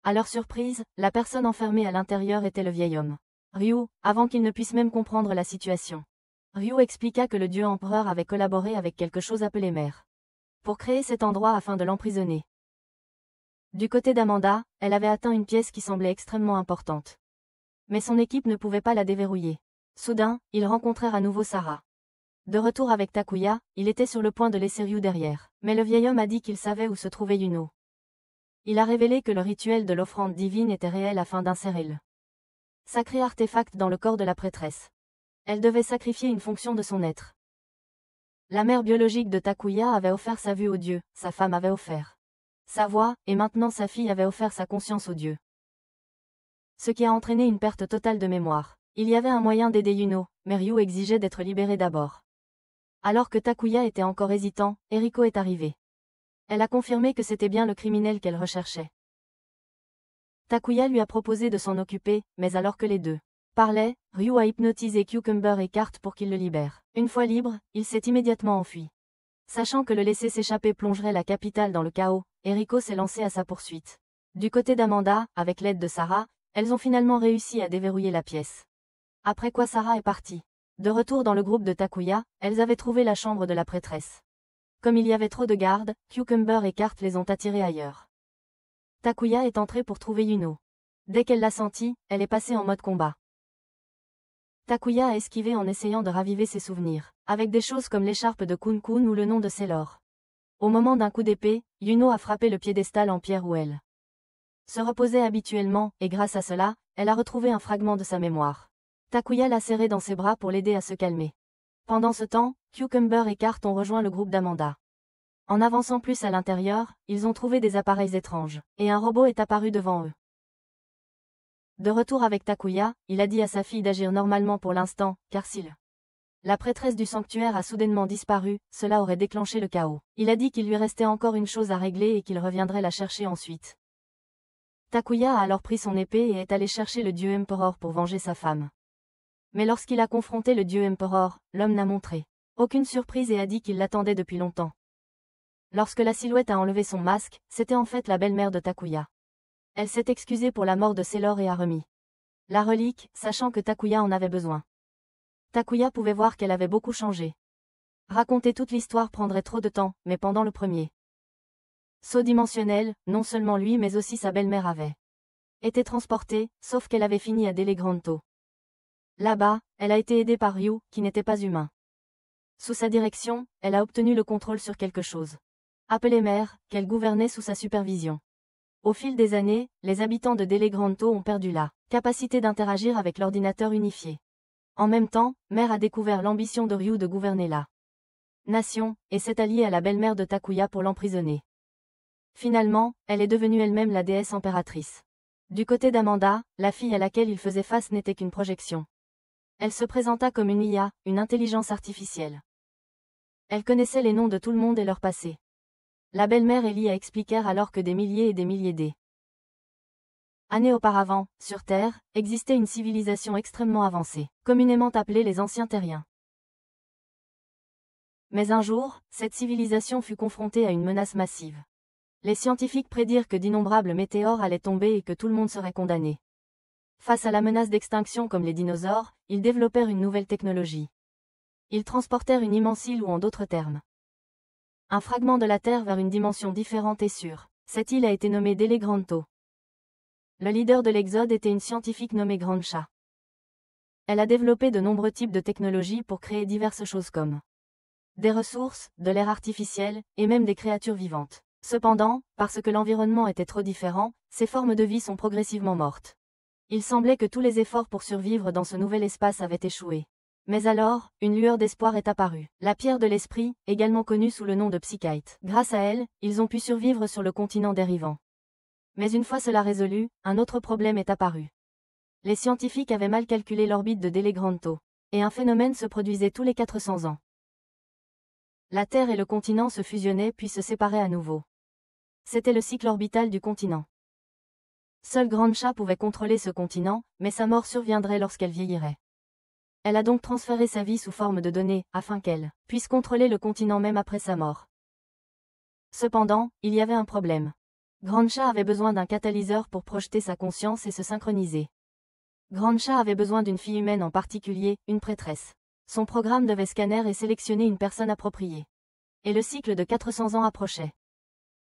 À leur surprise, la personne enfermée à l'intérieur était le vieil homme Ryu, avant qu'il ne puisse même comprendre la situation. Ryu expliqua que le dieu empereur avait collaboré avec quelque chose appelé Mère pour créer cet endroit afin de l'emprisonner. Du côté d'Amanda, elle avait atteint une pièce qui semblait extrêmement importante. Mais son équipe ne pouvait pas la déverrouiller. Soudain, ils rencontrèrent à nouveau Sarah. De retour avec Takuya, il était sur le point de laisser Ryu derrière. Mais le vieil homme a dit qu'il savait où se trouvait Yuno. Il a révélé que le rituel de l'offrande divine était réel afin d'insérer le sacré artefact dans le corps de la prêtresse. Elle devait sacrifier une fonction de son être. La mère biologique de Takuya avait offert sa vue au dieu, sa femme avait offert sa voix, et maintenant sa fille avait offert sa conscience au dieu. Ce qui a entraîné une perte totale de mémoire. Il y avait un moyen d'aider Yuno, mais Ryu exigeait d'être libéré d'abord. Alors que Takuya était encore hésitant, Eriko est arrivée. Elle a confirmé que c'était bien le criminel qu'elle recherchait. Takuya lui a proposé de s'en occuper, mais alors que les deux parlaient, Ryu a hypnotisé Cucumber et Carte pour qu'ils le libèrent. Une fois libre, il s'est immédiatement enfui. Sachant que le laisser s'échapper plongerait la capitale dans le chaos, Eriko s'est lancé à sa poursuite. Du côté d'Amanda, avec l'aide de Sarah, elles ont finalement réussi à déverrouiller la pièce. Après quoi Sarah est partie. De retour dans le groupe de Takuya, elles avaient trouvé la chambre de la prêtresse. Comme il y avait trop de gardes, Cucumber et Carte les ont attirés ailleurs. Takuya est entrée pour trouver Yuno. Dès qu'elle l'a senti, elle est passée en mode combat. Takuya a esquivé en essayant de raviver ses souvenirs, avec des choses comme l'écharpe de Kun-kun ou le nom de Sailor. Au moment d'un coup d'épée, Yuno a frappé le piédestal en pierre où elle se reposait habituellement, et grâce à cela, elle a retrouvé un fragment de sa mémoire. Takuya l'a serré dans ses bras pour l'aider à se calmer. Pendant ce temps, Cucumber et Cart ont rejoint le groupe d'Amanda. En avançant plus à l'intérieur, ils ont trouvé des appareils étranges, et un robot est apparu devant eux. De retour avec Takuya, il a dit à sa fille d'agir normalement pour l'instant, car si la prêtresse du sanctuaire a soudainement disparu, cela aurait déclenché le chaos. Il a dit qu'il lui restait encore une chose à régler et qu'il reviendrait la chercher ensuite. Takuya a alors pris son épée et est allé chercher le dieu Emperor pour venger sa femme. Mais lorsqu'il a confronté le dieu Emperor, l'homme n'a montré aucune surprise et a dit qu'il l'attendait depuis longtemps. Lorsque la silhouette a enlevé son masque, c'était en fait la belle-mère de Takuya. Elle s'est excusée pour la mort de Sailor et a remis la relique, sachant que Takuya en avait besoin. Takuya pouvait voir qu'elle avait beaucoup changé. Raconter toute l'histoire prendrait trop de temps, mais pendant le premier saut dimensionnel, non seulement lui mais aussi sa belle-mère avait été transportée, sauf qu'elle avait fini à Delegranto. Là-bas, elle a été aidée par Ryu, qui n'était pas humain. Sous sa direction, elle a obtenu le contrôle sur quelque chose appelé Mère, qu'elle gouvernait sous sa supervision. Au fil des années, les habitants de Delegranto ont perdu la capacité d'interagir avec l'ordinateur unifié. En même temps, Mère a découvert l'ambition de Ryu de gouverner la nation, et s'est alliée à la belle-mère de Takuya pour l'emprisonner. Finalement, elle est devenue elle-même la déesse impératrice. Du côté d'Amanda, la fille à laquelle il faisait face n'était qu'une projection. Elle se présenta comme une IA, une intelligence artificielle. Elle connaissait les noms de tout le monde et leur passé. La belle-mère Ellie a expliqué alors que des milliers et des milliers d'années auparavant, sur Terre, existait une civilisation extrêmement avancée, communément appelée les Anciens Terriens. Mais un jour, cette civilisation fut confrontée à une menace massive. Les scientifiques prédirent que d'innombrables météores allaient tomber et que tout le monde serait condamné. Face à la menace d'extinction comme les dinosaures, ils développèrent une nouvelle technologie. Ils transportèrent une immense île ou en d'autres termes, un fragment de la Terre vers une dimension différente et sûre. Cette île a été nommée Delegranto. Le leader de l'exode était une scientifique nommée Grancha. Elle a développé de nombreux types de technologies pour créer diverses choses comme des ressources, de l'air artificiel, et même des créatures vivantes. Cependant, parce que l'environnement était trop différent, ces formes de vie sont progressivement mortes. Il semblait que tous les efforts pour survivre dans ce nouvel espace avaient échoué. Mais alors, une lueur d'espoir est apparue. La pierre de l'esprit, également connue sous le nom de Psychite. Grâce à elle, ils ont pu survivre sur le continent dérivant. Mais une fois cela résolu, un autre problème est apparu. Les scientifiques avaient mal calculé l'orbite de Delegranto. Et un phénomène se produisait tous les 400 ans. La Terre et le continent se fusionnaient puis se séparaient à nouveau. C'était le cycle orbital du continent. Seule Grancha pouvait contrôler ce continent, mais sa mort surviendrait lorsqu'elle vieillirait. Elle a donc transféré sa vie sous forme de données, afin qu'elle puisse contrôler le continent même après sa mort. Cependant, il y avait un problème. Grancha avait besoin d'un catalyseur pour projeter sa conscience et se synchroniser. Grancha avait besoin d'une fille humaine en particulier, une prêtresse. Son programme devait scanner et sélectionner une personne appropriée. Et le cycle de 400 ans approchait.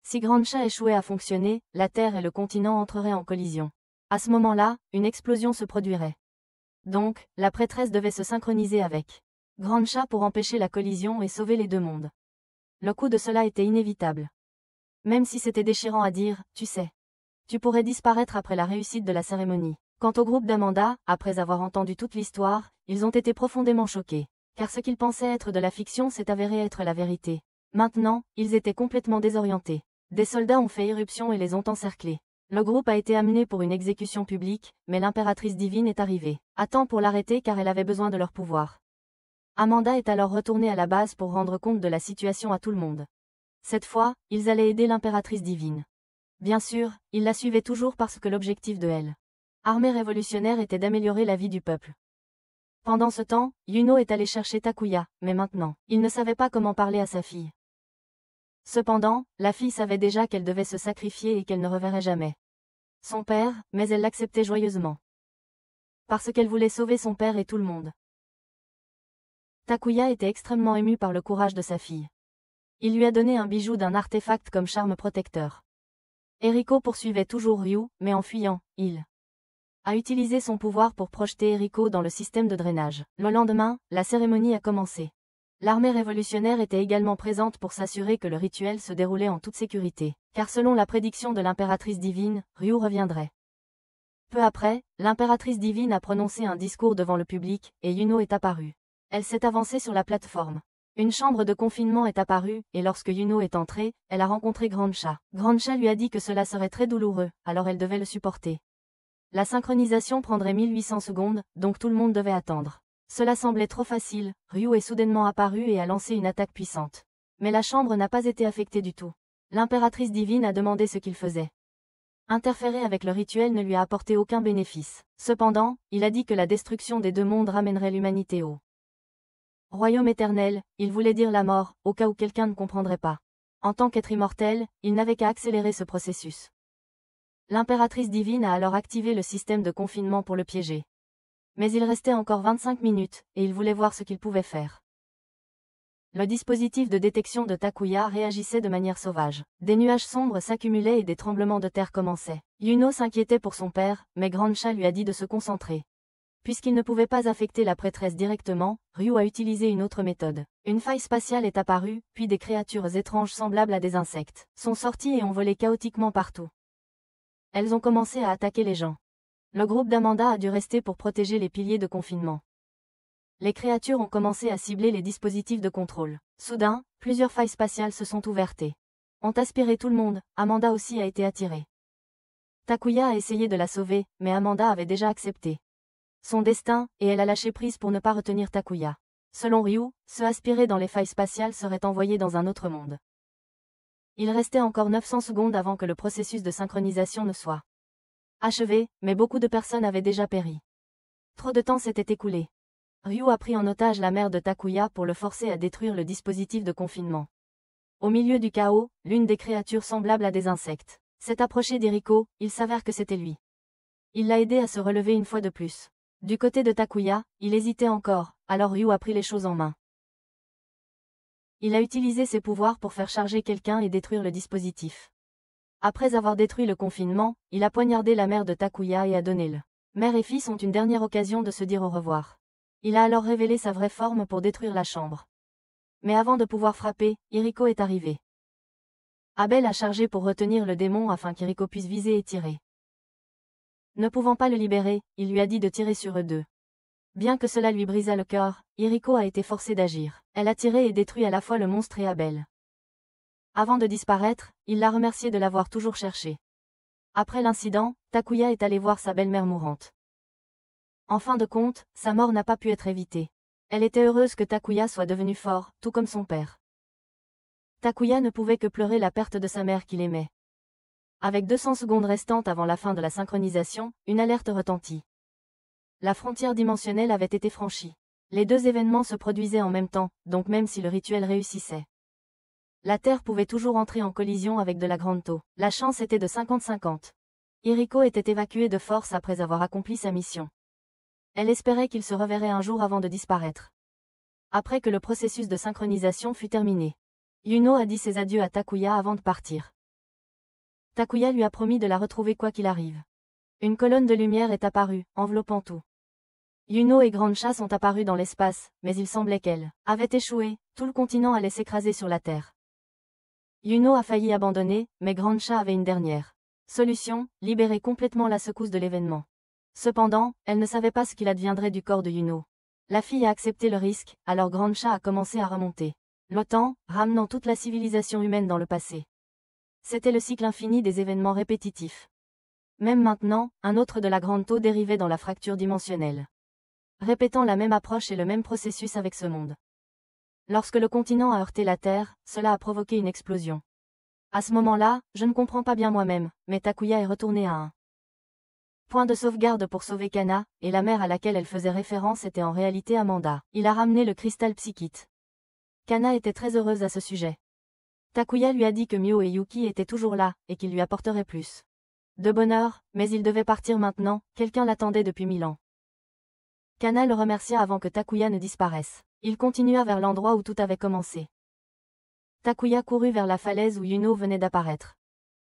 Si Grancha échouait à fonctionner, la Terre et le continent entreraient en collision. À ce moment-là, une explosion se produirait. Donc, la prêtresse devait se synchroniser avec Grancha pour empêcher la collision et sauver les deux mondes. Le coût de cela était inévitable. Même si c'était déchirant à dire, tu sais. Tu pourrais disparaître après la réussite de la cérémonie. Quant au groupe d'Amanda, après avoir entendu toute l'histoire, ils ont été profondément choqués. Car ce qu'ils pensaient être de la fiction s'est avéré être la vérité. Maintenant, ils étaient complètement désorientés. Des soldats ont fait irruption et les ont encerclés. Le groupe a été amené pour une exécution publique, mais l'impératrice divine est arrivée. À temps pour l'arrêter car elle avait besoin de leur pouvoir. Amanda est alors retournée à la base pour rendre compte de la situation à tout le monde. Cette fois, ils allaient aider l'impératrice divine. Bien sûr, ils la suivaient toujours parce que l'objectif de elle. Armée révolutionnaire était d'améliorer la vie du peuple. Pendant ce temps, Yuno est allé chercher Takuya, mais maintenant, il ne savait pas comment parler à sa fille. Cependant, la fille savait déjà qu'elle devait se sacrifier et qu'elle ne reverrait jamais son père, mais elle l'acceptait joyeusement. Parce qu'elle voulait sauver son père et tout le monde. Takuya était extrêmement ému par le courage de sa fille. Il lui a donné un bijou d'un artefact comme charme protecteur. Eriko poursuivait toujours Ryu, mais en fuyant, il a utilisé son pouvoir pour projeter Eriko dans le système de drainage. Le lendemain, la cérémonie a commencé. L'armée révolutionnaire était également présente pour s'assurer que le rituel se déroulait en toute sécurité, car selon la prédiction de l'impératrice divine, Ryu reviendrait. Peu après, l'impératrice divine a prononcé un discours devant le public, et Yuno est apparue. Elle s'est avancée sur la plateforme. Une chambre de confinement est apparue, et lorsque Yuno est entrée, elle a rencontré Grandsha. Grandsha lui a dit que cela serait très douloureux, alors elle devait le supporter. La synchronisation prendrait 1800 secondes, donc tout le monde devait attendre. Cela semblait trop facile, Ryu est soudainement apparu et a lancé une attaque puissante. Mais la chambre n'a pas été affectée du tout. L'impératrice divine a demandé ce qu'il faisait. Interférer avec le rituel ne lui a apporté aucun bénéfice. Cependant, il a dit que la destruction des deux mondes ramènerait l'humanité au royaume éternel, il voulait dire la mort, au cas où quelqu'un ne comprendrait pas. En tant qu'être immortel, il n'avait qu'à accélérer ce processus. L'impératrice divine a alors activé le système de confinement pour le piéger. Mais il restait encore 25 minutes, et il voulait voir ce qu'il pouvait faire. Le dispositif de détection de Takuya réagissait de manière sauvage. Des nuages sombres s'accumulaient et des tremblements de terre commençaient. Yuno s'inquiétait pour son père, mais Grandsha lui a dit de se concentrer. Puisqu'il ne pouvait pas affecter la prêtresse directement, Ryu a utilisé une autre méthode. Une faille spatiale est apparue, puis des créatures étranges semblables à des insectes sont sorties et ont volé chaotiquement partout. Elles ont commencé à attaquer les gens. Le groupe d'Amanda a dû rester pour protéger les piliers de confinement. Les créatures ont commencé à cibler les dispositifs de contrôle. Soudain, plusieurs failles spatiales se sont ouvertes. Ont aspiré tout le monde, Amanda aussi a été attirée. Takuya a essayé de la sauver, mais Amanda avait déjà accepté son destin, et elle a lâché prise pour ne pas retenir Takuya. Selon Ryu, ceux aspirés dans les failles spatiales seraient envoyés dans un autre monde. Il restait encore 900 secondes avant que le processus de synchronisation ne soit achevé, mais beaucoup de personnes avaient déjà péri. Trop de temps s'était écoulé. Ryu a pris en otage la mère de Takuya pour le forcer à détruire le dispositif de confinement. Au milieu du chaos, l'une des créatures semblables à des insectes s'est approchée d'Eriko, il s'avère que c'était lui. Il l'a aidé à se relever une fois de plus. Du côté de Takuya, il hésitait encore, alors Ryu a pris les choses en main. Il a utilisé ses pouvoirs pour faire charger quelqu'un et détruire le dispositif. Après avoir détruit le confinement, il a poignardé la mère de Takuya et a donné le mère et fils ont une dernière occasion de se dire au revoir. Il a alors révélé sa vraie forme pour détruire la chambre. Mais avant de pouvoir frapper, Eriko est arrivé. Abel a chargé pour retenir le démon afin qu'Eriko puisse viser et tirer. Ne pouvant pas le libérer, il lui a dit de tirer sur eux deux. Bien que cela lui brisât le cœur, Eriko a été forcée d'agir. Elle a tiré et détruit à la fois le monstre et Abel. Avant de disparaître, il l'a remercié de l'avoir toujours cherché. Après l'incident, Takuya est allé voir sa belle-mère mourante. En fin de compte, sa mort n'a pas pu être évitée. Elle était heureuse que Takuya soit devenu fort, tout comme son père. Takuya ne pouvait que pleurer la perte de sa mère qu'il aimait. Avec 200 secondes restantes avant la fin de la synchronisation, une alerte retentit. La frontière dimensionnelle avait été franchie. Les deux événements se produisaient en même temps, donc même si le rituel réussissait, la Terre pouvait toujours entrer en collision avec de la Grande Tau. La chance était de 50-50. Eriko était évacuée de force après avoir accompli sa mission. Elle espérait qu'il se reverrait un jour avant de disparaître. Après que le processus de synchronisation fut terminé, Yuno a dit ses adieux à Takuya avant de partir. Takuya lui a promis de la retrouver quoi qu'il arrive. Une colonne de lumière est apparue, enveloppant tout. Yuno et Grandsha sont apparus dans l'espace, mais il semblait qu'elle avait échoué, tout le continent allait s'écraser sur la Terre. Yuno a failli abandonner, mais Grandsha avait une dernière solution, libérer complètement la secousse de l'événement. Cependant, elle ne savait pas ce qu'il adviendrait du corps de Yuno. La fille a accepté le risque, alors Grandsha a commencé à remonter le temps, ramenant toute la civilisation humaine dans le passé. C'était le cycle infini des événements répétitifs. Même maintenant, un autre de la Grande Tau dérivait dans la fracture dimensionnelle, répétant la même approche et le même processus avec ce monde. Lorsque le continent a heurté la Terre, cela a provoqué une explosion. À ce moment-là, je ne comprends pas bien moi-même, mais Takuya est retourné à un point de sauvegarde pour sauver Kana, et la mère à laquelle elle faisait référence était en réalité Amanda. Il a ramené le cristal psychite. Kana était très heureuse à ce sujet. Takuya lui a dit que Mio et Yuki étaient toujours là, et qu'il lui apporterait plus de bonheur, mais il devait partir maintenant, quelqu'un l'attendait depuis 1000 ans. Kana le remercia avant que Takuya ne disparaisse. Il continua vers l'endroit où tout avait commencé. Takuya courut vers la falaise où Yuno venait d'apparaître.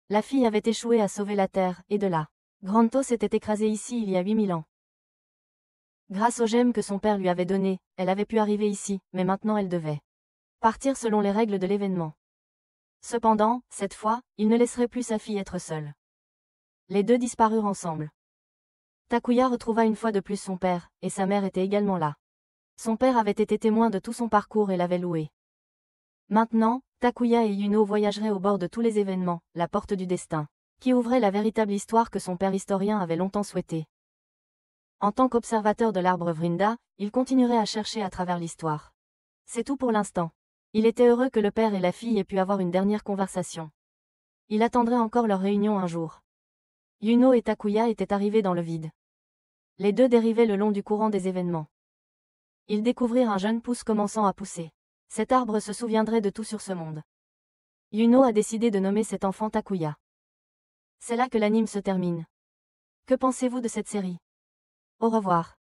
La fille avait échoué à sauver la Terre, et de là, Grande Tau s'était écrasée ici il y a 8000 ans. Grâce aux gemmes que son père lui avait données, elle avait pu arriver ici, mais maintenant elle devait partir selon les règles de l'événement. Cependant, cette fois, il ne laisserait plus sa fille être seule. Les deux disparurent ensemble. Takuya retrouva une fois de plus son père, et sa mère était également là. Son père avait été témoin de tout son parcours et l'avait loué. Maintenant, Takuya et Yuno voyageraient au bord de tous les événements, la porte du destin, qui ouvrait la véritable histoire que son père historien avait longtemps souhaitée. En tant qu'observateur de l'arbre Vrinda, il continuerait à chercher à travers l'histoire. C'est tout pour l'instant. Il était heureux que le père et la fille aient pu avoir une dernière conversation. Il attendrait encore leur réunion un jour. Yuno et Takuya étaient arrivés dans le vide. Les deux dérivaient le long du courant des événements. Ils découvrirent un jeune pouce commençant à pousser. Cet arbre se souviendrait de tout sur ce monde. Yuno a décidé de nommer cet enfant Takuya. C'est là que l'anime se termine. Que pensez-vous de cette série? Au revoir.